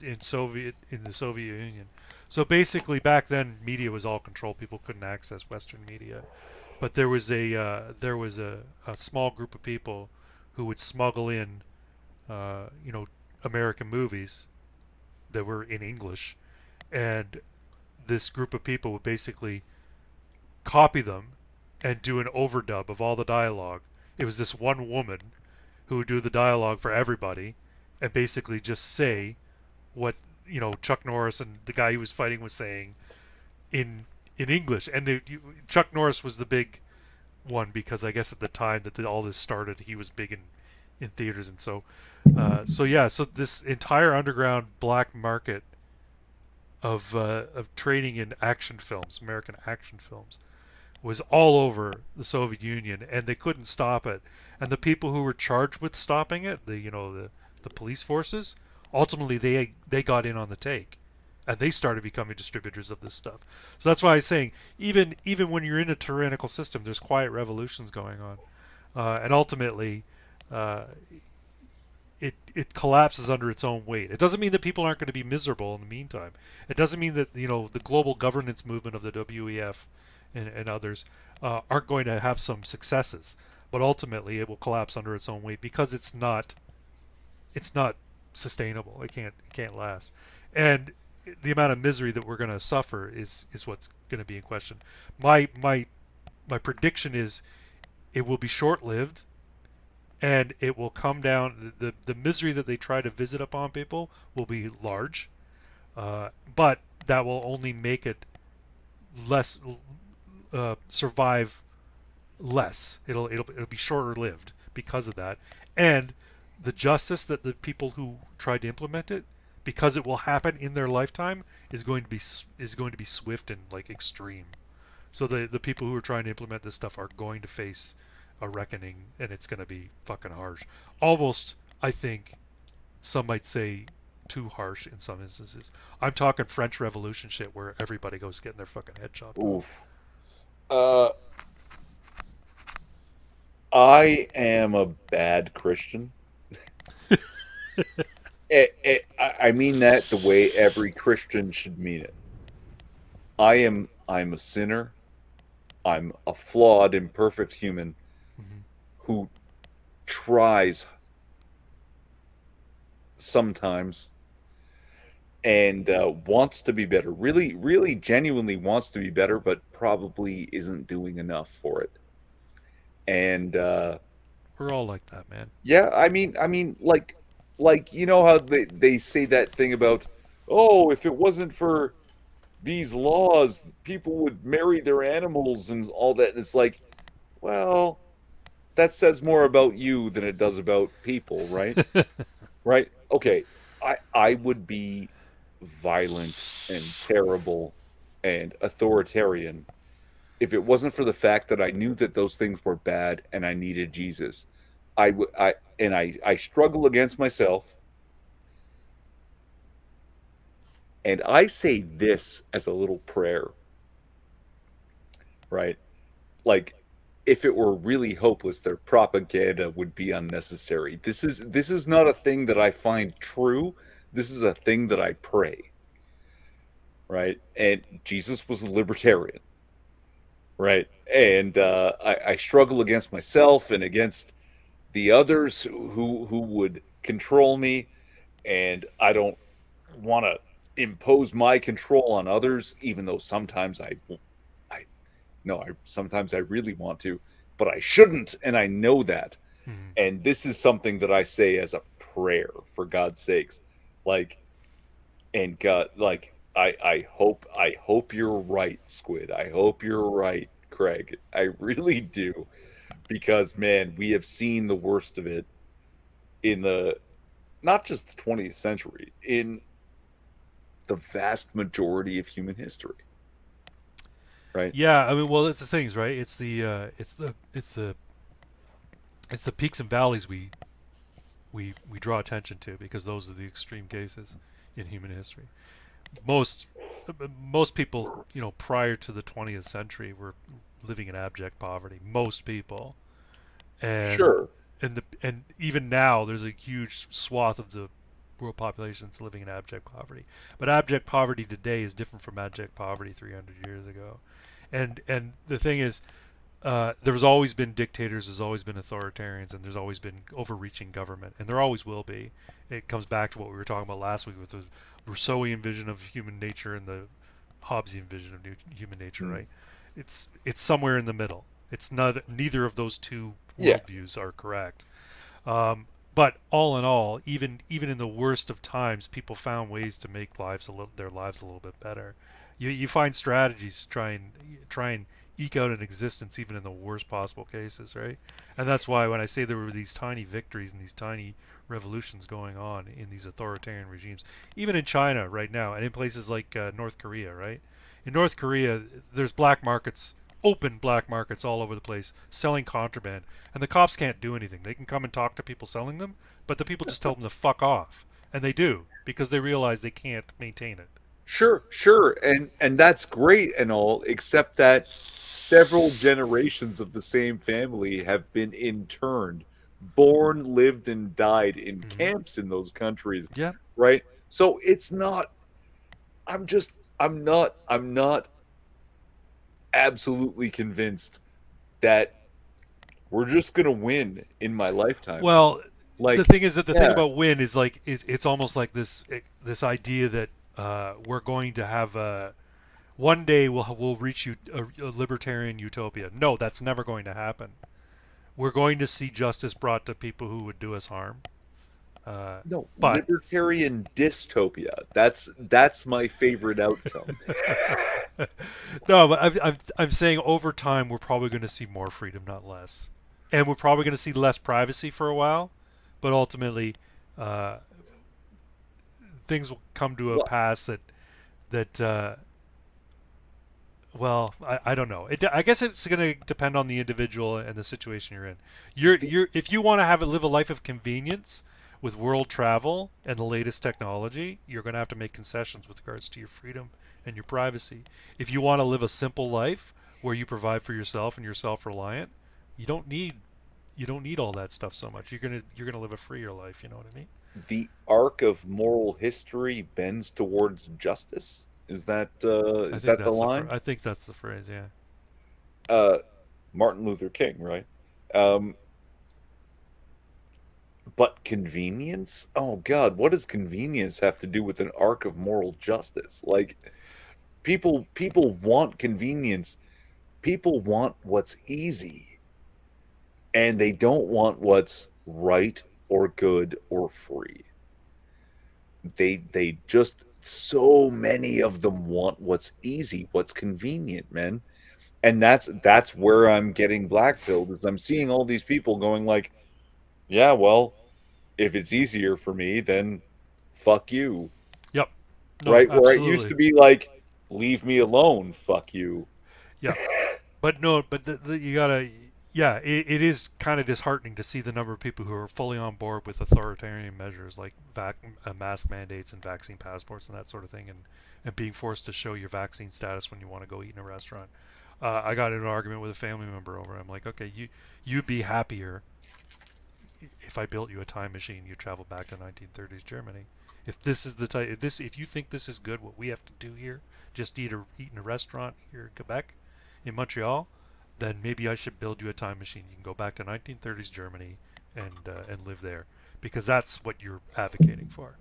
B: the Soviet Union. So basically, back then, media was all controlled. People couldn't access Western media, but there was a small group of people who would smuggle in, you know, American movies that were in English, and this group of people would basically copy them and do an overdub of all the dialogue. It was this one woman who would do the dialogue for everybody and basically just say what Chuck Norris and the guy he was fighting was saying in English. And Chuck Norris was the big one because I guess at the time that all this started, he was big in theaters, and so this entire underground black market of trading in action films, American action films, was all over the Soviet Union, and they couldn't stop it. And the people who were charged with stopping it, the police forces, ultimately they got in on the take, and they started becoming distributors of this stuff. So that's why I'm saying even when you're in a tyrannical system, there's quiet revolutions going on, and ultimately. Uh, it collapses under its own weight. It doesn't mean that people aren't going to be miserable in the meantime. It doesn't mean that the global governance movement of the WEF and others aren't going to have some successes, but ultimately it will collapse under its own weight because it's not sustainable. It can't last, and the amount of misery that we're going to suffer is what's going to be in question. My prediction is it will be short lived, and it will come down. The misery that they try to visit upon people will be large, but that will only make it less survive less. It'll be shorter lived because of that, and the justice that the people who tried to implement it, because it will happen in their lifetime, is going to be swift and like extreme. So the people who are trying to implement this stuff are going to face a reckoning, and it's going to be fucking harsh. Almost, I think, some might say too harsh in some instances. I'm talking French Revolution shit where everybody goes getting their fucking head chopped
A: Oof.
B: off.
A: Uh, I am a bad Christian. I mean that the way every Christian should mean it. I'm a sinner. I'm a flawed, imperfect human
B: Mm-hmm.
A: who tries sometimes and wants to be better. Really, really, genuinely wants to be better, but probably isn't doing enough for it. And
B: We're all like that, man.
A: yeah, like you know how they say that thing about, oh, if it wasn't for these laws, people would marry their animals and all that. And it's like, well, that says more about you than it does about people, right? Right? Okay, I would be violent and terrible and authoritarian if it wasn't for the fact that I knew that those things were bad and I needed Jesus. I struggle against myself, and I say this as a little prayer, right? Like, if it were really hopeless, their propaganda would be unnecessary. This is not a thing that I find true. This is a thing that I pray. right? And Jesus was a libertarian, right? And I struggle against myself and against the others who would control me, and I don't want to impose my control on others, even though sometimes I no, I sometimes I really want to, but I shouldn't, and I know that.
B: Mhm.
A: And this is something that I say as a prayer, for God's sakes. Like, and God, like, I hope you're right, Squid. I hope you're right, Craig. I really do, because man, we have seen the worst of it in the not just the 20th century, in the vast majority of human history, right?
B: Yeah, I mean, well, it's the things, right? It's the peaks and valleys we draw attention to because those are the extreme cases in human history. Most most people, prior to the 20th century, were living in abject poverty. Most people, and
A: Sure,
B: and even now, there's a huge swath of the world population that's living in abject poverty. But abject poverty today is different from abject poverty 300 years ago. And the thing is, there's always been dictators, there's always been authoritarians, and there's always been overreaching government, and there always will be. It comes back to what we were talking about last week with the Rousseauian vision of human nature and the Hobbesian vision of human nature,
A: mm,
B: right? It's somewhere in the middle. It's not neither of those two
A: yeah,
B: worldviews are correct. But all in all, even in the worst of times, people found ways to make their lives a little bit better. You find strategies to try and eke out an existence even in the worst possible cases, right? And that's why when I say there were these tiny victories and these tiny revolutions going on in these authoritarian regimes, even in China right now, and in places like North Korea, right? In North Korea, there's black markets, open black markets all over the place, selling contraband, and the cops can't do anything. They can come and talk to people selling them, but the people just tell them to fuck off, and they do because they realize they can't maintain it.
A: sure, and that's great and all, except that several generations of the same family have been interned, born, lived, and died in
B: Mm-hmm.
A: camps in those countries,
B: Yeah.
A: right? So it's not. I'm not absolutely convinced that we're just gonna win in my lifetime.
B: Well, the
A: Like,
B: thing is that the thing
A: yeah,
B: about win is like it's almost like this idea that we're going to have one day we'll reach a libertarian utopia. No, that's never going to happen. We're going to see justice brought to people who would do us harm. Uh,
A: no,
B: but
A: libertarian dystopia. That's my favorite outcome.
B: no, but I'm saying over time we're probably going to see more freedom, not less, and we're probably going to see less privacy for a while, but ultimately, uh, things will come to a
A: Well,
B: pass that well, I don't know. I guess it's going to depend on the individual and the situation you're in.
A: the
B: If you want to live a life of convenience with world travel and the latest technology, you're going to have to make concessions with regards to your freedom and your privacy. If you want to live a simple life where you provide for yourself and you're self-reliant, you don't need you don't need all that stuff so much. You're gonna live a freer life. You know what I mean?
A: the arc of moral history bends towards justice. Is that the line?
B: I think that's the phrase. Yeah.
A: Uh, Martin Luther King, right? Um, but convenience? Oh God, what does convenience have to do with an arc of moral justice? Like, people want convenience. People want what's easy, and they don't want what's right or good or free. They just, so many of them want what's easy, what's convenient, man. And that's where I'm getting blackpilled, is I'm seeing all these people going like, yeah, well, if it's easier for me, then fuck you.
B: Yep. No,
A: Right? Where it used
B: absolutely.
A: to be like, leave me alone, fuck you.
B: Yeah. But no, but you gotta, yeah, it is kind of disheartening to see the number of people who are fully on board with authoritarian measures like mask mandates and vaccine passports and that sort of thing, and being forced to show your vaccine status when you want to go eat in a restaurant. I got in an argument with a family member over. I'm like, okay, you'd be happier if I built you a time machine, you travel back to 1930s Germany. If this is the type, if you think this is good, what we have to do here, just eat in a restaurant here in Quebec, in Montreal, then maybe I should build you a time machine. You can go back to 1930s Germany and live there because that's what you're advocating for.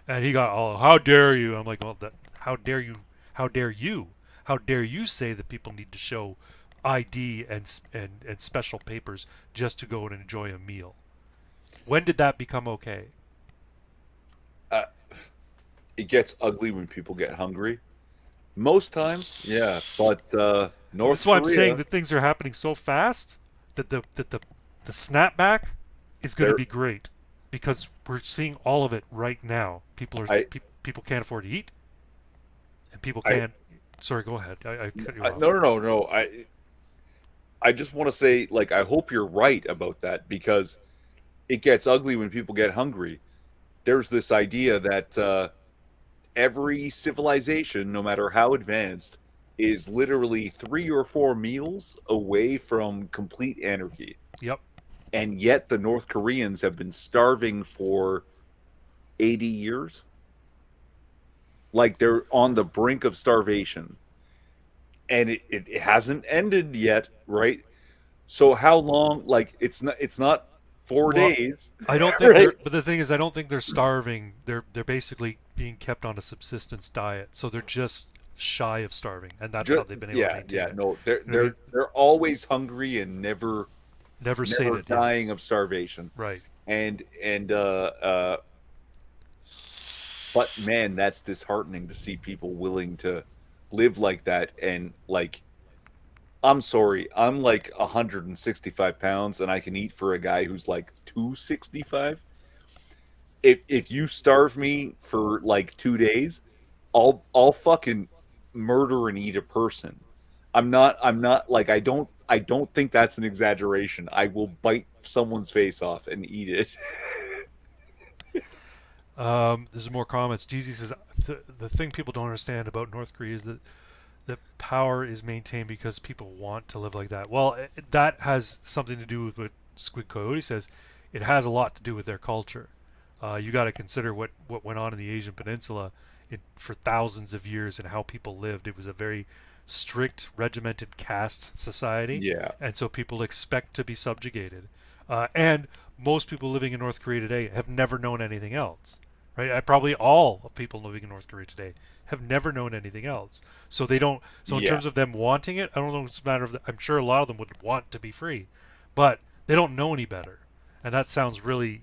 B: And he got all, how dare you? I'm like, well, how dare you? How dare you? How dare you say that people need to show ID and special papers just to go and enjoy a meal? When did that become okay?
A: Uh, it gets ugly when people get hungry. Most times, yeah, but
B: This
A: North
B: is why I'm saying
A: Korea,
B: that things are happening so fast that the snapback is going to
A: they're
B: be great because we're seeing all of it right now.
A: I
B: People can't afford to eat, and people
A: I,
B: can't. Sorry, go ahead. I cut you
A: I
B: off.
A: no no no no. I just want to say, like, I hope you're right about that because it gets ugly when people get hungry. There's this idea that every civilization, no matter how advanced, is literally 3 or 4 meals away from complete anarchy.
B: Yep.
A: And yet the North Koreans have been starving for 80 years. Like they're on the brink of starvation. And it hasn't ended yet, right? So how long? Like it's not four
B: Well,
A: days,
B: I don't think
A: right?
B: they're. But the thing is, I don't think they're starving. They're basically being kept on a subsistence diet, so they're just shy of starving, and that's how
A: Just,
B: they've been able to
A: yeah,
B: maintain
A: yeah.
B: it.
A: No, they're
B: You know what I mean?
A: they're they're always hungry and never
B: Never
A: never
B: sated. Yeah.
A: dying of starvation.
B: Right.
A: And but man, that's disheartening to see people willing to live like that. And like, I'm sorry, I'm like 165 pounds and I can eat for a guy who's like 265. If you starve me for like 2 days, I'll fucking murder and eat a person. I'm not like, I don't think that's an exaggeration. I will bite someone's face off and eat it.
B: There's more comments. Jeezy says the thing people don't understand about North Korea is that power is maintained because people want to live like that. Well, that has something to do with what Squid Coyote says. It has a lot to do with their culture. You got to consider what went on in the Asian Peninsula for thousands of years and how people lived. It was a very strict, regimented caste society,
A: Yeah.
B: and so people expect to be subjugated. And most people living in North Korea today have never known anything else, right? Probably all people living in North Korea today have never known anything else. So they don't. So in
A: Yeah.
B: terms of them wanting it, I don't know. It's a matter of. I'm sure a lot of them would want to be free, but they don't know any better, and that sounds really,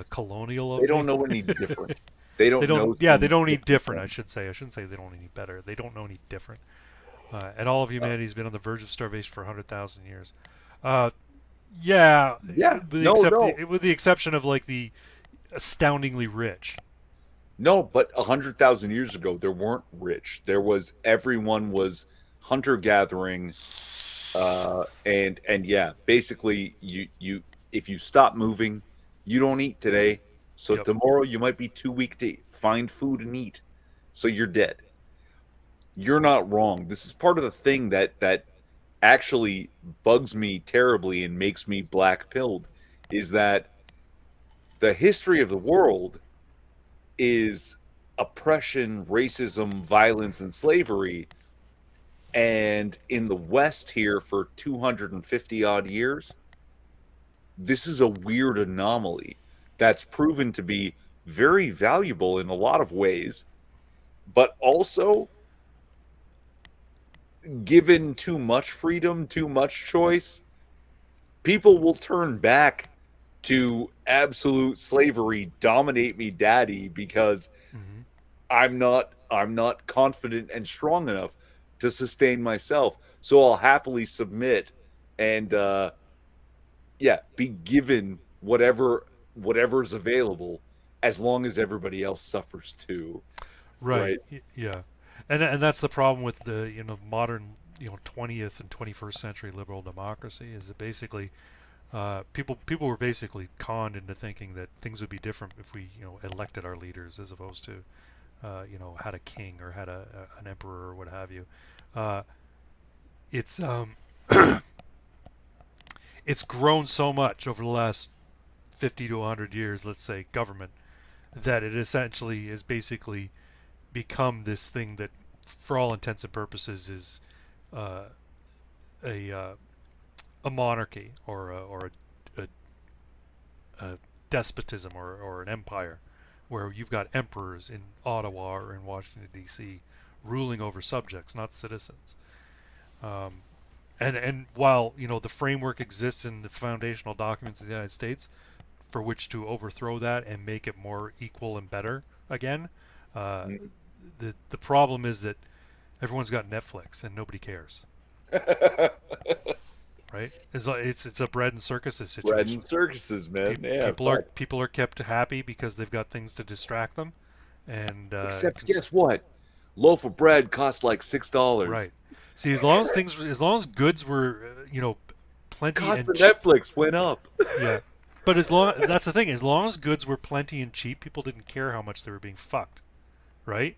B: colonial
A: They
B: of
A: don't
B: me.
A: know any different. They
B: They
A: don't
B: don't.
A: know
B: Yeah, they
A: some
B: don't need
A: different
B: different. I
A: thing.
B: should say. I shouldn't say they don't need better. They don't know any different. And all of
A: Uh,
B: humanity has been on the verge of starvation for 100,000 years. Uh, yeah,
A: yeah. No, no.
B: with the exception of like the astoundingly rich.
A: No, but 100,000 years ago there weren't rich. There was everyone was hunter gathering, and yeah, basically you if you stop moving, you don't eat today. So
B: Yep.
A: tomorrow you might be too weak to find food and eat. So you're dead. You're not wrong. This is part of the thing that actually bugs me terribly and makes me black pilled is that the history of the world is oppression, racism, violence, and slavery. And in the West here for 250 odd years, this is a weird anomaly that's proven to be very valuable in a lot of ways, but also given too much freedom, too much choice, people will turn back to absolute slavery, dominate me daddy, because
B: Hmm.
A: I'm not confident and strong enough to sustain myself. So I'll happily submit and yeah, be given whatever's available as long as everybody else suffers too,
B: Right.
A: right?
B: Yeah. And that's the problem with the modern 20th and 21st century liberal democracy is that basically people were basically conned into thinking that things would be different if we elected our leaders as opposed to had a king or had an emperor or what have you. Uh, it's it's grown so much over the last 50 to 100 years, let's say, government, that it essentially is basically become this thing that, for all intents and purposes, is uh, a a monarchy or a despotism or an empire, where you've got emperors in Ottawa or in Washington D.C. ruling over subjects, not citizens. Um, and while the framework exists in the foundational documents of the United States for which to overthrow that and make it more equal and better again, uh, the problem is that everyone's got Netflix and nobody cares, right? It's a bread and circuses
A: Bread
B: situation.
A: and circuses, man. Yeah,
B: People are
A: fuck.
B: kept happy because they've got things to distract them, and
A: Except guess what? Loaf of bread costs like $6.
B: right. See, as long as goods were plenty
A: Cost
B: and
A: of Netflix went up.
B: yeah, but as long that's the thing. As long as goods were plenty and cheap, people didn't care how much they were being fucked, right?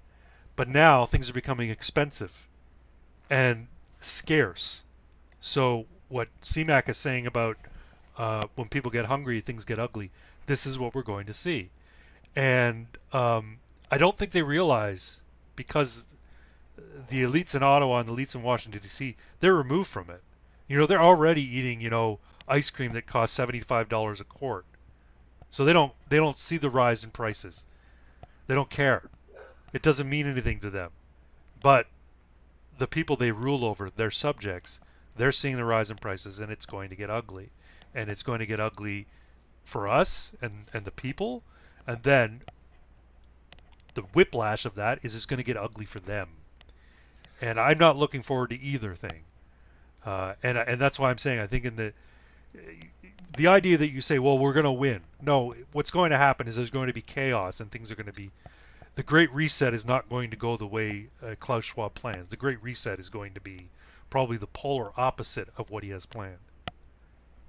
B: But now things are becoming expensive and scarce. So what CMAC is saying about when people get hungry, things get ugly. This is what we're going to see, and I don't think they realize, because the elites in Ottawa and the elites in Washington D.C. they're removed from it. They're already eating ice cream that costs $75 a quart. So they don't see the rise in prices. They don't care. It doesn't mean anything to them. But the people they rule over, their subjects, they're seeing the rise in prices, and it's going to get ugly. And it's going to get ugly for us and the people. And then the whiplash of that is it's going to get ugly for them. And I'm not looking forward to either thing. And that's why I'm saying I think in the idea that you say, well, we're going to win. No, what's going to happen is there's going to be chaos and things are going to be. The Great Reset is not going to go the way Klaus Schwab plans. The Great Reset is going to be probably the polar opposite of what he has planned,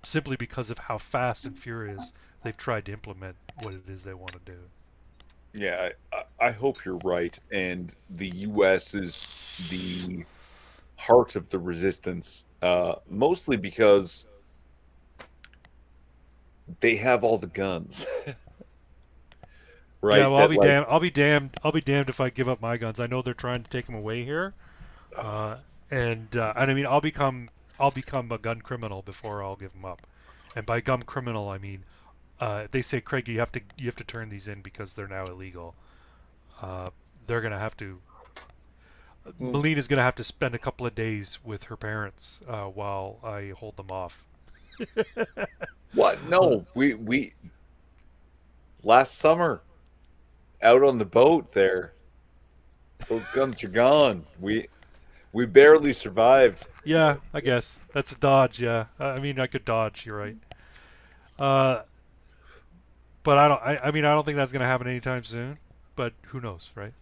B: simply because of how fast and furious they've tried to implement what it is they want to do.
A: Yeah, I hope you're right. And the U.S. is the heart of the resistance, mostly because they have all the guns,
B: Yeah,
A: right?
B: well, I'll
A: That
B: be
A: like,
B: damned. I'll be damned. I'll be damned if I give up my guns. I know they're trying to take them away here, uh, and I mean, I'll become a gun criminal before I'll give them up. And by gun criminal, I mean they say, Craig, you have to turn these in because they're now illegal. Uh, they're gonna have to. Melina's gonna have to spend a couple of days with her parents while I hold them off.
A: what? No, we last summer out on the boat there, those guns are gone. We barely survived.
B: Yeah, I guess that's a dodge. Yeah, I mean, I could dodge. You're right. Uh, but I don't. I mean, I don't think that's gonna happen anytime soon. But who knows, right?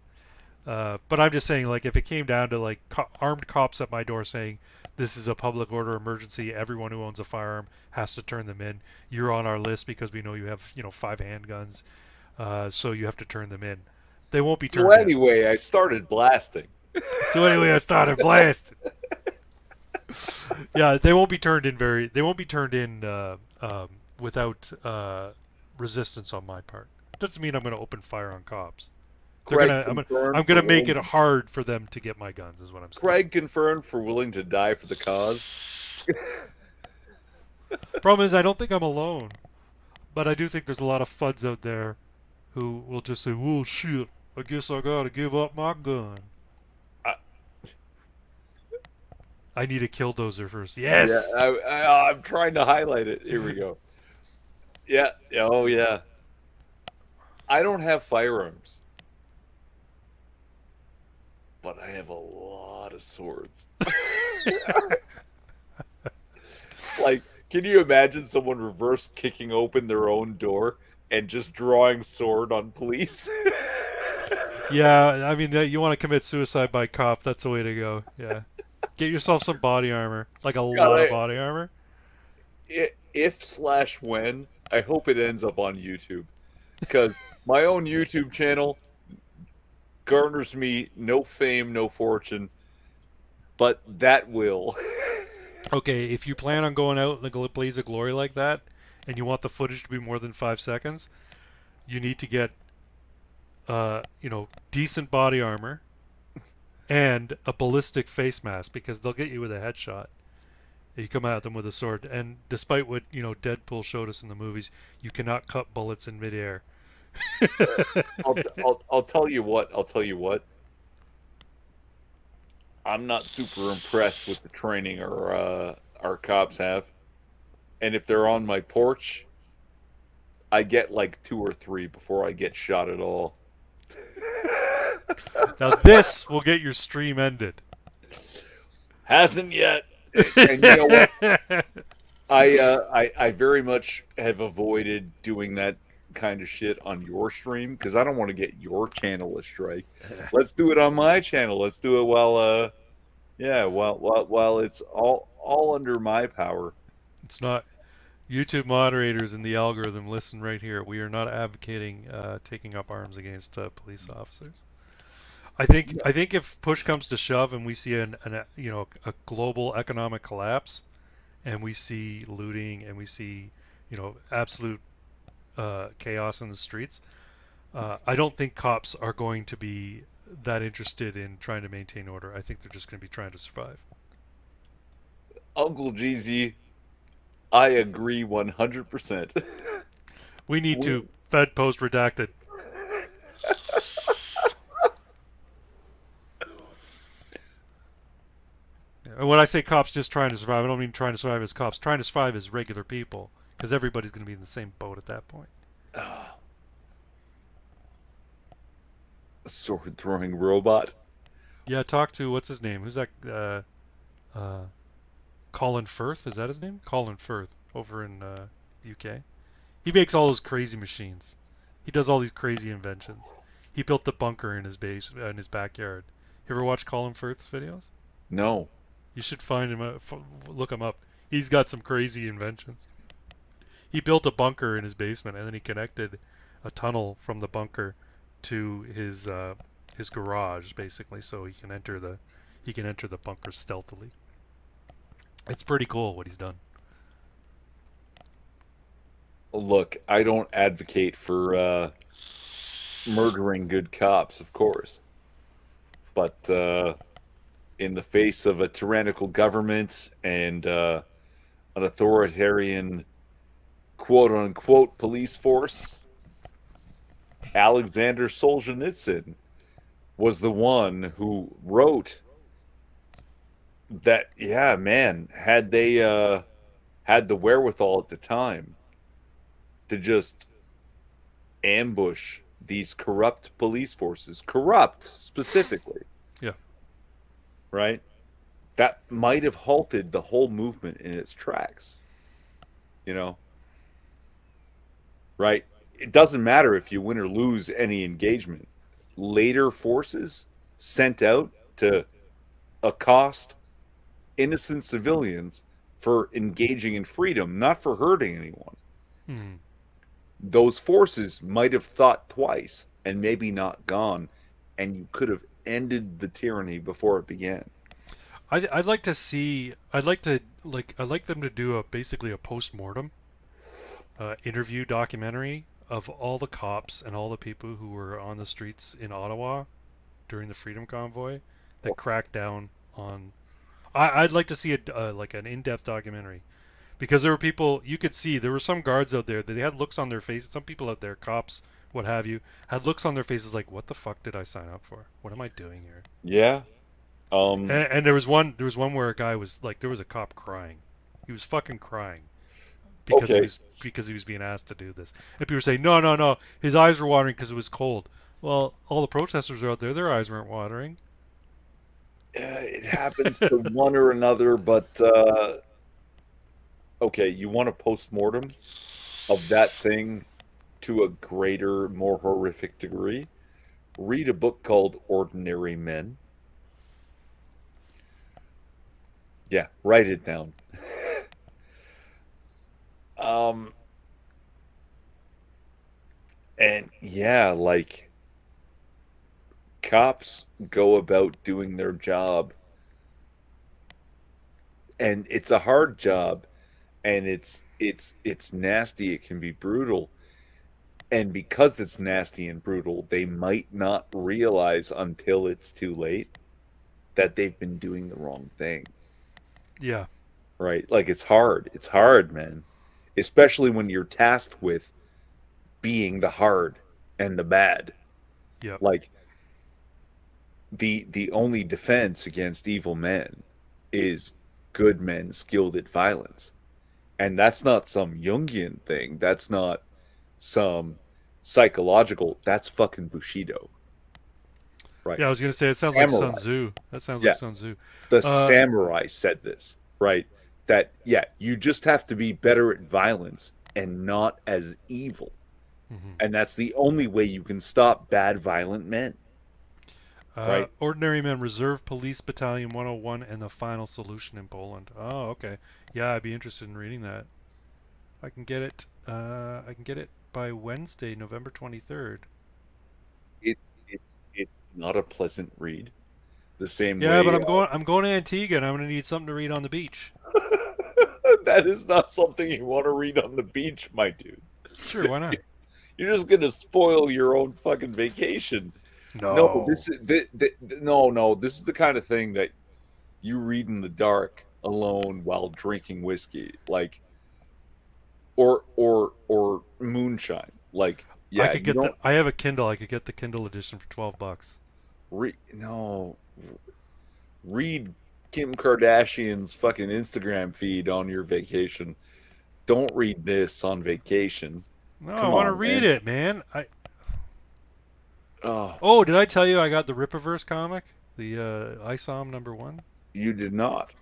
B: But I'm just saying, like, if it came down to like armed cops at my door saying this is a public order emergency, everyone who owns a firearm has to turn them in. You're on our list because we know you have 5 handguns, so you have to turn them in. They won't be
A: So
B: turned in.
A: anyway, I started blasting.
B: So anyway, I started blasting. Yeah, they won't be turned in They won't be turned in without resistance on my part. Doesn't mean I'm going to open fire on cops. They're
A: Craig
B: gonna. I'm
A: confirmed for
B: gonna make it
A: willing.
B: hard for them to get my guns. Is what I'm saying.
A: Craig confirmed for willing to die for the cause.
B: Problem is, I don't think I'm alone, but I do think there's a lot of fuds out there who will just say, "Well, shit, I guess I gotta give up my gun.
A: I,
B: I need a killdozer first."
A: yeah,
B: Yes.
A: I'm trying to highlight it. Here we go. Yeah. Oh yeah. I don't have firearms, but I have a lot of swords. Like, can you imagine someone reverse kicking open their own door and just drawing sword on police?
B: Yeah, I mean, you want to commit suicide by cop? That's the way to go. Yeah. Get yourself some body armor, like a
A: God,
B: lot of body armor.
A: if slash when, I hope it ends up on YouTube, because my own YouTube channel garners me no fame, no fortune, but that will.
B: Okay, if you plan on going out in a blaze of glory like that, and you want the footage to be more than 5 seconds, you need to get, decent body armor and a ballistic face mask because they'll get you with a headshot. You come at them with a sword, and despite what Deadpool showed us in the movies, you cannot cut bullets in midair.
A: I'll tell you what. I'll tell you what. I'm not super impressed with the training our cops have, and if they're on my porch, I get like two or three before I get shot at all.
B: Now this will get your stream ended.
A: Hasn't yet. And you know what? I very much have avoided doing that kind of shit on your stream because I don't want to get your channel a strike. Let's do it on my channel. Let's do it while yeah, while it's all under my power.
B: It's not. YouTube moderators in the algorithm, listen right here. We are not advocating taking up arms against police officers. I think if push comes to shove and we see a global economic collapse and we see looting and we see absolute chaos in the streets, I don't think cops are going to be that interested in trying to maintain order. I think they're just going to be trying to survive.
A: Uncle Jeezy, I agree 100%.
B: We need
A: We,
B: to Fed post redacted. And when I say cops just trying to survive, I don't mean trying to survive as cops. Trying to survive as regular people, because everybody's going to be in the same boat at that point.
A: sword throwing robot.
B: Yeah, talk to what's his name? Who's that? Uh, Colin Firth, is that his name? Colin Firth over in the UK. He makes all those crazy machines. He does all these crazy inventions. He built the bunker in his base in his backyard. You ever watch Colin Firth's videos?
A: No.
B: You should find him. Look him up. He's got some crazy inventions. He built a bunker in his basement, and then he connected a tunnel from the bunker to his garage, basically, so he can enter the bunker stealthily. It's pretty cool what he's done.
A: Look, I don't advocate for murdering good cops, of course. But in the face of a tyrannical government and an authoritarian quote unquote police force, Alexander Solzhenitsyn was the one who wrote that, yeah, man, had they had the wherewithal at the time to just ambush these corrupt police forces, corrupt specifically,
B: Yeah.
A: right? That might have halted the whole movement in its tracks, you know, right? It doesn't matter if you win or lose any engagement. Later forces sent out to accost innocent civilians for engaging in freedom, not for hurting anyone.
B: Hmm.
A: Those forces might have thought twice and maybe not gone, and you could have ended the tyranny before it began.
B: I'd like to see. I'd like them to do basically a post mortem interview documentary of all the cops and all the people who were on the streets in Ottawa during the Freedom Convoy that cracked down on. I'd like to see like an in-depth documentary because there were people you could see there were some guards out there that they had looks on their faces. Some people out there, cops, what have you, had looks on their faces like, "What the fuck did I sign up for? What am I doing here?"
A: Yeah.
B: And there was one where a guy was like, there was a cop crying. He was fucking crying
A: Okay.
B: because he was being asked to do this. And people were saying, no, no, no, his eyes were watering because it was cold. Well, all the protesters are out there; their eyes weren't watering.
A: It happens to one or another, but okay, you want a post-mortem of that thing to a greater, more horrific degree? Read a book called Ordinary Men. Yeah, write it down. Um, and yeah, like cops go about doing their job and it's a hard job, and it's nasty. It can be brutal, and because it's nasty and brutal, they might not realize until it's too late that they've been doing the wrong thing.
B: Yeah.
A: Right? Like it's hard, man, especially when you're tasked with being the hard and the bad.
B: Yep.
A: Like the only defense against evil men is good men skilled at violence. And that's not some Jungian thing. That's not some psychological. That's fucking Bushido, right?
B: Yeah, I was gonna say it sounds like Sun
A: Samurai.
B: Tzu. That sounds like
A: Yeah,
B: Sun Tzu.
A: the
B: Uh,
A: samurai said this, right? That yeah, you just have to be better at violence and not as evil.
B: mhm.
A: And that's the only way you can stop bad violent men, right?
B: Ordinary Men Reserve Police Battalion 101 and the Final Solution in Poland. Oh, okay. Yeah, I'd be interested in reading that. I can get it. I can get it by Wednesday, November 23rd.
A: It, it's not a pleasant read. The same
B: Yeah, but
A: way
B: I'm going to Antigua and I'm gonna need something to read on the beach.
A: that is not something you want to read on the beach, my dude.
B: Sure, why not?
A: You're just gonna spoil your own fucking vacation. No,
B: No.
A: this is no, no. This is the kind of thing that you read in the dark alone while drinking whiskey, like or moonshine. Like,
B: I
A: yeah,
B: could
A: you
B: get the.
A: don't
B: I have a Kindle. I could get the Kindle edition for $12.
A: read. No, read Kim Kardashian's fucking Instagram feed on your vacation. Don't read this on vacation.
B: No, I
A: Come
B: want to
A: on,
B: read
A: man.
B: it, man. I.
A: Oh,
B: Oh, did I tell you I got the Rippaverse comic? The ISOM #1.
A: you did not.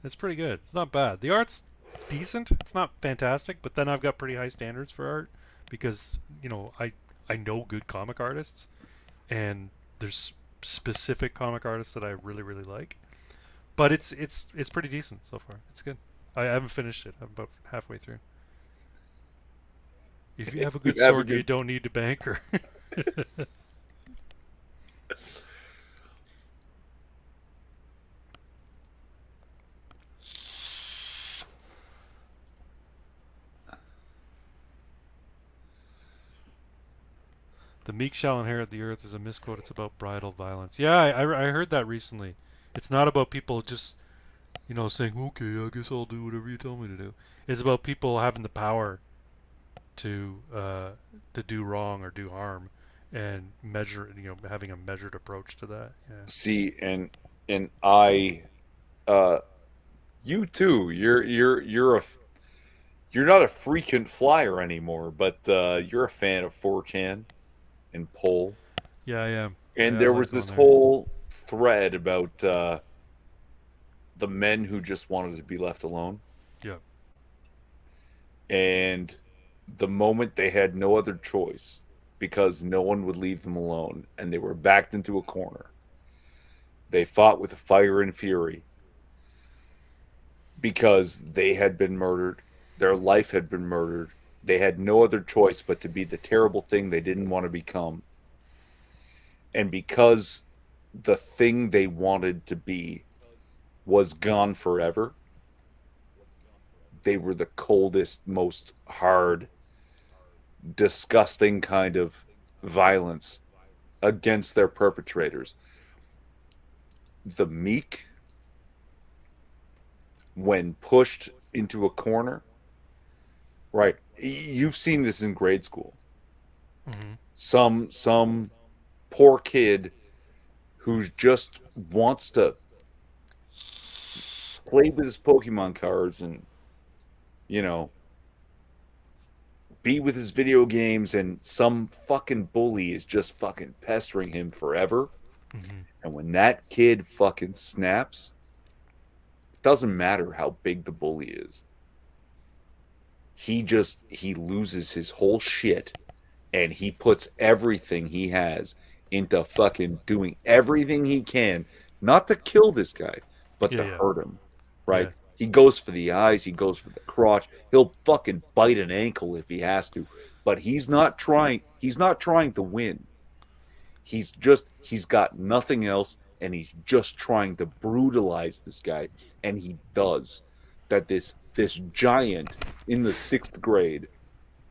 B: It's pretty good. It's not bad. The art's decent. It's not fantastic, but then I've got pretty high standards for art because I know good comic artists, and there's specific comic artists that I really really like. But it's pretty decent so far. It's good. I haven't finished it. I'm about halfway through. If you have a
A: You
B: good
A: have a
B: sword, you
A: good.
B: don't need to banker. The meek shall inherit the earth is a misquote. It's about bridal violence. Yeah, I heard that recently. It's not about people just saying, okay, I guess I'll do whatever you tell me to do. It's about people having the power to do wrong or do harm, and having a measured approach to that. Yeah.
A: See, and I, uh, you too. You're not a frequent flyer anymore, but you're a fan of 4chan and Poll.
B: Yeah, I am.
A: And
B: Yeah, I
A: there
B: like
A: was
B: going
A: this
B: there.
A: whole thread about the men who just wanted to be left alone,
B: Yeah.
A: and the moment they had no other choice because no one would leave them alone, and they were backed into a corner, they fought with fire and fury because they had been murdered, their life had been murdered. They had no other choice but to be the terrible thing they didn't want to become. And because the thing they wanted to be was gone forever, they were the coldest, most hard, disgusting kind of violence against their perpetrators. The meek, when pushed into a corner, right? You've seen this in grade school.
B: Hmm.
A: Some poor kid who just wants to play with his Pokemon cards and you know be with his video games, and some fucking bully is just fucking pestering him forever.
B: Hmm.
A: And when that kid fucking snaps, it doesn't matter how big the bully is. He loses his whole shit, and he puts everything he has into fucking doing everything he can, not to kill this guy, but
B: Yeah,
A: to
B: yeah,
A: hurt him, right?
B: yeah,
A: He goes for the eyes, he goes for the crotch, he'll fucking bite an ankle if he has to, but he's not trying to win. He's got nothing else, and he's just trying to brutalize this guy, and he does. that this giant in the 6th grade,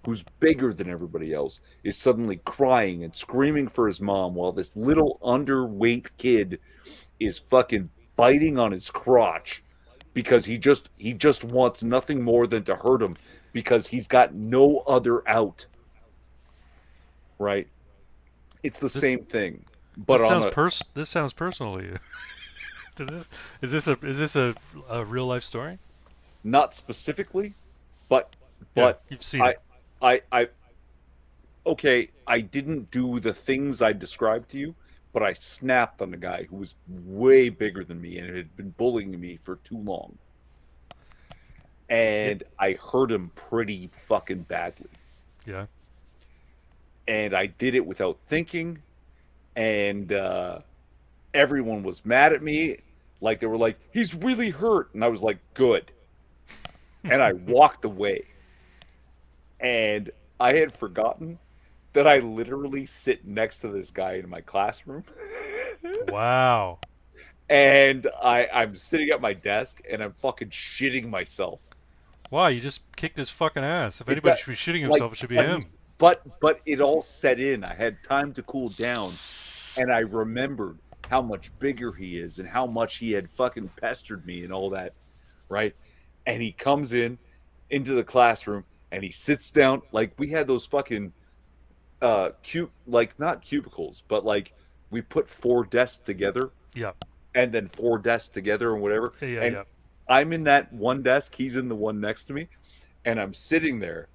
A: who's bigger than everybody else, is suddenly crying and screaming for his mom while this little underweight kid is fucking biting on his crotch because he just wants nothing more than to hurt him because he's got no other out, right? It's the
B: This,
A: same thing, but on a
B: this sounds personal to you. this is this a real life story?
A: not specifically, but
B: Yeah,
A: but
B: you've seen
A: I
B: it.
A: I okay, I didn't do the things I described to you, but I snapped on the guy who was way bigger than me and had been bullying me for too long.
B: Yeah,
A: And I hurt him pretty fucking badly.
B: yeah.
A: And I did it without thinking. And everyone was mad at me. Like, they were like, he's really hurt. And I was like, good. And I walked away. And I had forgotten that I literally sit next to this guy in my classroom.
B: Wow.
A: And I'm sitting at my desk and I'm fucking shitting myself.
B: Wow, you just kicked his fucking ass. If
A: It
B: anybody
A: got
B: should be shitting
A: like,
B: himself, it should be
A: but
B: him.
A: he's but it all set in. I had time to cool down, and I remembered how much bigger he is and how much he had fucking pestered me and all that, right? And he comes in into the classroom and he sits down like we had those fucking like not cubicles, but like we put 4 desks together
B: Yeah,
A: and then 4 desks together and whatever.
B: yeah,
A: And
B: yeah.
A: I'm in that one desk, he's in the one next to me, and I'm sitting there,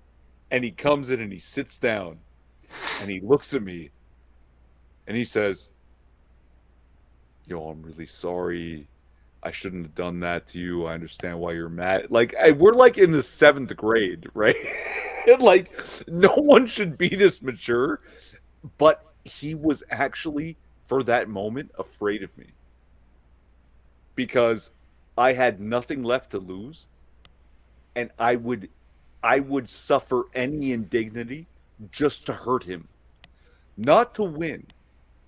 A: and he comes in and he sits down and he looks at me and he says, "Yo, I'm really sorry. I shouldn't have done that to you. I understand why you're mad." Like, we're like in the 7th grade, right? And like, no one should be this mature, but he was actually, for that moment, afraid of me because I had nothing left to lose, and I would suffer any indignity just to hurt him, not to win.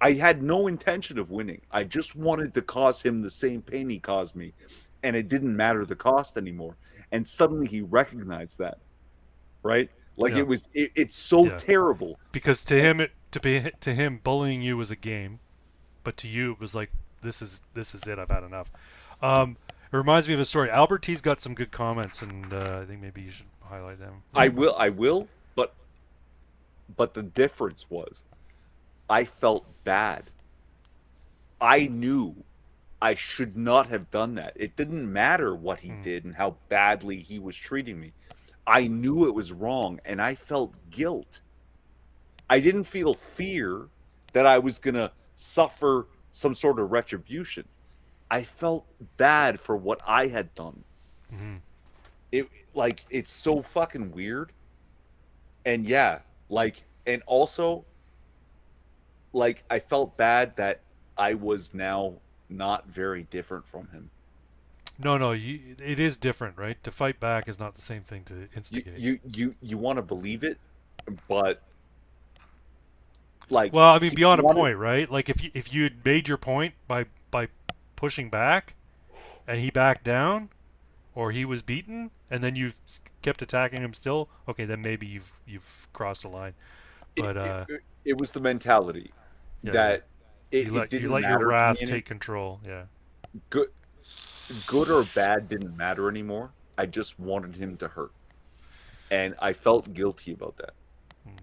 A: I had no intention of winning. I just wanted to cause him the same pain he caused me, and it didn't matter the cost anymore. And suddenly he recognized that, right? Like,
B: Yeah,
A: it's so
B: yeah.
A: terrible.
B: Because to
A: And
B: him, to him, bullying you was a game, but to you, it was like this is it. I've had enough. It reminds me of a story. Albert T's got some good comments, and I think maybe you should highlight them.
A: I will, but the difference was I felt bad. I knew I should not have done that. It didn't matter what he
B: Hmm.
A: did and how badly he was treating me. I knew it was wrong and I felt guilt. I didn't feel fear that I was going to suffer some sort of retribution. I felt bad for what I had done.
B: Hmm.
A: It like it's so fucking weird. And yeah, like, and also, like, I felt bad that I was now not very different from him.
B: No, no, it is different, right? To fight back is not the same thing to
A: You
B: instigate.
A: you you you want to believe it, but like
B: Well, I mean,
A: he
B: beyond a
A: wanted.
B: point, right? Like if you had made your point by pushing back, and he backed down, or he was beaten, and then you kept attacking him still, okay, then maybe you've crossed a line.
A: it,
B: But
A: it was the mentality
B: yeah, yeah,
A: that it
B: you
A: didn't
B: let your
A: matter to me
B: wrath
A: any
B: take control. Yeah,
A: good good or bad didn't matter anymore. I just wanted him to hurt, and I felt guilty about that,
B: mm,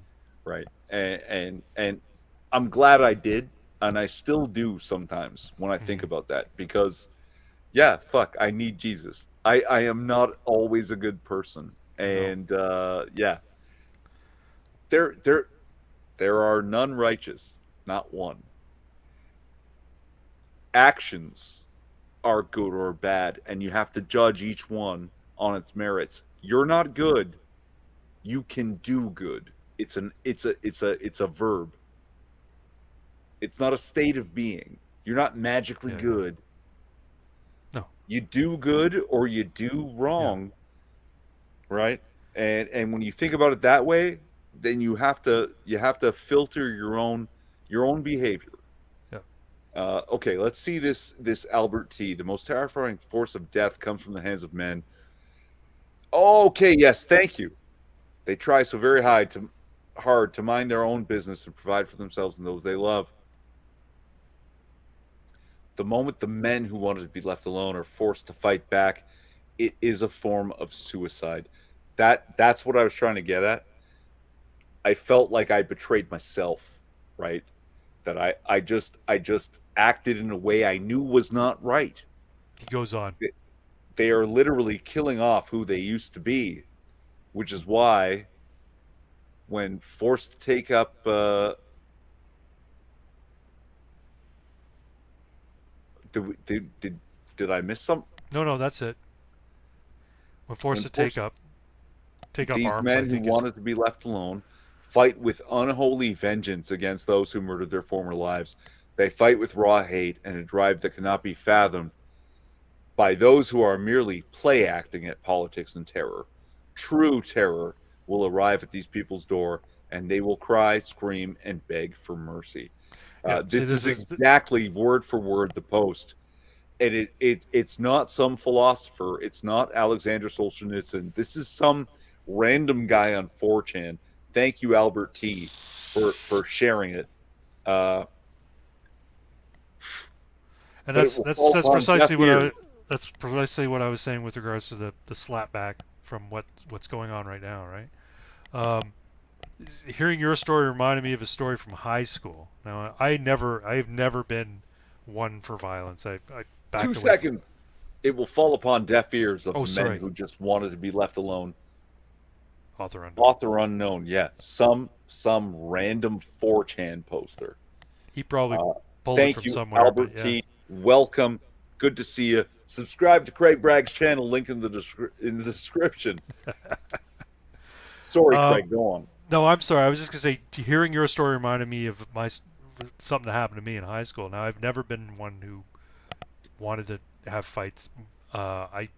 A: right? And I'm glad I did, and I still do sometimes when I think
B: mm,
A: about that because yeah, fuck, I need Jesus. I am not always a good person,
B: no,
A: and yeah, there there are none righteous, not one. Actions are good or bad, and you have to judge each one on its merits. You're not good. You can do good. It's a verb. It's not a state of being. You're not magically
B: yeah, yeah,
A: good.
B: no,
A: You do good or you do
B: yeah,
A: wrong, right? And when you think about it that way, then you have to filter your own behavior.
B: yeah,
A: Okay, let's see this Albert T. The most terrifying force of death comes from the hands of men. Okay, yes, thank you. They try so very hard to mind their own business and provide for themselves and those they love. The moment the men who wanted to be left alone are forced to fight back, it is a form of suicide. That's what I was trying to get at. I felt like I betrayed myself, right? That I just acted in a way I knew was not right.
B: He goes on.
A: They are literally killing off who they used to be, which is why when forced to take up did I miss some?
B: No, no, that's it. When forced
A: When
B: to
A: forced,
B: take up
A: these
B: arms, I
A: men who
B: think is
A: wanted to be left alone fight with unholy vengeance against those who murdered their former lives. They fight with raw hate and a drive that cannot be fathomed by those who are merely play acting at politics and terror. True terror will arrive at these people's door and they will cry, scream, and beg for mercy.
B: yeah. See,
A: This
B: this
A: is
B: is
A: exactly word for word the post. And it's not some philosopher. It's not Alexander Solzhenitsyn. This is some random guy on 4chan. Thank you, Albert T, for sharing it. Uh,
B: and
A: but it will fall
B: that's
A: upon deaf
B: precisely what
A: ears.
B: that's precisely what I was saying with regards to the slapback from what's going on right now, right? Um, Hearing your story reminded me of a story from high school. Now, I've never been one for violence. I
A: Two
B: backed away from.
A: seconds. It will fall upon deaf ears of
B: Oh,
A: the men
B: sorry,
A: who just wanted to be left alone.
B: author unknown.
A: Author unknown. Yeah, some random 4chan poster.
B: He probably
A: Uh,
B: pulled it
A: Thank
B: from
A: you,
B: somewhere, but
A: Albert
B: yeah.
A: T. Welcome. Good to see you. Subscribe to Craig Bragg's channel. Link in in the description. Sorry,
B: Um,
A: Craig. Go on.
B: no, I'm sorry. I was just gonna say, hearing your story reminded me of something that happened to me in high school. Now, I've never been one who wanted to have fights. I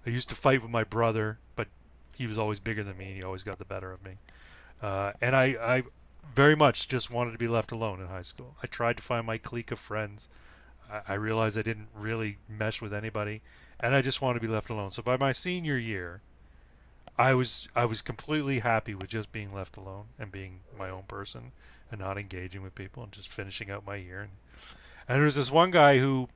B: used to fight with my brother, but he was always bigger than me, and he always got the better of me. And I very much just wanted to be left alone in high school. I tried to find my clique of friends. I realized I didn't really mesh with anybody, and I just wanted to be left alone. So by my senior year, I was completely happy with just being left alone and being my own person and not engaging with people and just finishing out my year. And there was this one guy who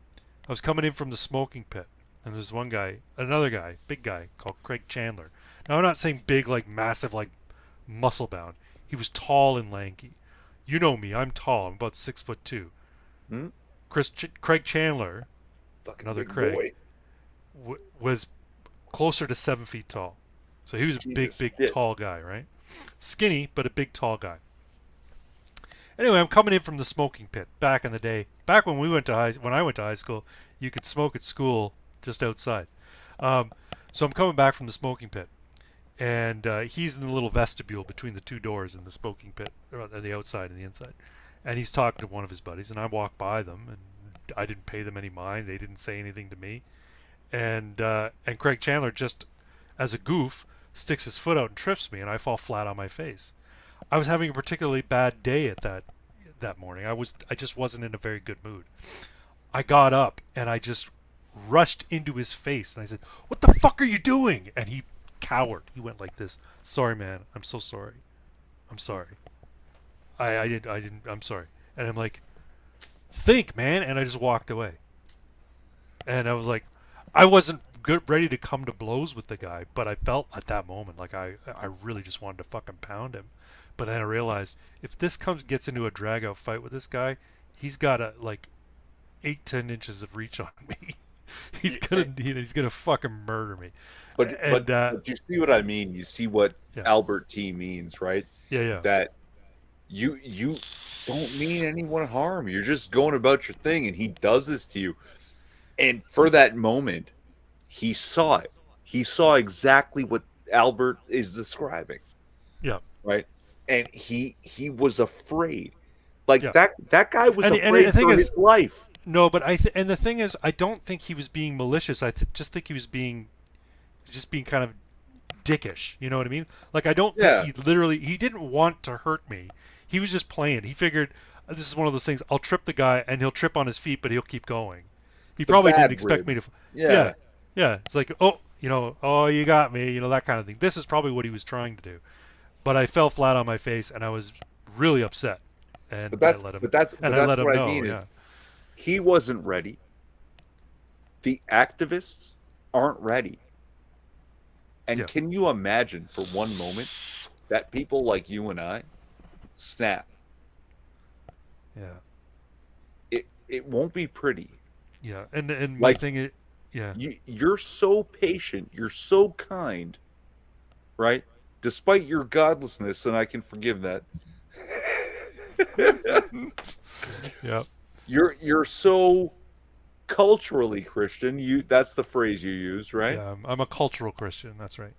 B: I was coming in from the smoking pit, and there's one guy, another guy, big guy called Craig Chandler. Now I'm not saying big like massive like muscle bound. He was tall and lanky. You know me, I'm tall. I'm about 6'2".
A: Hmm?
B: Craig Chandler,
A: Fucking
B: another
A: big
B: Craig,
A: boy.
B: was closer to 7 feet tall. So he was a
A: Jesus
B: big,
A: shit.
B: tall guy, right? Skinny, but a big, tall guy. Anyway, I'm coming in from the smoking pit back in the day. Back when when I went to high school, you could smoke at school just outside. So I'm coming back from the smoking pit, and he's in the little vestibule between the two doors in the smoking pit, or the outside and the inside. And he's talking to one of his buddies, and I walked by them, and I didn't pay them any mind. They didn't say anything to me, and Craig Chandler just, as a goof, sticks his foot out and trips me, and I fall flat on my face. I was having a particularly bad day at that morning. I just wasn't in a very good mood. I got up and I just rushed into his face and I said, "What the fuck are you doing?" And he cowered. He went like this. "Sorry, man. I'm so sorry. I'm sorry. I didn't. I'm sorry." And I'm like, "Think, man." And I just walked away. And I was like, I wasn't ready to come to blows with the guy, but I felt at that moment like I really just wanted to fucking pound him. But then I realized if this gets into a drag out fight with this guy, he's got a like 8-10 inches of reach on me. He's gonna fucking murder me. And
A: But you see what I mean. You see what
B: yeah,
A: Albert T means, right?
B: yeah.
A: That you don't mean anyone harm. You're just going about your thing, and he does this to you. And for that moment, he saw it. He saw exactly what Albert is describing,
B: Yeah,
A: right? And he was afraid. Like
B: yeah.
A: that guy was
B: And
A: afraid
B: the thing
A: for his
B: is,
A: life.
B: no, but and the thing is, I don't think he was being malicious. Just think he was being kind of dickish. You know what I mean? Like I don't think
A: Yeah,
B: he didn't want to hurt me. He was just playing. He figured this is one of those things. I'll trip the guy and he'll trip on his feet, but he'll keep going. He
A: the
B: probably didn't
A: bad
B: expect
A: rib.
B: me to. Yeah,
A: Yeah,
B: yeah. It's like, oh oh, you got me, that kind of thing. This is probably what he was trying to do. But I fell flat on my face, and I was really upset,
A: But
B: and I
A: that's
B: let him
A: but that's
B: and
A: but
B: I
A: that's
B: let him
A: what I
B: know.
A: mean
B: Yeah,
A: is he wasn't ready. The activists aren't ready. And
B: yeah,
A: can you imagine for one moment that people like you and I snap?
B: yeah,
A: It won't be pretty.
B: yeah. And my
A: Like
B: thing is, yeah,
A: you're so patient, you're so kind, right? Despite your godlessness, and I can forgive that.
B: yeah,
A: You're so culturally Christian. That's the phrase you use, right?
B: yeah. I'm a cultural Christian. That's right.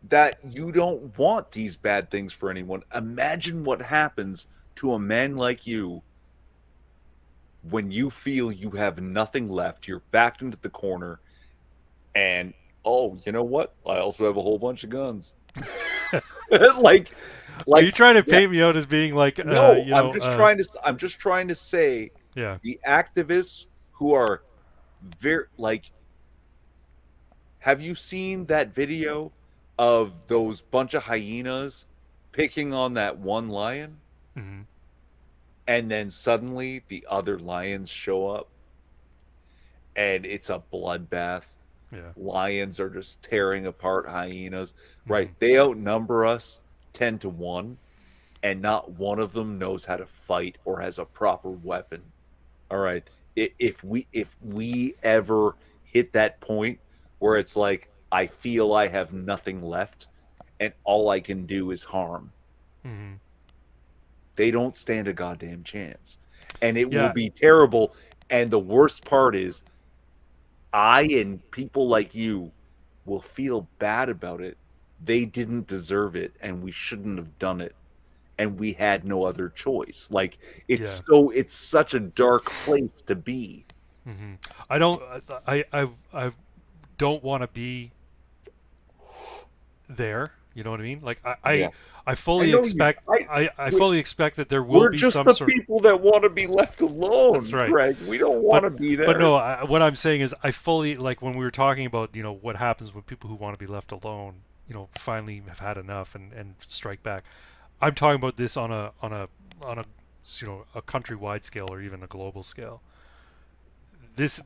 A: That you don't want these bad things for anyone. Imagine what happens to a man like you when you feel you have nothing left. You're backed into the corner, and oh, you know what? I also have a whole bunch of guns. like,
B: Are you
A: like
B: trying to
A: that.
B: paint me out as being like,
A: No, I'm just trying to say
B: yeah,
A: the activists who are very like. Have you seen that video of those bunch of hyenas picking on that one lion?
B: hmm,
A: And then suddenly the other lions show up and it's a bloodbath.
B: yeah,
A: Lions are just tearing apart hyenas.
B: hmm,
A: Right. They outnumber us 10 to 1, and not one of them knows how to fight or has a proper weapon. All right. If we ever hit that point where it's like I feel I have nothing left and all I can do is harm,
B: hmm,
A: they don't stand a goddamn chance. And it will
B: yeah,
A: be terrible. And the worst part is I and people like you will feel bad about it. They didn't deserve it and we shouldn't have done it. And we had no other choice. Like
B: yeah.
A: it's such a dark place to be.
B: Hmm. I don't. I don't want to be there. You know what I mean? Like
A: Yeah.
B: I
A: I
B: fully
A: know you
B: expect
A: I
B: I
A: we,
B: fully expect that there will
A: we're
B: be
A: just
B: some
A: the
B: sort.
A: people that want to be left
B: That's
A: alone,
B: right.
A: Greg. We don't want
B: But
A: to be
B: but
A: there.
B: no, what I'm saying is I fully like when we were talking about what happens when people who want to be left alone finally have had enough and strike back. I'm talking about this on a a countrywide scale or even a global scale. This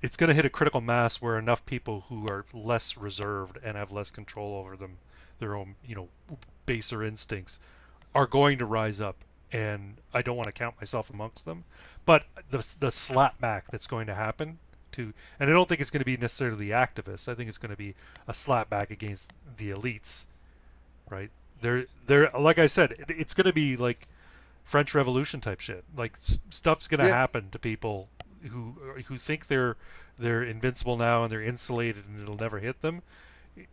B: it's going to hit a critical mass where enough people who are less reserved and have less control over their own baser instincts are going to rise up, and I don't want to count myself amongst them. But the slapback that's going to happen and I don't think it's going to be necessarily the activists. I think it's going to be a slapback against the elites, right? They're like I said, it's going to be like French Revolution type shit. Like stuff's going to
A: Yeah.
B: happen to people who think they're invincible now and they're insulated and it'll never hit them.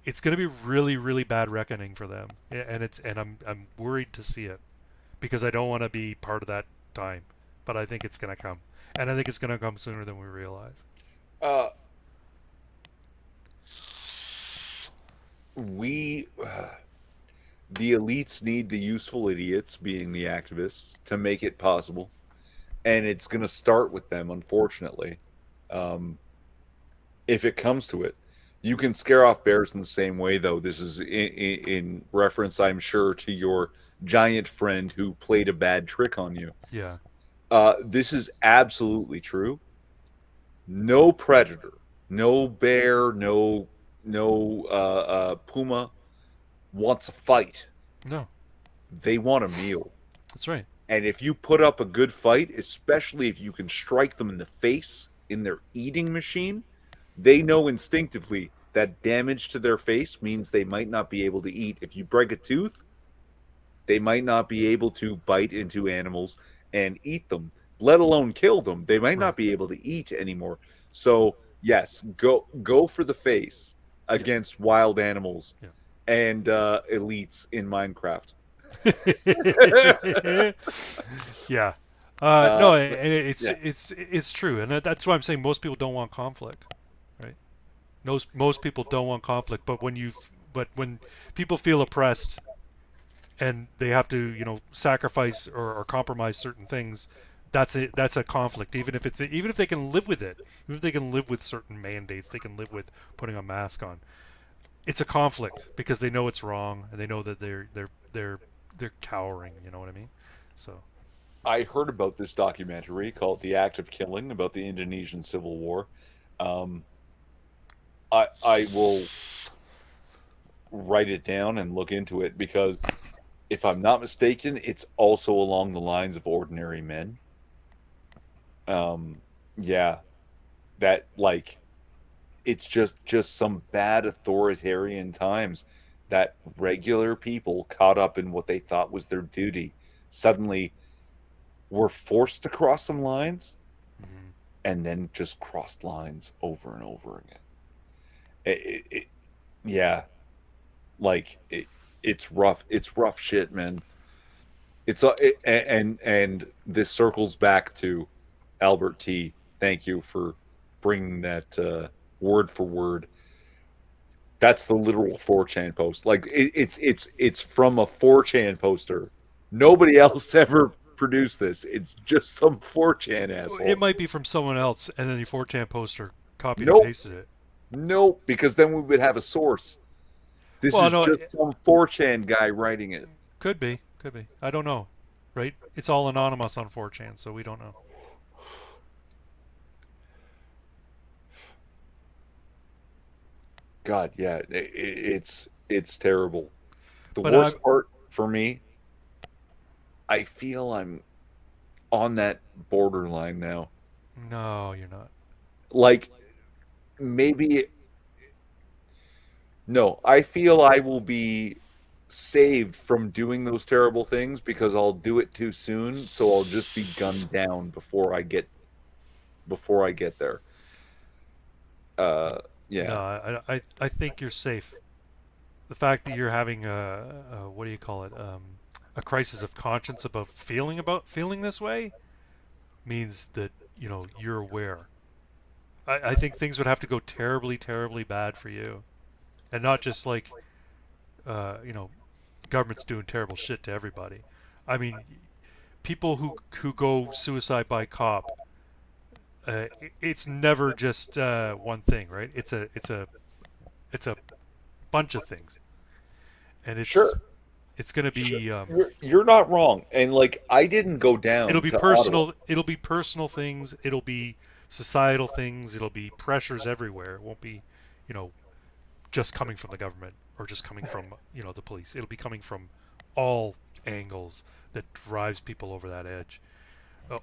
B: It's going to be really really bad reckoning for them, and I'm worried to see it because I don't want to be part of that time, but I think it's going to come, and I think it's going to come sooner than we realize.
A: Uh we the elites need the useful idiots being the activists to make it possible. And it's going to start with them, unfortunately. Um if it comes to it. You can scare off bears in the same way, though. This is in reference, I'm sure, to your giant friend who played a bad trick on you.
B: Yeah,
A: This is absolutely true. No predator, no bear, no puma wants a fight.
B: no,
A: They want a meal.
B: that's right.
A: And if you put up a good fight, especially if you can strike them in the face in their eating machine, they know instinctively that damage to their face means they might not be able to eat. If you break a tooth, they might not be able to bite into animals and eat them, let alone kill them. They might
B: Right.
A: not be able to eat anymore. So, yes, go for the face
B: Yeah,
A: against wild animals
B: yeah.
A: and elites in Minecraft.
B: Yeah. No, and
A: But
B: it's
A: yeah,
B: it's it's true, and that's why I'm saying most people don't want conflict, right? Most people don't want conflict, but when people feel oppressed and they have to sacrifice or compromise certain things That's a conflict. Even if they can live with it, even if they can live with certain mandates, they can live with putting a mask on. It's a conflict because they know it's wrong and they know that they're cowering. You know what I mean? So
A: I heard about this documentary called "The Act of Killing" about the Indonesian Civil War. Um, I will write it down and look into it because if I'm not mistaken, it's also along the lines of Ordinary Men. Um, yeah, that like it's just some bad authoritarian times that regular people caught up in what they thought was their duty suddenly were forced to cross some lines
B: mhm.
A: and then just crossed lines over and over again. It yeah, like it's rough. It's rough shit, man. And this circles back to Albert T. Thank you for bringing that word for word. That's the literal 4chan post. Like it's from a 4chan poster. Nobody else ever produced this. It's just some 4chan
B: It
A: asshole.
B: might be from someone else, and then the 4chan poster copied and
A: Nope,
B: pasted it.
A: nope, because then we would have a source. This
B: Well,
A: is
B: no,
A: just some 4chan guy writing it.
B: could be. I don't know, right? It's all anonymous on 4chan, so we don't know.
A: God, yeah, it's terrible. The
B: But I
A: worst part for me, I feel I'm on that borderline now.
B: no, you're not.
A: Like maybe no, I feel I will be saved from doing those terrible things because I'll do it too soon, so I'll just be gunned down before I get there. Uh
B: No,
A: yeah.
B: I think you're safe. The fact that you're having a what do you call it? A crisis of conscience about feeling this way means that you're aware. I think things would have to go terribly, terribly bad for you, and not just like uh, you know government's doing terrible shit to everybody. I mean, people who go suicide by cop, it's never just one thing, right? It's a bunch of things, and
A: Sure.
B: it's going to
A: Sure.
B: be
A: You're not wrong. And like I didn't go
B: it'll
A: down
B: be
A: to Ottawa.
B: personal. It'll be personal things. It'll be societal things. It'll be pressures everywhere. It won't be, you know, just coming from the government or just coming from the police. It'll be coming from all angles that drives people over that edge.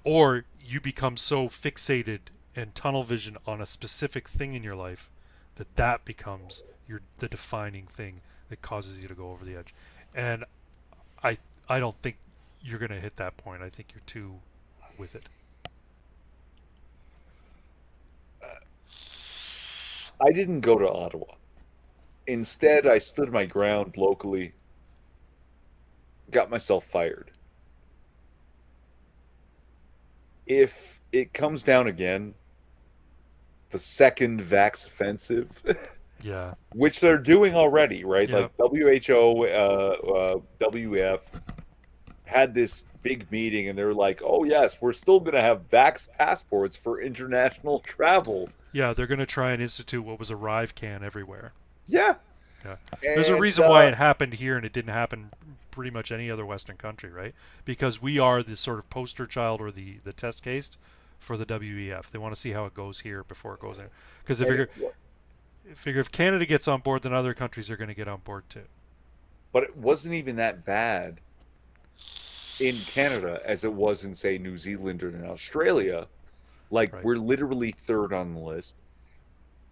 B: Or you become so fixated and tunnel vision on a specific thing in your life that becomes the defining thing that causes you to go over the edge. And I I don't think you're going to hit that point. I think you're too with it.
A: I didn't go to Ottawa. Instead, I stood my ground locally, got myself fired. If it comes down again, the second vax offensive,
B: Yeah.
A: which they're doing already, right?
B: Yeah.
A: Like WHO, WF had this big meeting and they're like, oh, yes, we're still going to have vax passports for international travel.
B: Yeah, they're going to try and institute what was a Rive can everywhere.
A: Yeah.
B: Yeah. There's a
A: And
B: reason why it happened here and it didn't happen pretty much any other Western country, right? Because we are the sort of poster child or the test case for the WEF. They want to see how it goes here before it goes in. Because they
A: and
B: figure if Canada gets on board, then other countries are going to get on board too.
A: but it wasn't even that bad in Canada as it was in, say, New Zealand or in Australia. Like
B: Right.
A: we're literally third on the list.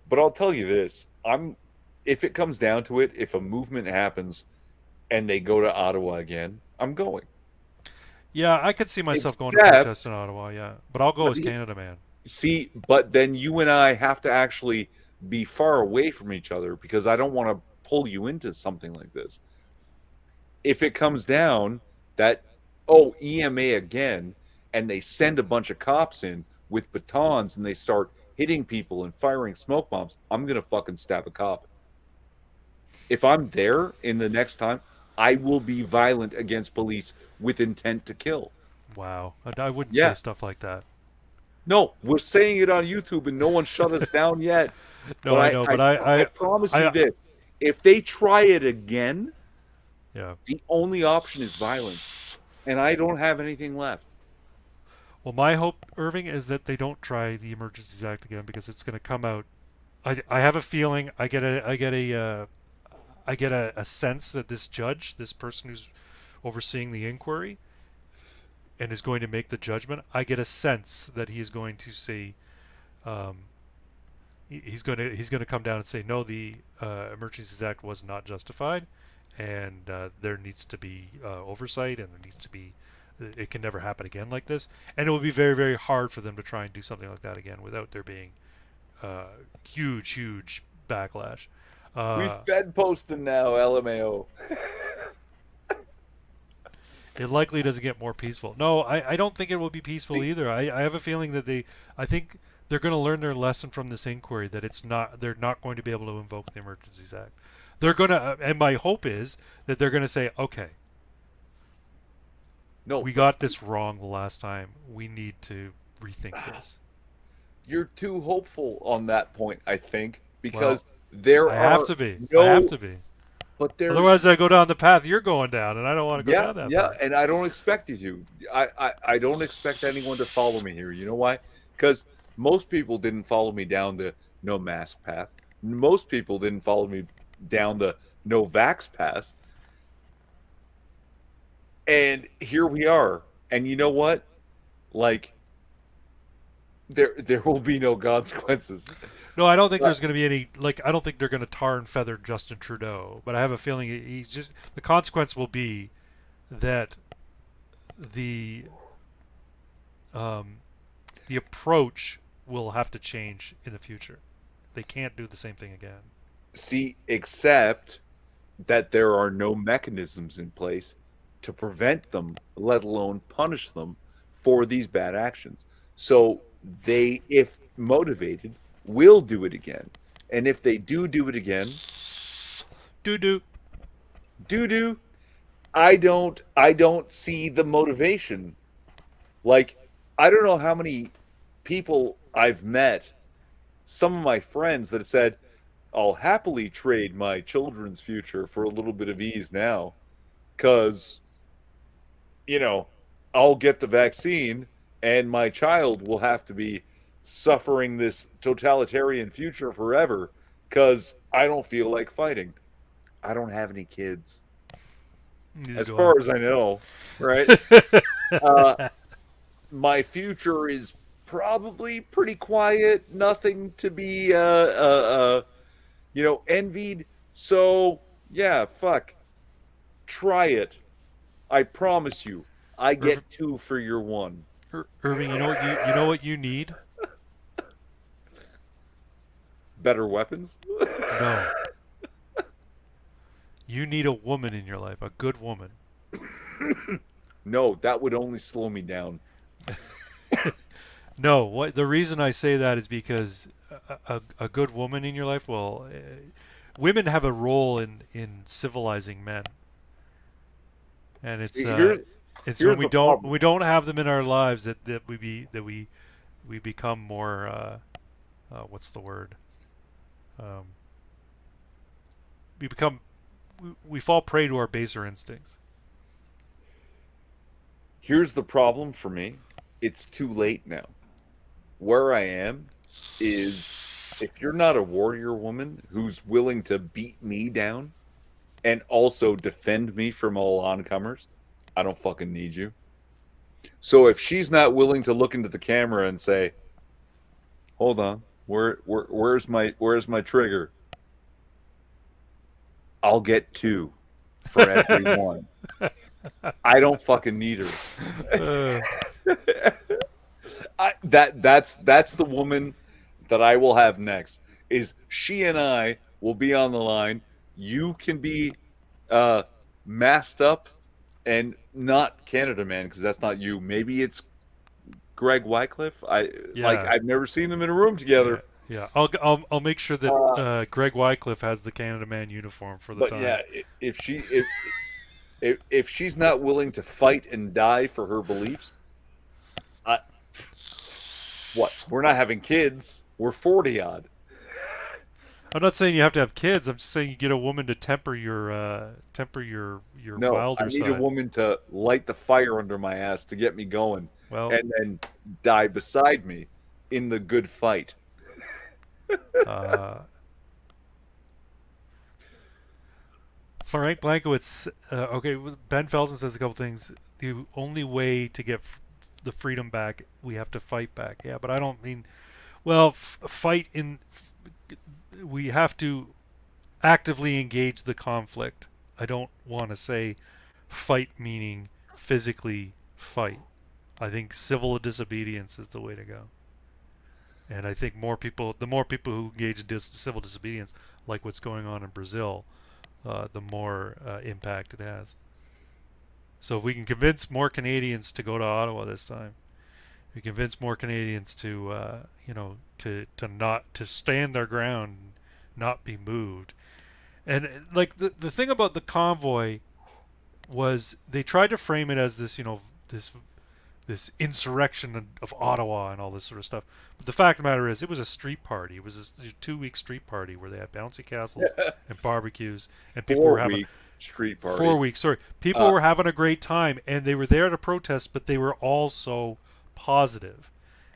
A: But I'll tell you this: I'm if it comes down to it, if a movement happens and they go to Ottawa again, I'm going.
B: Yeah, I could see myself going to protest
A: Except,
B: in Ottawa, yeah. But I'll go
A: but
B: as Canada man.
A: see, but then you and I have to actually be far away from each other because I don't want to pull you into something like this. If it comes down that EMA again, and they send a bunch of cops in with batons and they start hitting people and firing smoke bombs, I'm gonna fucking stab a cop. If I'm there in the next time, I will be violent against police with intent to kill.
B: Wow, I wouldn't say
A: Yeah.
B: stuff like that.
A: No, we're saying it on YouTube and no one shut us down yet.
B: No,
A: But
B: I know, but
A: I promise you
B: I
A: this. If they try it again,
B: yeah.
A: the only option is violence. And I don't have anything left.
B: Well, my hope, Irving, is that they don't try the Emergencies Act again because it's going to come out. I have a feeling. I get a sense that this judge, this person who's overseeing the inquiry and is going to make the judgment, I get a sense that he is going to say, um, he's going to come down and say, no, the Emergencies Act was not justified, and there needs to be oversight, and there needs to be. It can never happen again like this, and it will be very, very hard for them to try and do something like that again without there being uh, huge backlash.
A: We
B: Uh,
A: fed posting now, LMAO.
B: it likely doesn't get more peaceful. No, I don't think it will be peaceful
A: See,
B: either. I have a feeling that I think they're going to learn their lesson from this inquiry that they're not going to be able to invoke the Emergencies Act. They're going to, and my hope is that they're going to say, okay,
A: no,
B: we
A: but
B: got this wrong the last time. We need to rethink this.
A: you're too hopeful on that point, I think,
B: Well,
A: because there
B: I have
A: are
B: to be. I have
A: no,
B: to be.
A: but there's
B: Otherwise, I go down the path you're going down, and I don't want to go
A: yeah,
B: down that
A: yeah,
B: path.
A: and I don't expect you to. I don't expect anyone to follow me here. You know why? Because most people didn't follow me down the no mask path. Most people didn't follow me down the no vax path. And here we are. And you know what? Like there will be no consequences.
B: No, I don't think
A: But
B: there's going to be any. Like, I don't think they're going to tar and feather Justin Trudeau. But I have a feeling he's just the consequence will be that the um, the approach will have to change in the future. They can't do the same thing again.
A: see, except that there are no mechanisms in place to prevent them, let alone punish them for these bad actions. So they, if motivated, will do it again. And if they do it again,
B: Doo doo.
A: doo doo, I don't see the motivation. Like I don't know how many people I've met, some of my friends that said, I'll happily trade my children's future for a little bit of ease now because you know, I'll get the vaccine and my child will have to be suffering this totalitarian future forever because I don't feel like fighting. I don't have any kids,
B: Neither
A: as
B: do I.
A: far as I know, right? Uh, my future is probably pretty quiet, nothing to be, envied. So, yeah, fuck. Try it. I promise you, I
B: Irv-
A: get two for your one.
B: Irving, you know what you need?
A: Better weapons?
B: No, you need a woman in your life, a good woman.
A: No, that would only slow me down.
B: No, what the reason I say that is because a good woman in your life, well, women have a role in civilizing men, and
A: See,
B: it's when
A: here's the problem.
B: we don't have them in our lives we become more what's the word um, we become we fall prey to our baser instincts.
A: Here's the problem for me. It's too late now. Where I am is if you're not a warrior woman who's willing to beat me down and also defend me from all oncomers, I don't fucking need you. So if she's not willing to look into the camera and say, "Hold on, where's my trigger?" I'll get two for every one. I don't fucking need
B: Uh,
A: her. That's the woman that I will have next. Is she and I will be on the line. You can be uh masked up and not Canada Man because that's not you. Maybe it's Greg Wycliffe.
B: yeah,
A: I've never seen them in a room
B: yeah,
A: together.
B: yeah. I'll make sure that
A: Uh,
B: Greg Wycliffe has the Canada Man uniform for the
A: but
B: time.
A: yeah, if she's not willing to fight and die for her beliefs, What? We're not having kids. We're 40 odd.
B: I'm not saying you have to have kids. I'm just saying you get a woman to temper your
A: No, I
B: wilder
A: need a
B: side.
A: woman to light the fire under my ass to get me going
B: Well,
A: and then die beside me in the good fight.
B: uh, Frank Blankowitz. Okay, Ben Felsen says a couple things. The only way to get the freedom back, we have to fight back. Yeah, but I don't mean. Well, fight in. We have to actively engage the conflict. I don't want to say fight meaning physically fight. I think civil disobedience is the way to go. And I think the more people who engage in civil disobedience, like what's going on in Brazil, the more impact it has. So if we can convince more Canadians to go to Ottawa this time, we convince more Canadians to, to stand their ground, not be moved. And like the thing about the convoy was they tried to frame it as this, this insurrection of Ottawa and all this sort of stuff. But the fact of the matter is, it was a street party. It was a 2 week street party where they had bouncy castles and barbecues, and people were
A: Four
B: having
A: week street party.
B: 4 weeks. Sorry, people
A: Uh,
B: were having a great time, and they were there to protest, but they were also positive,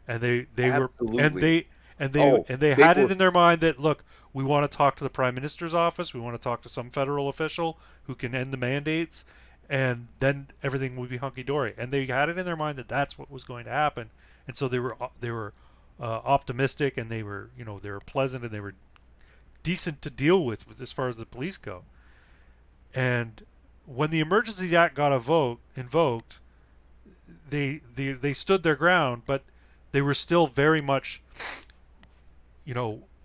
B: and they were
A: Absolutely.
B: and they
A: They
B: had
A: were
B: it in their mind that look, we want to talk to the prime minister's office, we want to talk to some federal official who can end the mandates, and then everything would be hunky dory. And they had it in their mind that that's what was going to happen, and so they were optimistic, and they were pleasant, and they were decent to deal with as far as the police go. And when the Emergency Act got invoked, they stood their ground, but they were still very much,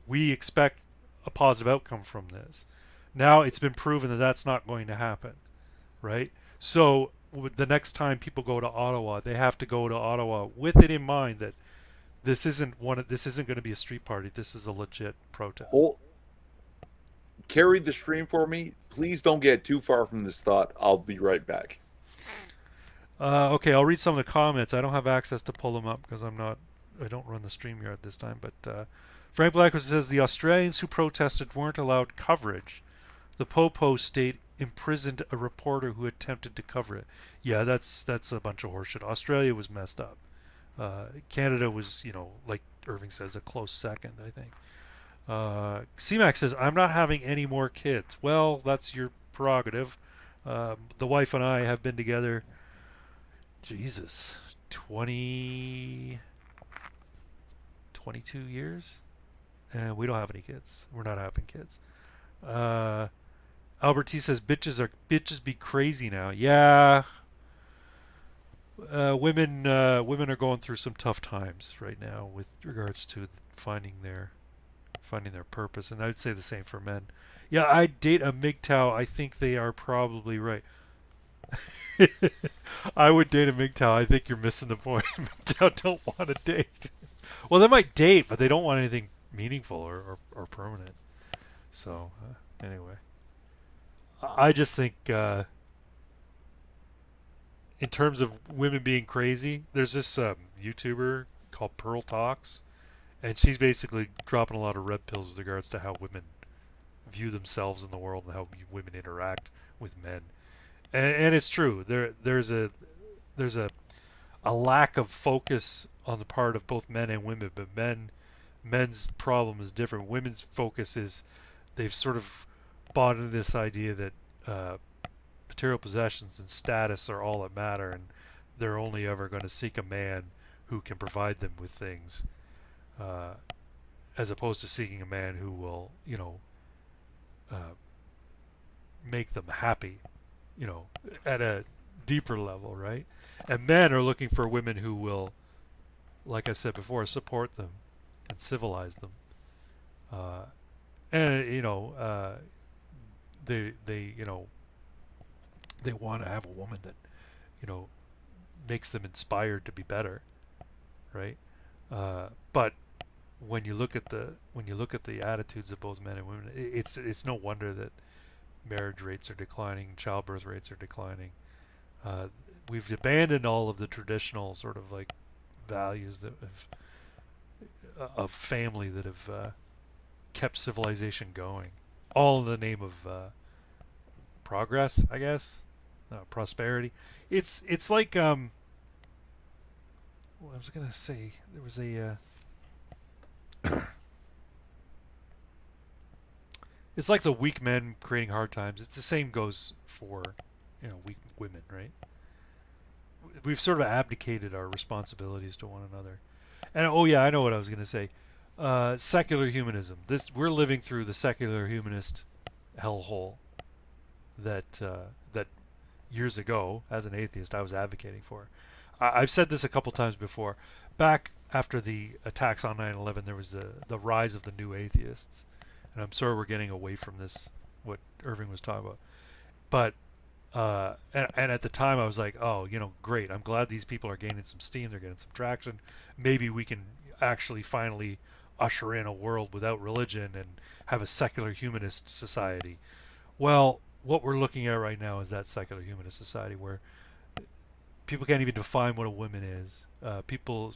B: we expect a positive outcome from this. Now it's been proven that that's not going to happen, right? So the next time people go to Ottawa, they have to go to Ottawa with it in mind that this isn't going to be a street party. This is a legit protest.
A: whole carried the stream for me. Please don't get too far from this thought. I'll be right back.
B: Okay, I'll read some of the comments. I don't have access to pull them up because I don't run the StreamYard this time. But Frank Blackwell says the Australians who protested weren't allowed coverage. The Popo state imprisoned a reporter who attempted to cover it. Yeah, that's a bunch of horseshit. Australia was messed up. Canada was, like Irving says, a close second, I think. CMAX says, I'm not having any more kids. Well, that's your prerogative. The wife and I have been together, Jesus, 22 years? And we don't have any kids. We're not having kids. Uh, Albert T says, bitches be crazy now. Yeah, women are going through some tough times right now with regards to finding their purpose, and I'd say the same for men. Yeah, I'd date a MGTOW. I think they are probably right. I would date a MGTOW. I think you're missing the point. MGTOW don't want to date. Well, they might date, but they don't want anything meaningful or permanent. So, anyway. I just think, in terms of women being crazy, there's this YouTuber called Pearl Talks, and she's basically dropping a lot of red pills with regards to how women view themselves in the world and how women interact with men. And it's true. There's a lack of focus on the part of both men and women, but men's problem is different. Women's focus is they've sort of bought into this idea that material possessions and status are all that matter, and they're only ever going to seek a man who can provide them with things, uh, as opposed to seeking a man who will, uh, make them happy, at a deeper level, right? And men are looking for women who will, like I said before, support them and civilize them. Uh, and they want to have a woman that, you know, makes them inspired to be better, right? But when you look at the attitudes of both men and women, it's no wonder that marriage rates are declining, childbirth rates are declining. Uh, we've abandoned all of the traditional sort of like values that have of family that have kept civilization going, all in the name of progress, I guess, prosperity. It's like what I was gonna say. There was a. It's like the weak men creating hard times. It's the same goes for, weak women, right? We've sort of abdicated our responsibilities to one another. And oh yeah, I know what I was gonna say. Secular humanism. This we're living through the secular humanist hellhole that years ago, as an atheist, I was advocating for. I've said this a couple times before. Back after the attacks on 9/11, there was the rise of the new atheists, and I'm sorry we're getting away from this. What Irving was talking about, but and at the time I was like, oh, great. I'm glad these people are gaining some steam. They're getting some traction. Maybe we can actually finally usher in a world without religion and have a secular humanist society. Well, what we're looking at right now is that secular humanist society where people can't even define what a woman is. People's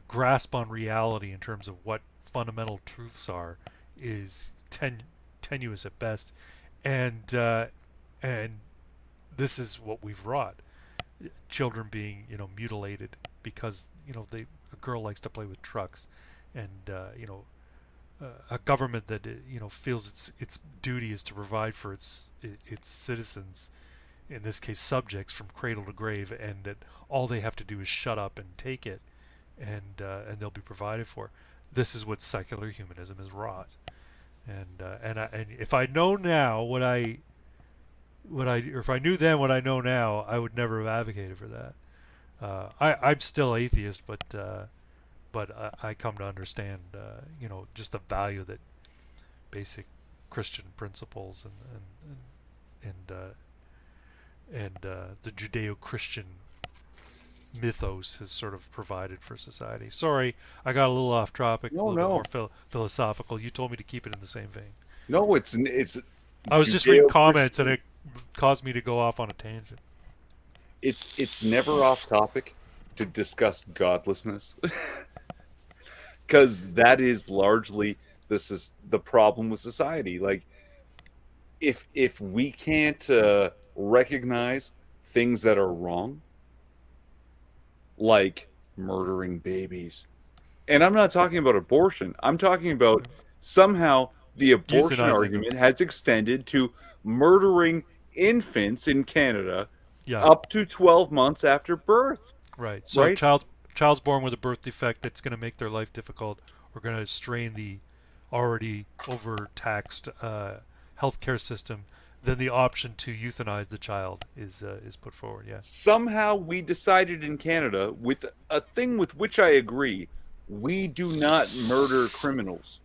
B: grasp on reality in terms of what fundamental truths are is tenuous at best, and this is what we've wrought. Children being mutilated because a girl likes to play with trucks, and a government that feels its duty is to provide for its citizens, in this case subjects, from cradle to grave, and that all they have to do is shut up and take it, and they'll be provided for. This is what secular humanism is wrought, and if I know now or if I knew then what I know now, I would never have advocated for that. I'm still atheist, but I come to understand, just the value that basic Christian principles and the Judeo-Christian mythos has sort of provided for society. Sorry, I got a little off topic, a
A: No,
B: little bit
A: no,
B: more philosophical. You told me to keep it in the same vein.
A: no. It's
B: I was just reading comments and
A: Judeo-Christian.
B: it caused me to go off on a tangent.
A: It's never off topic to discuss godlessness, because that is largely this is the problem with society. Like if we can't recognize things that are wrong, like murdering babies, and I'm not talking about abortion. I'm talking about somehow the abortion
B: Euthanizing them.
A: argument has extended to murdering infants in Canada
B: Yeah,
A: up to 12 months after birth,
B: right. So
A: right?
B: child's born with a birth defect that's going to make their life difficult, or going to strain the already overtaxed healthcare system. Then the option to euthanize the child is put forward. Yeah.
A: Somehow we decided in Canada, with a thing with which I agree, we do not murder criminals.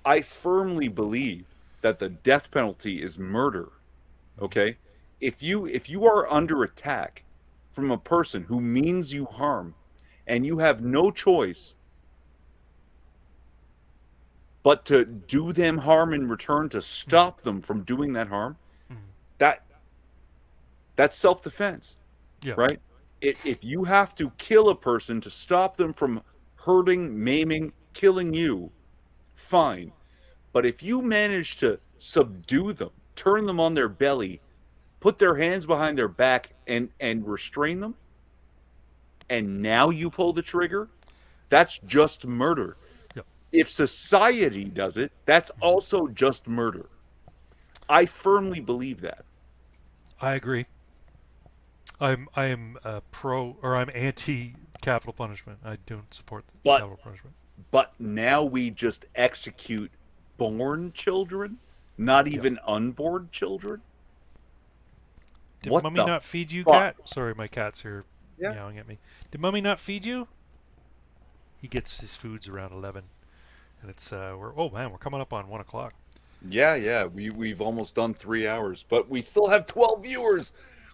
A: I firmly believe that the death penalty is murder. Okay? If you are under attack from a person who means you harm, and you have no choice but to do them harm in return to
B: Mm-hmm.
A: stop them from doing that harm,
B: Mm-hmm.
A: that that's self-defense,
B: Yeah.
A: right? If you have to kill a person to stop them from hurting, maiming, killing you, fine. But if you manage to subdue them, turn them on their belly, put their hands behind their back, and restrain them, and now you pull the trigger, that's just murder.
B: Yep.
A: If society does it, that's
B: Mm-hmm.
A: also just murder. I firmly believe that.
B: I agree. I am pro, or I'm anti capital punishment. I don't support
A: But
B: capital punishment.
A: now we just execute born children, not
B: Yeah.
A: even unborn children.
B: Did
A: What
B: Mummy
A: the
B: not feed you,
A: fuck?
B: cat? Sorry, my cat's here
A: Yeah.
B: meowing at me. Did Mummy not feed you? He gets his foods around 11, and it's we're oh man, we're coming up on 1 o'clock.
A: Yeah, yeah. We've almost done 3 hours, but we still have 12 viewers.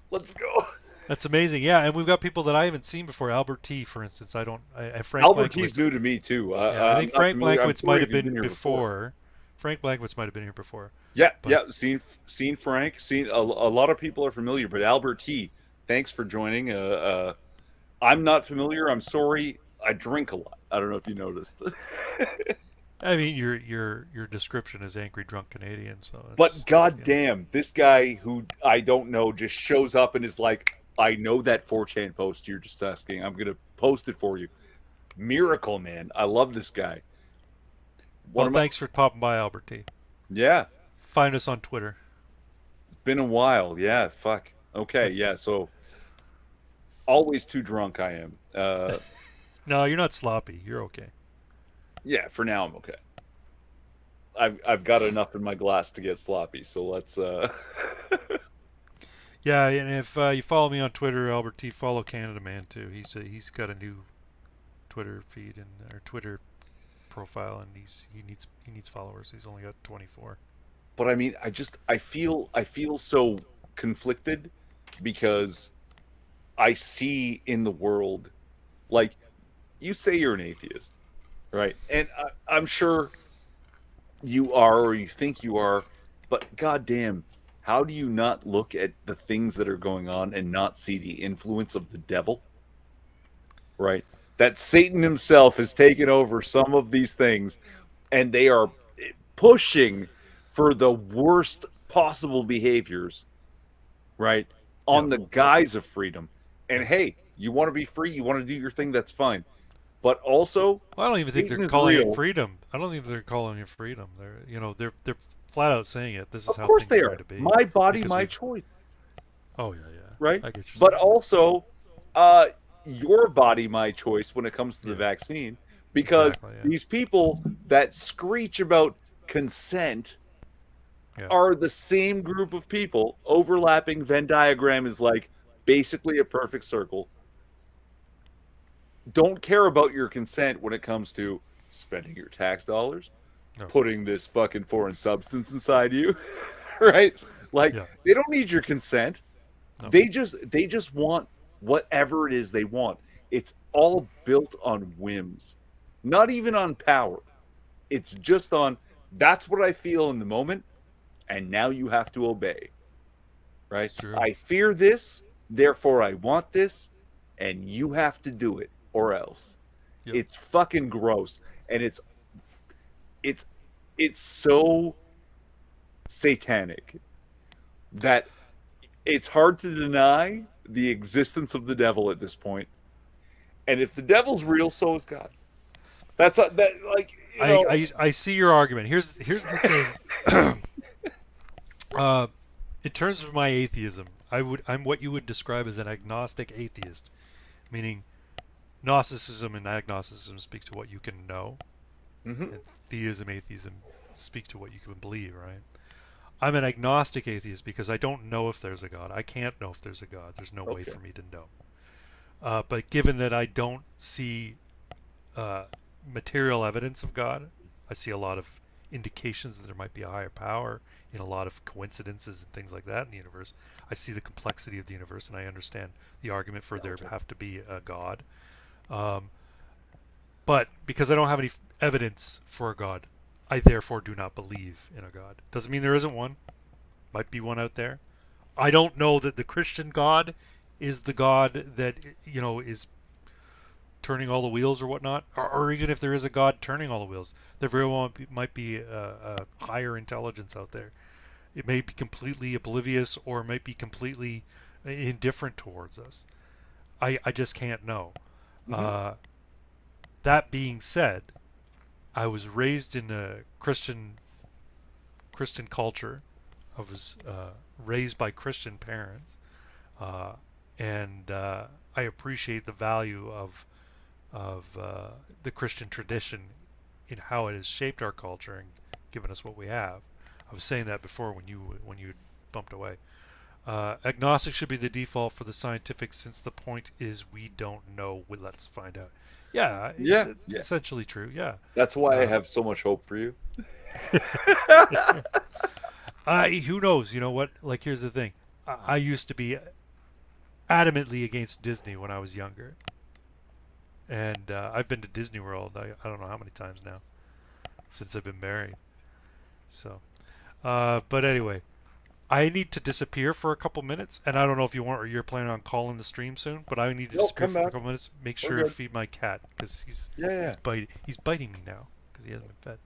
A: Let's go.
B: That's amazing. Yeah, and we've got people that I haven't seen before. Albert T, for instance. Frank
A: Frank He's
B: Blankwitz.
A: new to me too.
B: Yeah, I
A: I'm
B: think
A: not
B: Frank
A: familiar. I'm
B: Blankwitz might
A: sorry
B: have
A: if he's
B: been
A: been here before.
B: before. Frank Blankwitz might have been here before,
A: Yeah,
B: but
A: yeah. Seen Frank. Seen a lot of people are familiar, but Albert T. Thanks for joining. I'm not familiar. I'm sorry. I drink a lot. I don't know if you noticed.
B: I mean, your description is angry drunk Canadian, so
A: But
B: it's you know.
A: goddamn, this guy who I don't know just shows up and is like, I know that 4chan post you're just asking. I'm gonna post it for you. Miracle, man. I love this guy. One
B: Well,
A: of my
B: thanks for popping by, Albert T.
A: yeah,
B: Find us on Twitter.
A: been a while. Yeah, fuck. Okay,
B: If
A: yeah. So always too drunk I am.
B: no, you're not sloppy. You're okay.
A: Yeah, for now I'm okay. I've got enough in my glass to get sloppy. So let's
B: Yeah, and if you follow me on Twitter, Albert T, follow Canada Man too. He's got a new Twitter feed and or Twitter profile, and he needs followers. He's only got 24.
A: but I mean, I feel so conflicted because I see in the world, like, you say you're an atheist, right? And I'm sure you are, or you think you are, but goddamn, how do you not look at the things that are going on and not see the influence of the devil, right? That Satan himself has taken over some of these things, and they are pushing for the worst possible behaviors, right?
B: Yeah,
A: On the guise of freedom. And
B: yeah.
A: hey, you want to be free, you want to do your thing, that's fine. But also,
B: Well, I don't even think they're
A: Satan is
B: calling it
A: real.
B: freedom. I don't think they're calling it freedom. They're flat out saying it. This is
A: Of
B: how
A: course
B: things are
A: they
B: going
A: are.
B: to be
A: My body,
B: because
A: my
B: we.
A: choice,
B: Oh yeah, yeah.
A: right?
B: I get what
A: But
B: you're saying.
A: also, uh, your body, my choice when it comes to the
B: Yeah,
A: vaccine, because
B: exactly. Yeah,
A: these people that screech about consent
B: yeah.
A: are the same group of people. Overlapping Venn diagram is like basically a perfect circle. Don't care about your consent when it comes to spending your tax dollars,
B: No.
A: putting this fucking foreign substance inside you, right? Like,
B: Yeah.
A: they don't need your consent.
B: No.
A: They just want whatever it is they want. It's all built on whims, not even on power. It's just on, that's what I feel in the moment, and now you have to obey, right?
B: It's true.
A: I fear this, therefore I want this, and you have to do it or else.
B: Yep.
A: It's fucking gross, and it's it's so satanic that it's hard to deny the existence of the devil at this point. And if the devil's real, so is God. That's that, like, you
B: I,
A: know.
B: I I see your argument. Here's the thing. uh, in terms of my atheism, I'm what you would describe as an agnostic atheist, meaning Gnosticism and agnosticism speak to what you can know,
A: Mhm.
B: and theism, atheism speak to what you can believe, right? I'm an agnostic atheist because I don't know if there's a God. I can't know if there's a God. There's no way
A: Okay.
B: for me to know. But given that I don't see uh, material evidence of God, I see a lot of indications that there might be a higher power in a lot of coincidences and things like that in the universe. I see the complexity of the universe, and I understand the argument for there
A: Okay.
B: have to be a God. Um, but because I don't have any evidence for a God, I therefore do not believe in a God. Doesn't mean there isn't one. Might be one out there. I don't know that the Christian God is the God that is turning all the wheels or whatnot, or even if there is a God turning all the wheels, there very well might be a higher intelligence out there. It may be completely oblivious or it might be completely indifferent towards us. I just can't know.
A: Mhm.
B: Uh, that being said, I was raised in a Christian culture. I was raised by Christian parents, uh, and I appreciate the value of the Christian tradition in how it has shaped our culture and given us what we have. I was saying that before when you bumped away. Agnostic should be the default for the scientific, since the point is we don't know. Well, let's find out. Yeah,
A: Yeah,
B: it's
A: yeah.
B: essentially true. Yeah.
A: That's why I
B: Uh,
A: have so much hope for you.
B: who knows? You know what? Like, here's the thing. I used to be adamantly against Disney when I was younger, and I've been to Disney World. I don't know how many times now since I've been married. So, but anyway, I need to disappear for a couple minutes, and I don't know if you want or you're planning on calling the stream soon, but I need to
A: No,
B: disappear
A: come
B: for a
A: back.
B: couple minutes. Make
A: We're
B: sure to
A: good.
B: feed my cat because
A: Yeah, yeah.
B: he's biting me now because he hasn't been fed.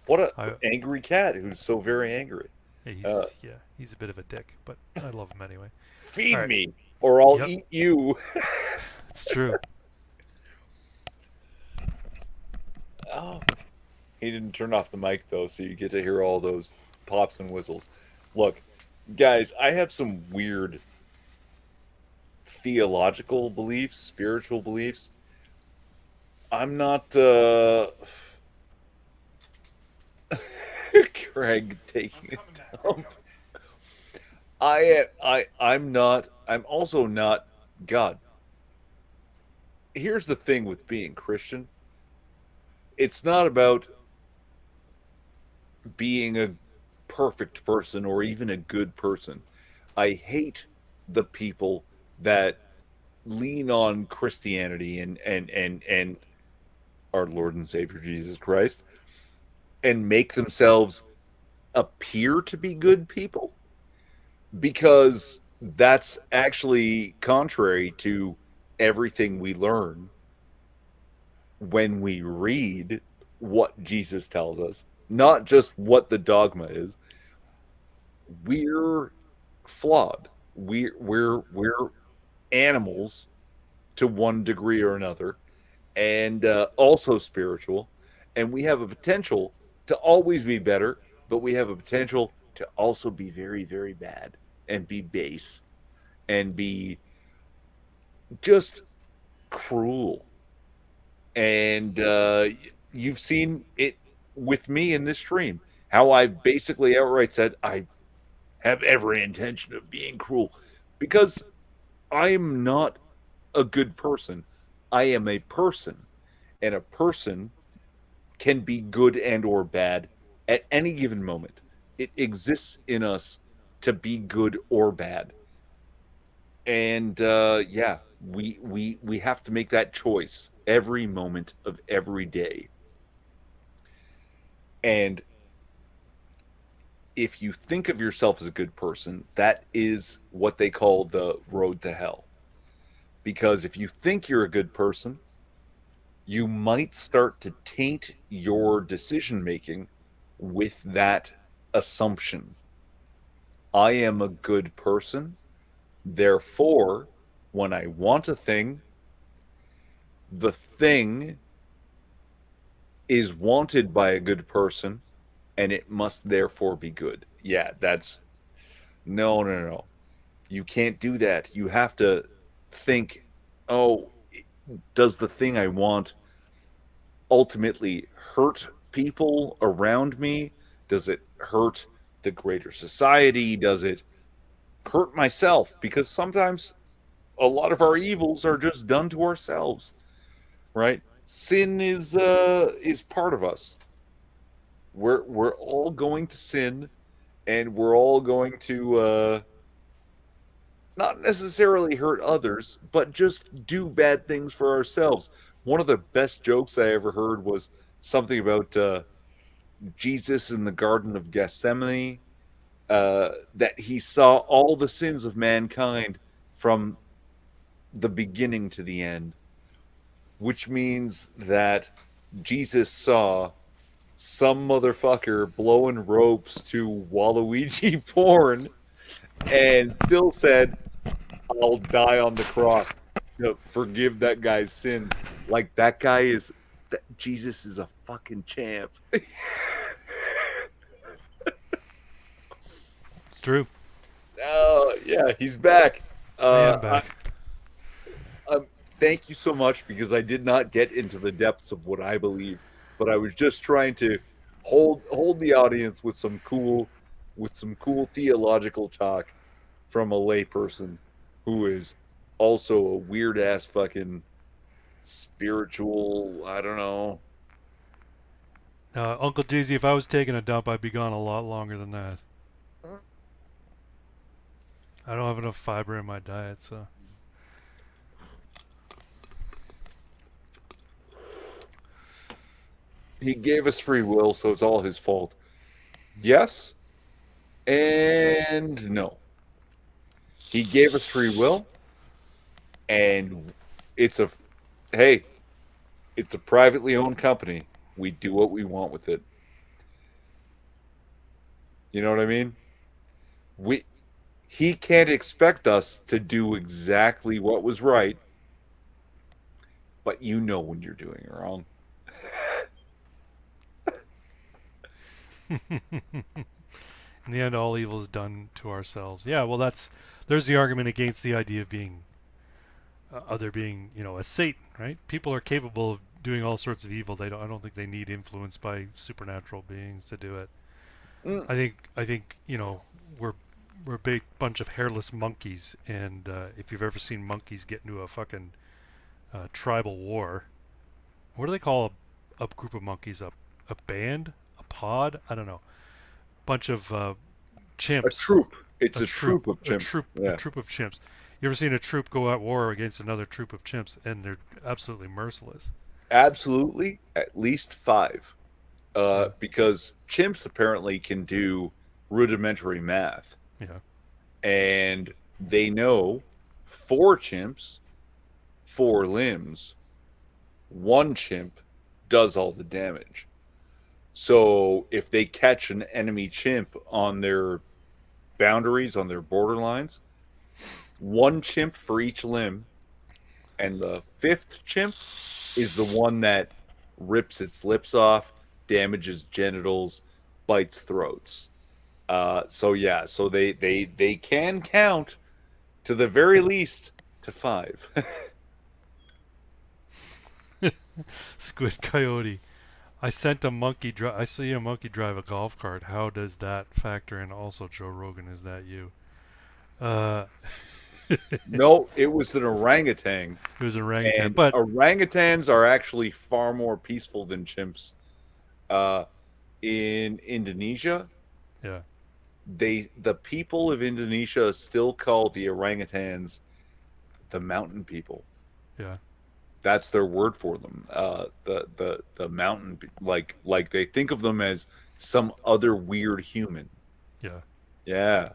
A: What a
B: I
A: angry cat who's so very angry. Uh,
B: he's a bit of a dick, but I love him anyway. All
A: Feed
B: right.
A: me, or I'll
B: Yep,
A: eat you.
B: it's true.
A: Oh, he didn't turn off the mic though, so you get to hear all those pops and whistles. Look, guys, I have some weird theological beliefs, spiritual beliefs. I'm not Craig
B: I'm
A: taking
B: coming
A: a
B: back. I'm
A: dump.
B: coming.
A: I'm not. I'm also not. God, here's the thing with being Christian. It's not about being a perfect person or even a good person. I hate the people that lean on Christianity and our Lord and Savior Jesus Christ and make themselves appear to be good people, because that's actually contrary to everything we learn when we read what Jesus tells us, not just what the dogma is. We're flawed. We're animals to one degree or another, and also spiritual, and we have a potential to always be better, but we have a potential to also be very, very bad and be base and be just cruel. And you've seen it with me in this stream, how I basically outright said I have every intention of being cruel, because I am not a good person. I am a person, and a person can be good and or bad at any given moment. It exists in us to be good or bad. And yeah, we have to make that choice every moment of every day. And if you think of yourself as a good person, that is what they call the road to hell. Because if you think you're a good person, you might start to taint your decision making with that assumption. I am a good person. Therefore, when I want a thing, the thing is wanted by a good person and it must therefore be good. Yeah, that's no, no, no, no. You can't do that. You have to think, oh, does the thing I want ultimately hurt people around me? Does it hurt the greater society? Does it hurt myself? Because sometimes a lot of our evils are just done to ourselves, right? Sin is part of us. We're all going to sin, and we're all going to not necessarily hurt others, but just do bad things for ourselves. One of the best jokes I ever heard was something about Jesus in the Garden of Gethsemane, that he saw all the sins of mankind from the beginning to the end, which means that Jesus saw some motherfucker blowing ropes to Waluigi porn and still said, I'll die on the cross to forgive that guy's sins. Like that guy is that Jesus is a fucking champ.
B: It's true.
A: Yeah, he's back.
B: I am
A: I,
B: back.
A: um, thank you so much, because I did not get into the depths of what I believe, but I was just trying to hold the audience with some cool theological talk from a layperson who is also a weird ass fucking spiritual. I don't know.
B: Uncle Jeezy, if I was taking a dump, I'd be gone a lot longer than that. I don't have enough fiber in my diet, so.
A: He gave us free will, so it's all his fault. Yes, And no, he gave us free will, and it's a hey, it's a privately owned company. We do what we want with it. You know what I mean? We He can't expect us to do exactly what was right, but you know when you're doing it wrong.
B: In the end, all evil is done to ourselves. Yeah, well, there's the argument against the idea of being other being, a Satan, right? People are capable of doing all sorts of evil. I don't think they need influence by supernatural beings to do it.
A: Mm,
B: I think we're a big bunch of hairless monkeys, and if you've ever seen monkeys get into a fucking tribal war, what do they call a group of monkeys? A band, a pod? I don't know. Bunch of
A: a
B: chimps,
A: troop. It's
B: a
A: a
B: troop,
A: troop of
B: a
A: chimps.
B: troop, a
A: Yeah,
B: troop of chimps. You ever seen a troop go at war against another troop of chimps, and they're absolutely merciless.
A: absolutely. At least five.
B: Yeah,
A: Because chimps apparently can do rudimentary math,
B: yeah,
A: and they know four chimps, four limbs, one chimp does all the damage. So if they catch an enemy chimp on their boundaries, on their borderlines, one chimp for each limb, and the fifth chimp is the one that rips its lips off, damages genitals, bites throats. So yeah, so they can count to the very least to five.
B: Squid Coyote. I see a monkey drive a golf cart. How does that factor in? Also, Joe Rogan, is that you? Uh,
A: No, it was an orangutan,
B: it was an orangutan,
A: and
B: but
A: orangutans are actually far more peaceful than chimps. Uh, in Indonesia,
B: yeah,
A: the people of Indonesia still call the orangutans the mountain people.
B: yeah,
A: That's their word for them. The mountain, like they think of them as some other weird human.
B: yeah.
A: Yeah,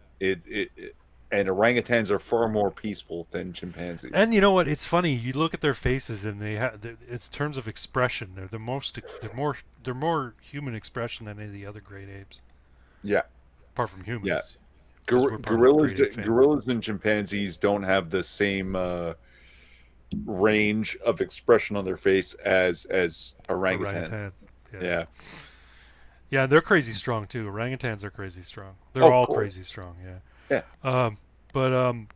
A: and orangutans are far more peaceful than chimpanzees.
B: And you know what? It's funny. You look at their faces, and it's terms of expression. They're more human expression than any of the other great apes,
A: Yeah,
B: apart from
A: yeah.
B: humans, because we're part of the
A: Gorillas,
B: great ape family.
A: gorillas and chimpanzees don't have the same range of expression on their face as orangutans.
B: Orangutans, yeah,
A: Yeah.
B: yeah. They're crazy strong too. Orangutans are crazy strong.
A: Oh,
B: They're
A: of
B: all
A: course.
B: crazy strong. Yeah.
A: Yeah.
B: Um, but um,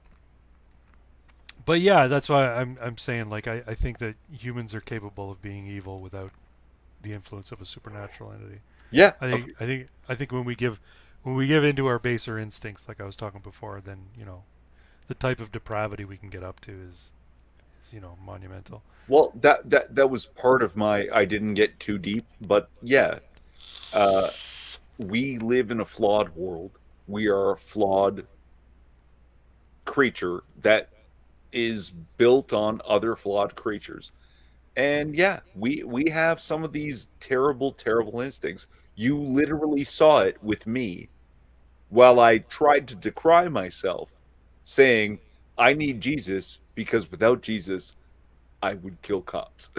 B: but yeah, that's why I'm saying, like, I think that humans are capable of being evil without the influence of a supernatural entity.
A: Yeah.
B: I think when we give into our baser instincts, like I was talking before, then the type of depravity we can get up to is monumental.
A: Well, that was part of my. I didn't get too deep, but yeah, uh, we live in a flawed world. We are a flawed creature that is built on other flawed creatures. And yeah, we have some of these terrible, terrible instincts. You literally saw it with me while I tried to decry myself, saying, I need Jesus because without Jesus, I would kill cops.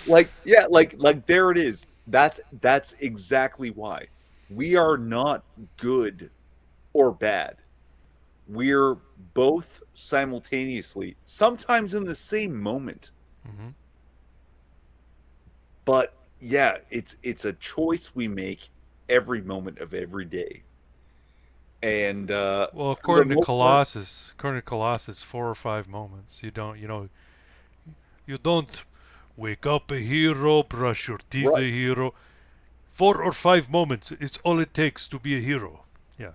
A: like yeah, like there it is. That's exactly why. We are not good or bad. We're both simultaneously, sometimes in the same moment.
B: Hmm.
A: But yeah, it's a choice we make every moment of every day. And
B: Well,
A: for the most part,
B: According to Colossus, 4 or 5 moments. You don't wake up a hero, brush your teeth
A: right.
B: a hero. 4 or 5 moments. It's all it takes to be a hero. Yeah,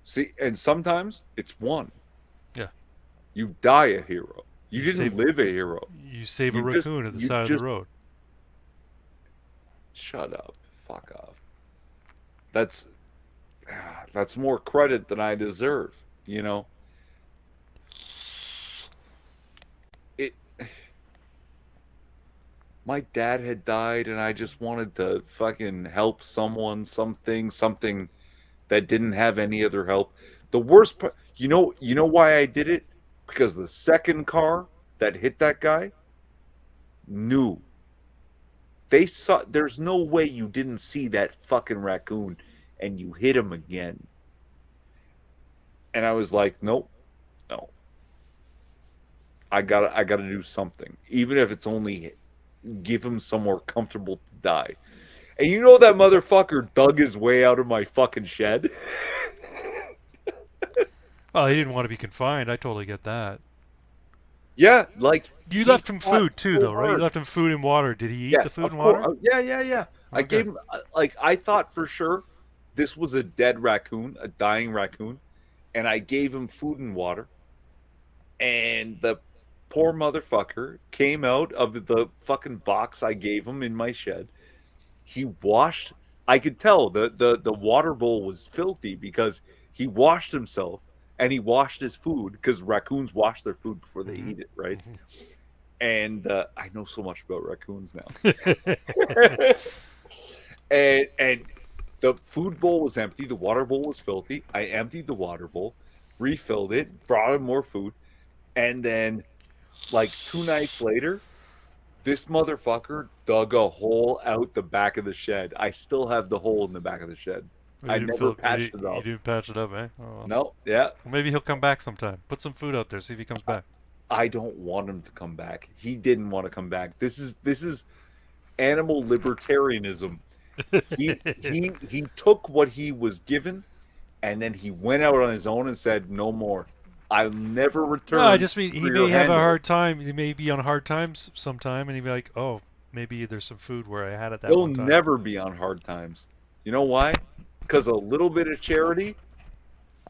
A: See, and sometimes it's one.
B: yeah.
A: You die a hero. You
B: You
A: didn't
B: save
A: live a hero.
B: you save a
A: You just
B: raccoon at the
A: you
B: side of the
A: just
B: road.
A: shut up. Fuck off. That's that's more credit than I deserve, you know. It My dad had died, and I just wanted to fucking help someone, something that didn't have any other help. The worst part, you know why I did it? Because the second car that hit that guy knew they saw. There's no way you didn't see that fucking raccoon, and you hit him again. And I was like, nope, no, I gotta do something, even if it's only give him somewhere comfortable to die. And you know that motherfucker dug his way out of my fucking shed.
B: Well, he didn't want to be confined. I totally get that.
A: Yeah, like
B: You
A: he
B: left him
A: fought
B: food too,
A: so
B: though, right? You
A: hard.
B: left him food and water. Did he eat
A: Yeah,
B: the food
A: of
B: and
A: course.
B: water?
A: Yeah, yeah, yeah. I
B: Okay.
A: gave him like I thought for sure this was a dead raccoon, a dying raccoon, and I gave him food and water. And the poor motherfucker came out of the fucking box I gave him in my shed. He washed. I could tell the water bowl was filthy because he washed himself and he washed his food because raccoons wash their food before they
B: Mm-hmm.
A: eat it, right? And I know so much about raccoons now. And the food bowl was empty. The water bowl was filthy. I emptied the water bowl, refilled it, brought him more food, and then like 2 nights later, this motherfucker dug a hole out the back of the shed. I still have the hole in the back of the shed.
B: You
A: I
B: didn't
A: never
B: fill.
A: patched it
B: You
A: up.
B: didn't patch it up, eh? Oh well.
A: No, yeah.
B: Well, maybe he'll come back sometime. Put some food out there. See if he comes back.
A: I don't want him to come back. He didn't want to come back. This is animal libertarianism. He took what he was given and then he went out on his own and said, "No more. I'll never
B: No, I
A: return
B: just mean he
A: for
B: may
A: your
B: have a
A: handout."
B: hard time. He may be on hard times sometime, and he'd be like, "Oh, maybe there's some food where I had it that
A: He'll
B: one time."
A: never be on hard times. You know why? Because a little bit of charity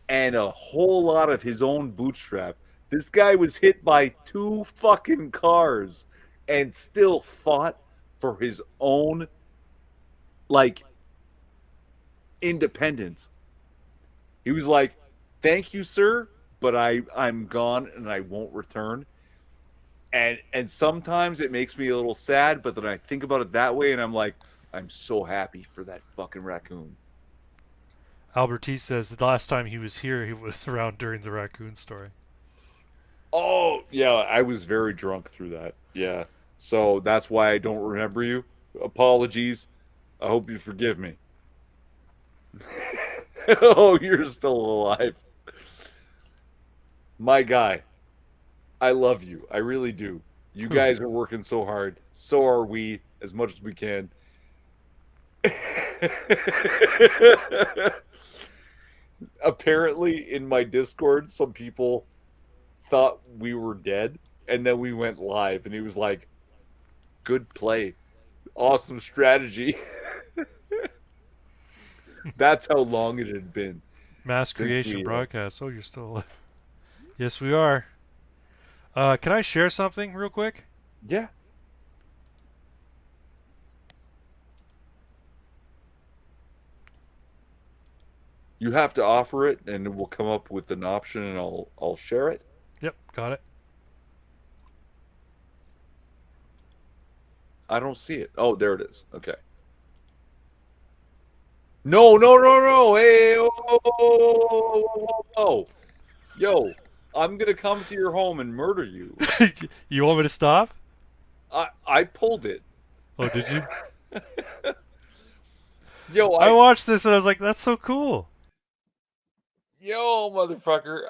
A: and a whole lot of his own bootstrap. This guy was hit by two fucking cars and still fought for his own like independence. He was like, "Thank you, sir, but I'm gone and I won't return." And sometimes it makes me a little sad, but then I think about it that way and I'm like, I'm so happy for that fucking raccoon.
B: Albertese says the last time he was here, he was around during the raccoon story.
A: Oh, yeah, I was very drunk through that. Yeah. So that's why I don't remember you. Apologies. I hope you forgive me. Oh, you're still alive. My guy, I love you. I really do. You
B: Who?
A: guys are working so hard. So are we, as much as we can. Apparently, in my Discord, some people thought we were dead, and then we went live, and he was like, "Good play, awesome strategy." That's how long it had been
B: Mass
A: since
B: creation
A: we.
B: broadcast. Oh, you're still alive. Yes, we are. Can I share something real quick?
A: Yeah, you have to offer it, and we'll come up with an option, and I'll share it.
B: Yep, got it.
A: I don't see it. Oh, there it is. Okay. No, no, no, no. Hey, whoa, whoa, whoa, whoa, whoa. Yo, I'm gonna come to your home and murder you.
B: You want me to stop?
A: I pulled it.
B: Oh, did you?
A: Yo,
B: I watched this and I was like, that's so cool.
A: yo, motherfucker.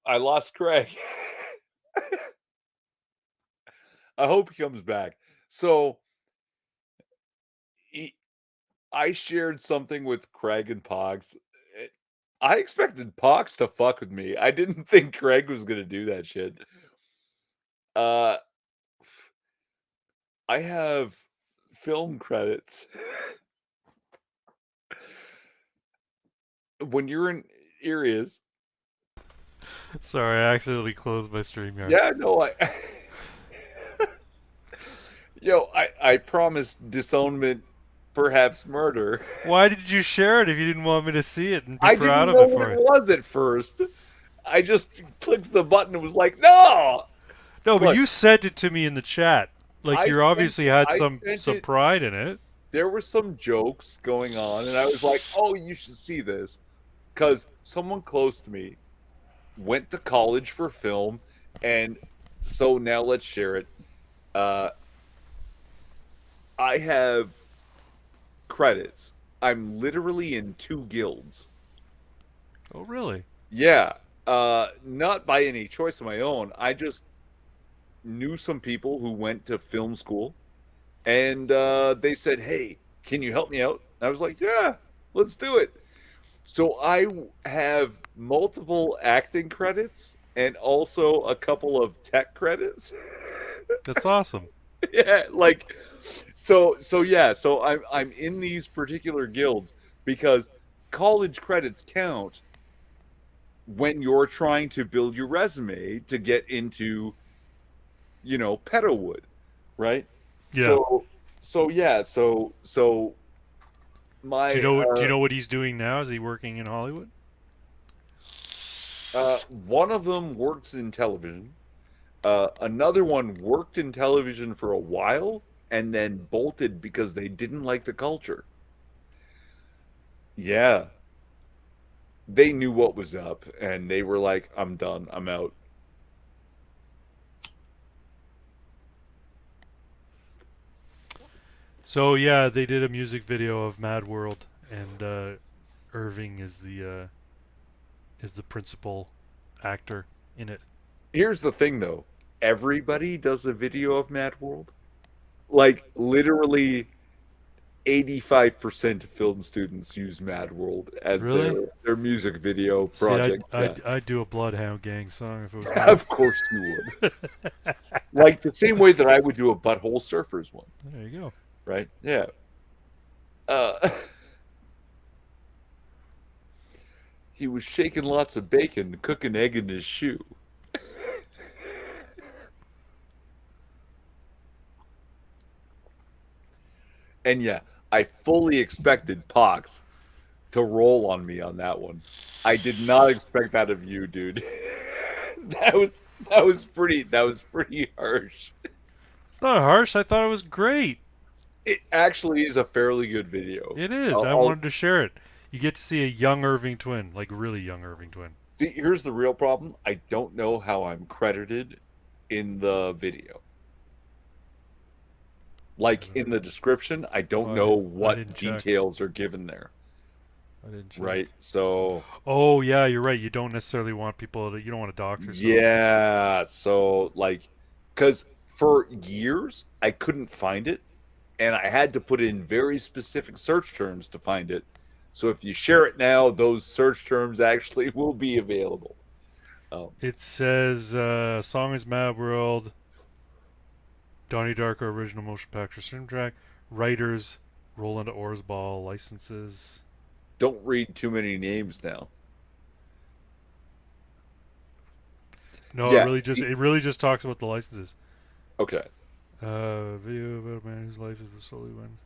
A: I lost Craig. I hope he comes back. So he, I shared something with Craig and Pogs. I expected Pogs to fuck with me. I didn't think Craig was gonna do that shit. Uh, I have film credits. When you're in areas,
B: Sorry, I accidentally closed my StreamYard.
A: yeah, no, I promised disownment, perhaps murder.
B: Why did you share it if you didn't want me to see it and be
A: I
B: proud
A: didn't
B: of
A: know
B: it
A: what
B: for
A: it
B: you?
A: was at first. I just clicked the button and was like, no.
B: No, but
A: Look,
B: you sent it to me in the chat. Like
A: I
B: you
A: sent
B: obviously had
A: I
B: some
A: sent
B: some
A: it.
B: pride in it.
A: There were some jokes going on, and I was like, "Oh, you should see this," because someone close to me went to college for film, and so now let's share it. Uh, I have credits. I'm literally in two guilds.
B: Oh, really?
A: Yeah, not by any choice of my own. I just knew some people who went to film school, and they said, "Hey, can you help me out?" I was like, "Yeah, let's do it." So have multiple acting credits and also a couple of tech credits.
B: That's awesome.
A: Yeah, like so I'm in these particular guilds because college credits count when you're trying to build your resume to get into, Petalwood, right?
B: Yeah.
A: So
B: Do you
A: my
B: know? Do you know what he's doing now? Is he working in Hollywood?
A: one of them works in television. Another one worked in television for a while and then bolted because they didn't like the culture. Yeah, they knew what was up and they were like, "I'm done. I'm out."
B: So yeah, they did a music video of Mad World, and Irving is the principal actor in it.
A: Here's the thing though. Everybody does a video of Mad World. Like literally 85% of film students use Mad World as their
B: Really?
A: their music video
B: See,
A: project. Yeah.
B: I'd do a Bloodhound Gang song if it was me.
A: Of course you would. Like the same way that I would do a Butthole Surfers one,
B: There you go.
A: right? Yeah. Uh he was shaking lots of bacon, cooking egg in his shoe. And yeah, I fully expected Pox to roll on me on that one. I did not expect that of you, dude. that was pretty harsh.
B: It's not harsh. I thought it was great.
A: It actually is a fairly good video.
B: It is. I
A: I'll
B: wanted to share it. You get to see a young Irving twin, like really young Irving twin.
A: see. Here's the real problem. I don't know how I'm credited in the video. Like in the description, I don't
B: Oh,
A: know
B: I didn't
A: what
B: check.
A: details are given there.
B: I didn't check.
A: Right. So
B: Oh yeah, you're right. You don't necessarily want people to. You don't want to dox yourself.
A: yeah. So like, because for years I couldn't find it, and I had to put in very specific search terms to find it. So if you share it now, those search terms actually will be available. Um,
B: It says song is Mad World, Donnie Darko original motion picture soundtrack, writers Roland Orzabal, licenses.
A: don't read too many names now.
B: No,
A: Yeah.
B: it really just talks about the licenses.
A: Okay.
B: Video about a man whose life is solely when.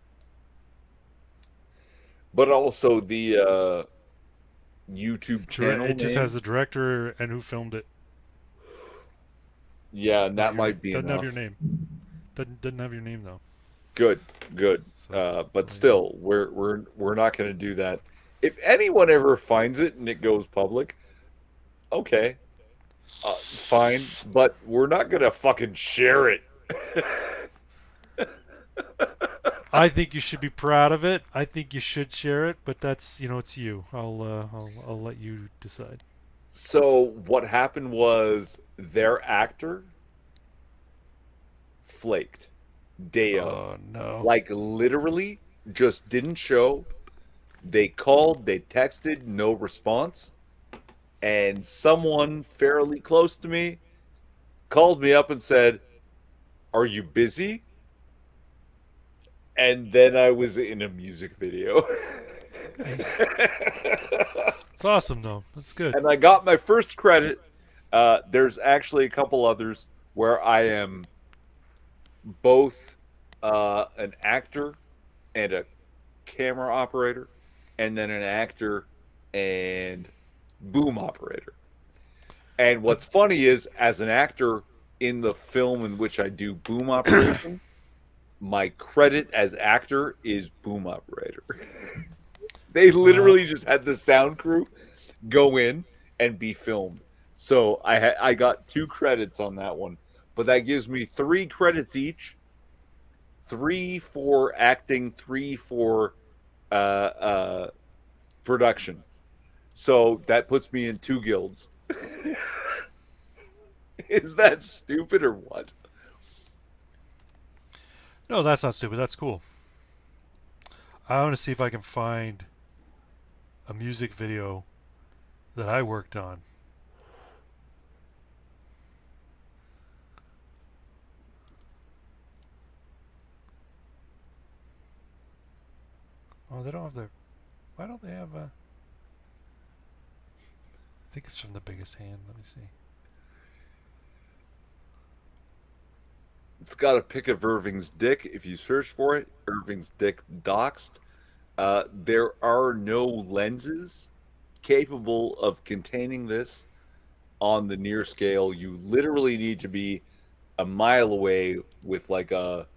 A: But also the YouTube channel
B: It just
A: name.
B: has the director and who filmed it.
A: Yeah, and that
B: Not your
A: might be
B: doesn't have your
A: enough.
B: name. Doesn't have your name though.
A: Good, good.
B: So
A: But
B: there you go.
A: still, we're not going to do that. If anyone ever finds it and it goes public, okay, fine. But we're not going to fucking share it.
B: I think you should be proud of it. I think you should share it, but that's it's you. I'll let you decide.
A: So what happened was their actor flaked day of.
B: Oh no.
A: Like literally just didn't show. They called, they texted, no response. And someone fairly close to me called me up and said, "Are you busy?" And then I was in a music video.
B: Nice. It's awesome though. That's good.
A: And I got my first credit. There's actually a couple others where I am both an actor and a camera operator, and then an actor and boom operator. And what's funny is, as an actor in the film in which I do boom operation, my credit as actor is boom operator. They
B: Uh,
A: literally just had the sound crew go in and be filmed. So I got 2 credits on that one, but that gives me 3 credits each, 3 for acting, 3 for uh, uh, production. So that puts me in 2 guilds. Is that stupid or what?
B: no, that's not stupid. That's cool. I want to see if I can find a music video that I worked on. Oh, they don't have their. Why don't they have a? I think it's from The Biggest Hand. Let me see.
A: It's got a pic of Irving's dick. If you search for it, Irving's dick doxed. There are no lenses capable of containing this on the near scale. You literally need to be a mile away with like a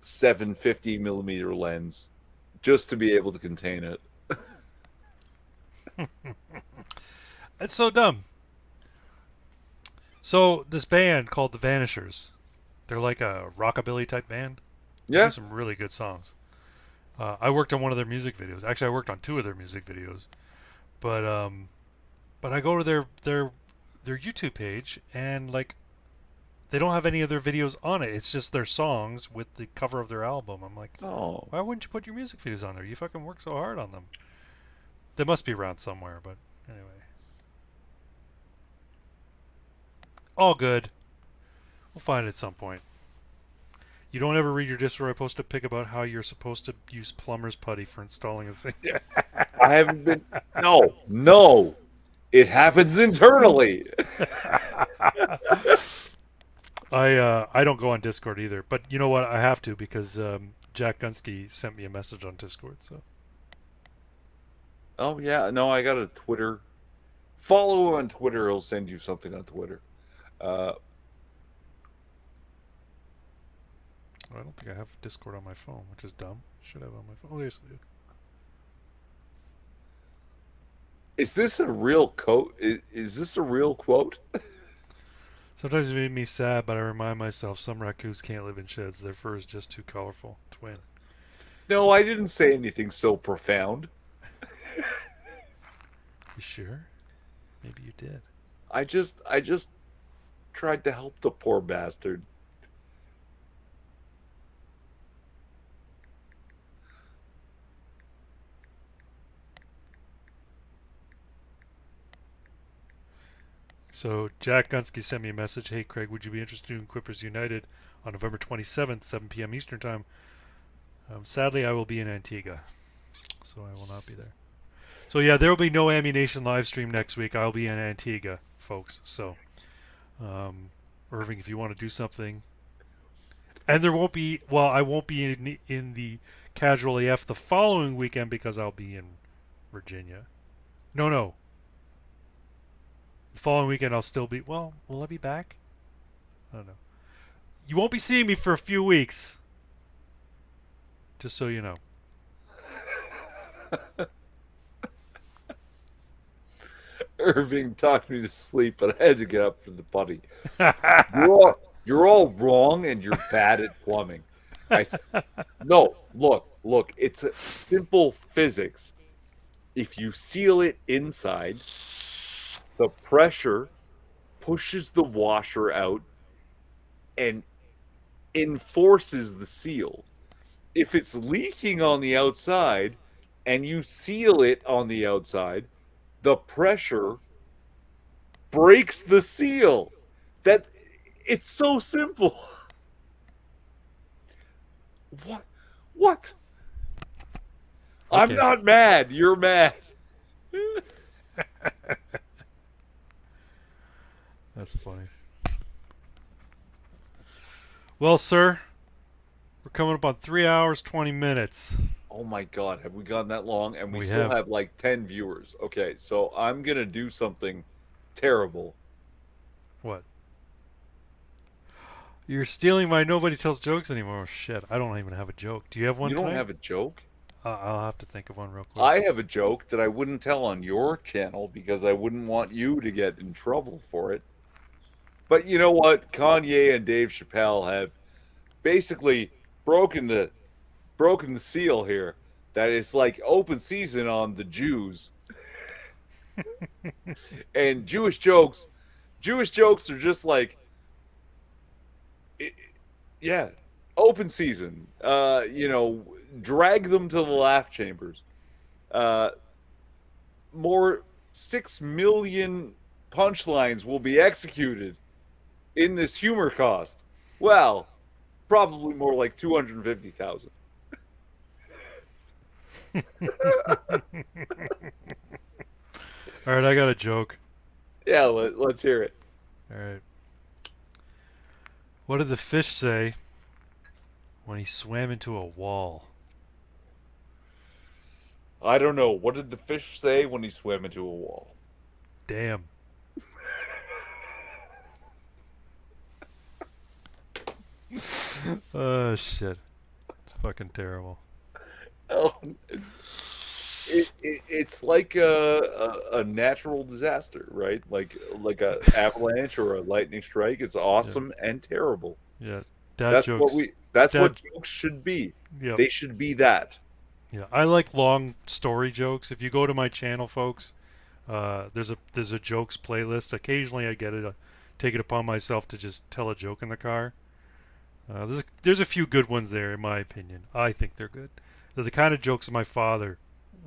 A: 750 millimeter lens just to be able to contain it.
B: It's so dumb. So this band called the Vanishers, they're like a rockabilly type band. They do
A: Yeah.
B: some really good songs. I worked on one of their music videos. Actually, I worked on 2 of their music videos. But I go to their YouTube page and like they don't have any of their videos on it. It's just their songs with the cover of their album. I'm like,
A: Oh.
B: why wouldn't you put your music videos on there? You fucking work so hard on them. They must be around somewhere, but anyway. All good. We'll find it at some point. You don't ever read your disc where I post a pic about how you're supposed to use plumber's putty for installing a thing.
A: I haven't been. No, no. It happens internally.
B: I don't go on Discord either, but you know what? I have to because Jack Gunsky sent me a message on Discord. So
A: Oh yeah, no, I got a Twitter. Follow on Twitter; he'll send you something on Twitter. Uh,
B: I don't think I have Discord on my phone, which is dumb. Should have on my phone. Oh, there's.
A: is this a real quote? Is this a real quote?
B: Sometimes it made me sad, but I remind myself some raccoons can't live in sheds. Their fur is just too colorful. Twin.
A: No, I didn't say anything so profound.
B: You sure? Maybe you did.
A: I just tried to help the poor bastard.
B: So Jack Gunsky sent me a message. Hey Craig, would you be interested in Quippers United on November 27th, 7 p.m. Eastern Time? Sadly, I will be in Antigua, so I will not be there. So yeah, there will be no Ammunition live stream next week. I'll be in Antigua, folks. So, Irving, if you want to do something, and there won't be. Well, I won't be in the Casual AF the following weekend because I'll be in Virginia. No, no. The following weekend I'll still be. Well, will I be back? I don't know. You won't be seeing me for a few weeks. Just so you know.
A: Irving talked me to sleep, but I had to get up for the potty. You're all wrong, and you're bad at plumbing. No, look. It's a simple physics. If you seal it inside, the pressure pushes the washer out and enforces the seal. If it's leaking on the outside and you seal it on the outside, the pressure breaks the seal. That it's so simple. What? What? I'm
B: Okay.
A: not mad. You're mad.
B: That's funny. Well, sir, we're coming up on 3 hours, 20 minutes.
A: Oh my god, have we gone that long? And we
B: We
A: still
B: have.
A: have like 10 viewers. Okay, so I'm gonna do something terrible.
B: What? You're stealing my nobody tells jokes anymore. Oh, shit, I don't even have a joke. Do you have one
A: You don't
B: tonight?
A: have a joke?
B: I'll have to think of one real quick.
A: I have a joke that I wouldn't tell on your channel because I wouldn't want you to get in trouble for it. But you know what? Kanye and Dave Chappelle have basically broken the broken the seal here. That it's like open season on the Jews and Jewish jokes are just like, it, yeah, open season. Drag them to the laugh chambers. Uh, more 6 million punchlines will be executed in this humor cost. Well, probably more like 250,000.
B: All right, I got a joke.
A: Yeah, let's hear it.
B: All right. What did the fish say when he swam into a wall?
A: I don't know. What did the fish say when he swam into a wall?
B: Damn. Oh shit. It's fucking terrible.
A: Oh, it's like a natural disaster, right? Like a avalanche or a lightning strike. It's
B: Yeah.
A: awesome and terrible.
B: Yeah. Dad jokes.
A: That's what
B: Dad.
A: jokes should be.
B: Yep.
A: They should be that.
B: Yeah. I like long story jokes. If you go to my channel, folks, there's a jokes playlist. Occasionally, I get it. Take it upon myself to just tell a joke in the car. There's a few good ones there, in my opinion. I think they're good. They're the kind of jokes my father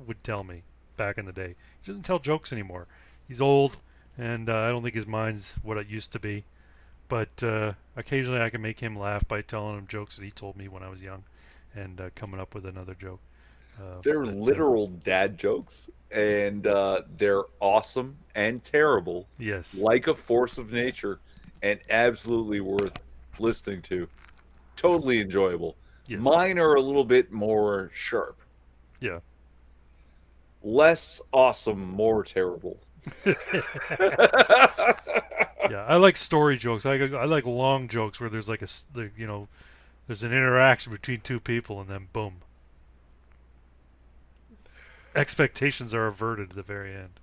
B: would tell me back in the day. He doesn't tell jokes anymore. He's old, and I don't think his mind's what it used to be. But occasionally I can make him laugh by telling him jokes that he told me when I was young, and coming up with another joke.
A: They're literal dad jokes, and they're awesome and terrible,
B: Yes,
A: like a force of nature, and absolutely worth listening to. Totally enjoyable.
B: yes,
A: Mine are a little bit more sharp,
B: yeah.
A: less awesome, more terrible.
B: Yeah, I like story jokes. I like long jokes where there's like there's an interaction between two people and then boom, expectations are averted at the very end.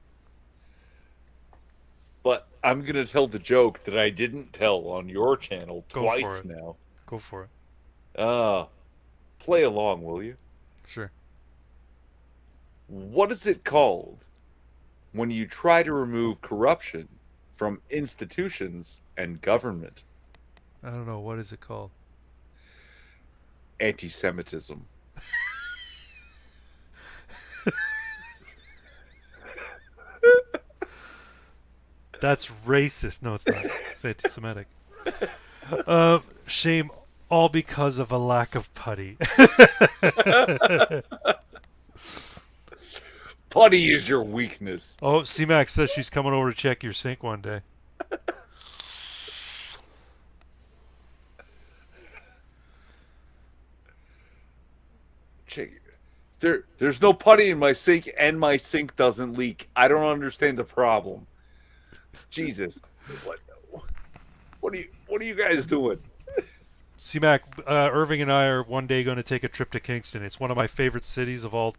A: But I'm going to tell the joke that I didn't tell on your channel
B: Go for
A: twice
B: it.
A: now.
B: Go for it.
A: Uh, Play along, will you?
B: Sure.
A: What is it called when you try to remove corruption from institutions and government?
B: I don't know, what is it called?
A: Anti-Semitism.
B: That's racist. No, it's not. It's anti-Semitic. Shame, all because of a lack of putty.
A: Putty is your weakness.
B: Oh, C-Max says she's coming over to check your sink one day.
A: Check. There's no putty in my sink, and my sink doesn't leak. I don't understand the problem. Jesus, what what are you guys doing?
B: C-Mac, Irving and I are one day going to take a trip to Kingston. It's one of my favorite cities in all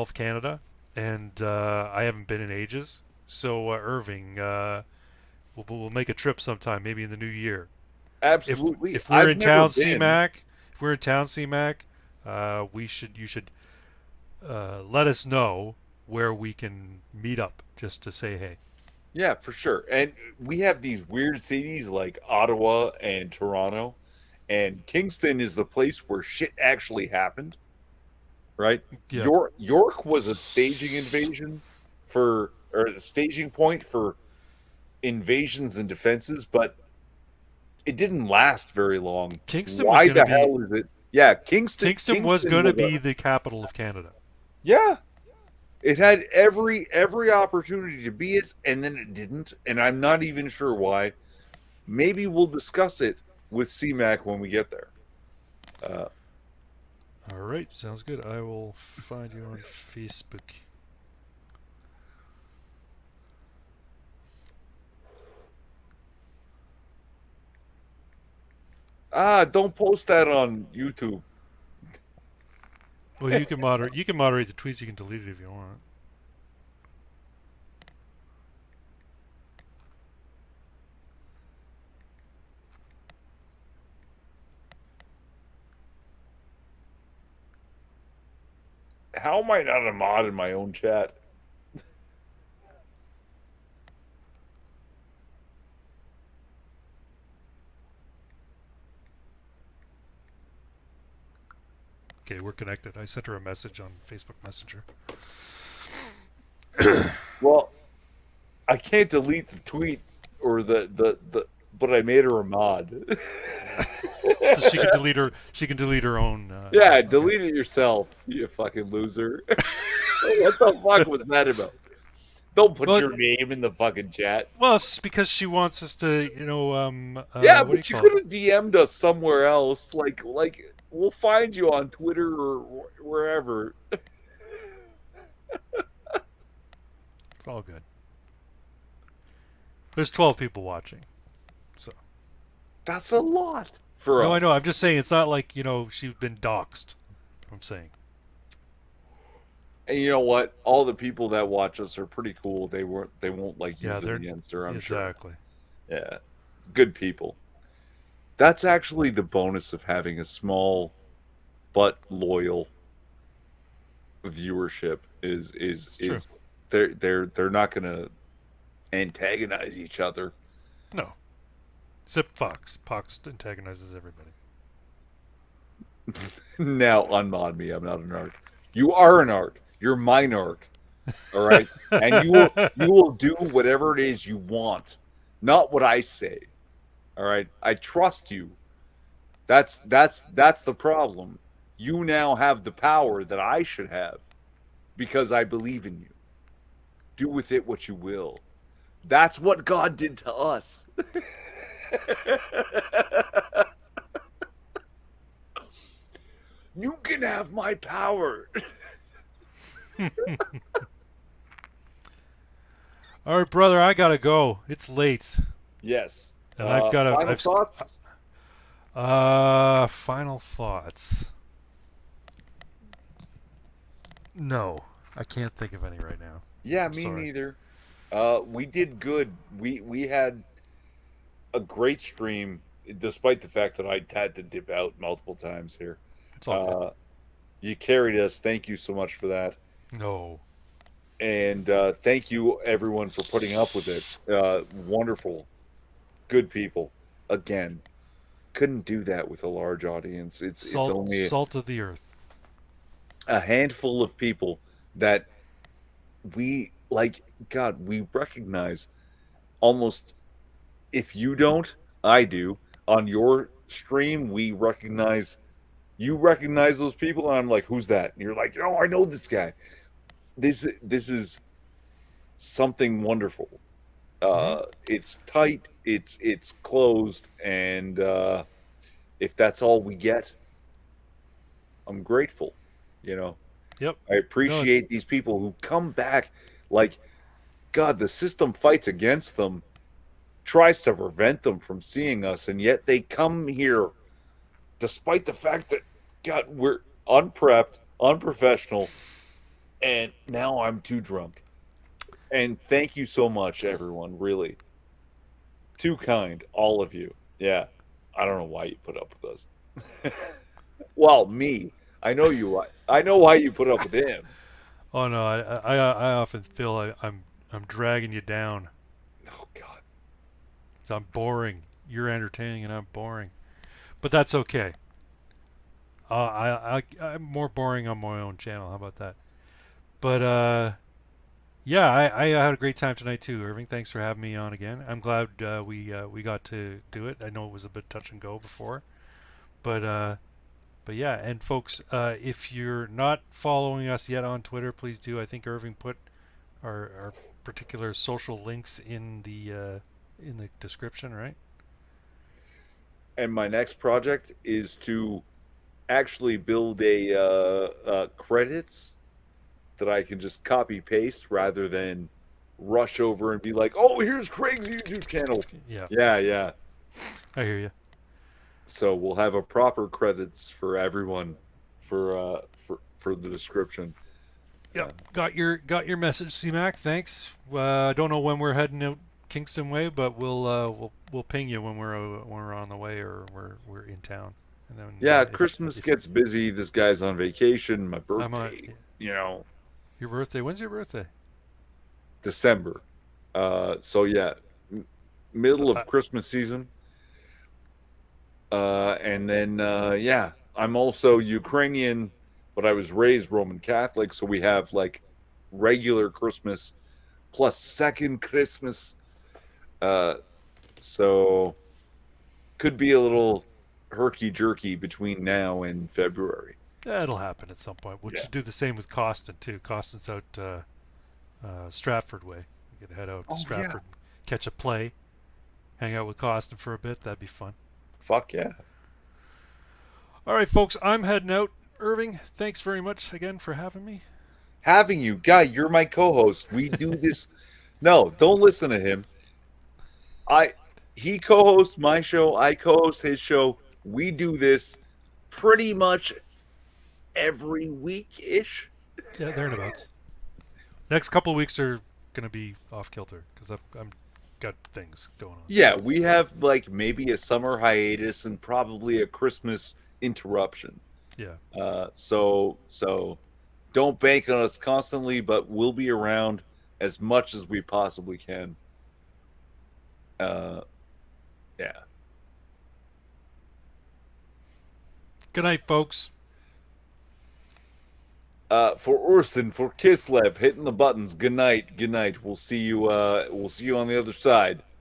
B: of Canada, and I haven't been in ages. So Irving, we'll make a trip sometime, maybe in the new year. If
A: Absolutely.
B: if we're
A: I've
B: in
A: never
B: town,
A: been.
B: C-Mac, if we're in town, C-Mac, you should let us know where we can meet up just to say hey.
A: Yeah, for sure. And we have these weird cities like Ottawa and Toronto, and Kingston is the place where shit actually happened, right?
B: Yeah.
A: York was a staging invasion or a staging point for invasions and defenses, but it didn't last very long.
B: Kingston was
A: Why
B: going to
A: the
B: be
A: hell is it? Yeah, Kingston
B: Kingston was
A: Kingston
B: going to
A: was
B: be
A: a
B: the capital of Canada.
A: yeah. It had every opportunity to be it, and then it didn't, and I'm not even sure why. Maybe we'll discuss it with CMAC when we get there. Uh,
B: All right, sounds good. I will find you on Facebook.
A: Don't post that on YouTube.
B: Well, you can moderate. You can moderate the tweets. You can delete it if you want.
A: How am I not a mod in my own chat?
B: Okay, we're connected. I sent her a message on Facebook Messenger.
A: Well, I can't delete the tweet or but I made her a mod.
B: So she can delete her. She can delete her own.
A: Yeah,
B: Okay.
A: delete it yourself, you fucking loser. What the fuck was that about? Don't put
B: Well,
A: your name in the fucking chat.
B: well, it's because she wants us to,
A: Yeah,
B: what do you
A: but you
B: call it?
A: could have DM'd us somewhere else. Like we'll find you on Twitter or wherever.
B: It's all good. There's 12 people watching, so.
A: That's a lot for
B: No, I
A: us.
B: know. I'm just saying it's not like she's been doxxed. I'm saying.
A: And you know what? All the people that watch us are pretty cool. They won't like
B: Yeah,
A: use it
B: they're
A: against her, I'm sure.
B: exactly.
A: Yeah. Good people. That's actually the bonus of having a small but loyal viewership
B: It's true.
A: they're not gonna antagonize each other.
B: No, except Fox. Fox antagonizes everybody.
A: Now unmod me. I'm not an arc. You are an arc. You're mine arc. All right. And you will do whatever it is you want. Not what I say. All right. I trust you. That's the problem. You now have the power that I should have because I believe in you. Do with it what you will. That's what God did to us. You can have my power.
B: All right, brother. I gotta go. It's late,
A: Yes.
B: and I've got to.
A: Final
B: I've
A: thoughts?
B: final thoughts. No, I can't think of any right now.
A: Yeah,
B: I'm
A: me
B: sorry.
A: neither. We did good. We had a great stream, despite the fact that I had to dip out multiple times here.
B: It's all good.
A: Uh, you carried us. Thank you so much for that.
B: No.
A: And thank you everyone for putting up with it. Wonderful, good people. Again, couldn't do that with a large audience. It's only
B: Salt of the earth.
A: a handful of people that we like. God, we recognize almost. If you don't, I do. On your stream, we recognize you recognize those people, and I'm like, who's that? And you're like, oh, I know this guy. This is something wonderful.
B: Mm-hmm.
A: It's tight, it's closed, and if that's all we get, I'm grateful. You know,
B: Yep.
A: I
B: No, it's
A: appreciate these people who come back. Like, God, the system fights against them, tries to prevent them from seeing us, and yet they come here despite the fact that, God, we're unprepped, unprofessional, and now I'm too drunk. And thank you so much, everyone. Really, too kind, all of you. Yeah, I don't know why you put up with us. Well, me, I know you. I know why you put up with him.
B: Oh no, I often feel I'm dragging you down.
A: Oh God.
B: 'Cause I'm boring. You're entertaining and I'm boring. But that's okay. I'm more boring on my own channel. How about that? But yeah, I had a great time tonight too, Irving. Thanks for having me on again. I'm glad we got to do it. I know it was a bit touch and go before, but yeah. And folks, if you're not following us yet on Twitter, please do. I think Irving put our particular social links in the description, right?
A: And my next project is to actually build a credits that I can just copy paste rather than rush over and be like, "Oh, here's Craig's YouTube channel."
B: Yeah,
A: Yeah, yeah.
B: I hear you.
A: So we'll have a proper credits for everyone for the description.
B: Yep, got your message, C-Mac. Thanks. I don't know when we're heading out Kingston way, but we'll ping you when we're on the way or we're in town. And then
A: Yeah,
B: if
A: Christmas gets busy. This guy's on vacation. My
B: I'm on
A: birthday, you know,
B: your birthday, when's your birthday?
A: December. So yeah,
B: So
A: middle of Christmas season. And then yeah, I'm also Ukrainian, but I was raised Roman Catholic, so we have like regular Christmas plus second Christmas. Uh, so could be a little herky jerky between now and February.
B: that'll happen at some point. We
A: Yeah.
B: should do the same with Costin too. Costin's out Stratford way. We could head out to
A: Oh yeah.
B: Stratford, catch a play, hang out with Costin for a bit. That'd be fun.
A: Fuck yeah.
B: All right, folks, I'm heading out. Irving, thanks very much again for having me.
A: Having you, guy, you're my co-host. We do this. No, don't listen to him. I he co-hosts my show. I co-host his show. We do this pretty much every week ish.
B: Yeah, thereabouts. Next couple of weeks are gonna be off kilter because I'm got things going on.
A: Yeah, we have like maybe a summer hiatus and probably a Christmas interruption.
B: Yeah.
A: So don't bank on us constantly, but we'll be around as much as we possibly can. Uh, yeah.
B: Good night, folks.
A: For Urson, for Kislev, hitting the buttons. Good night. Good night. We'll see you. We'll see you on the other side.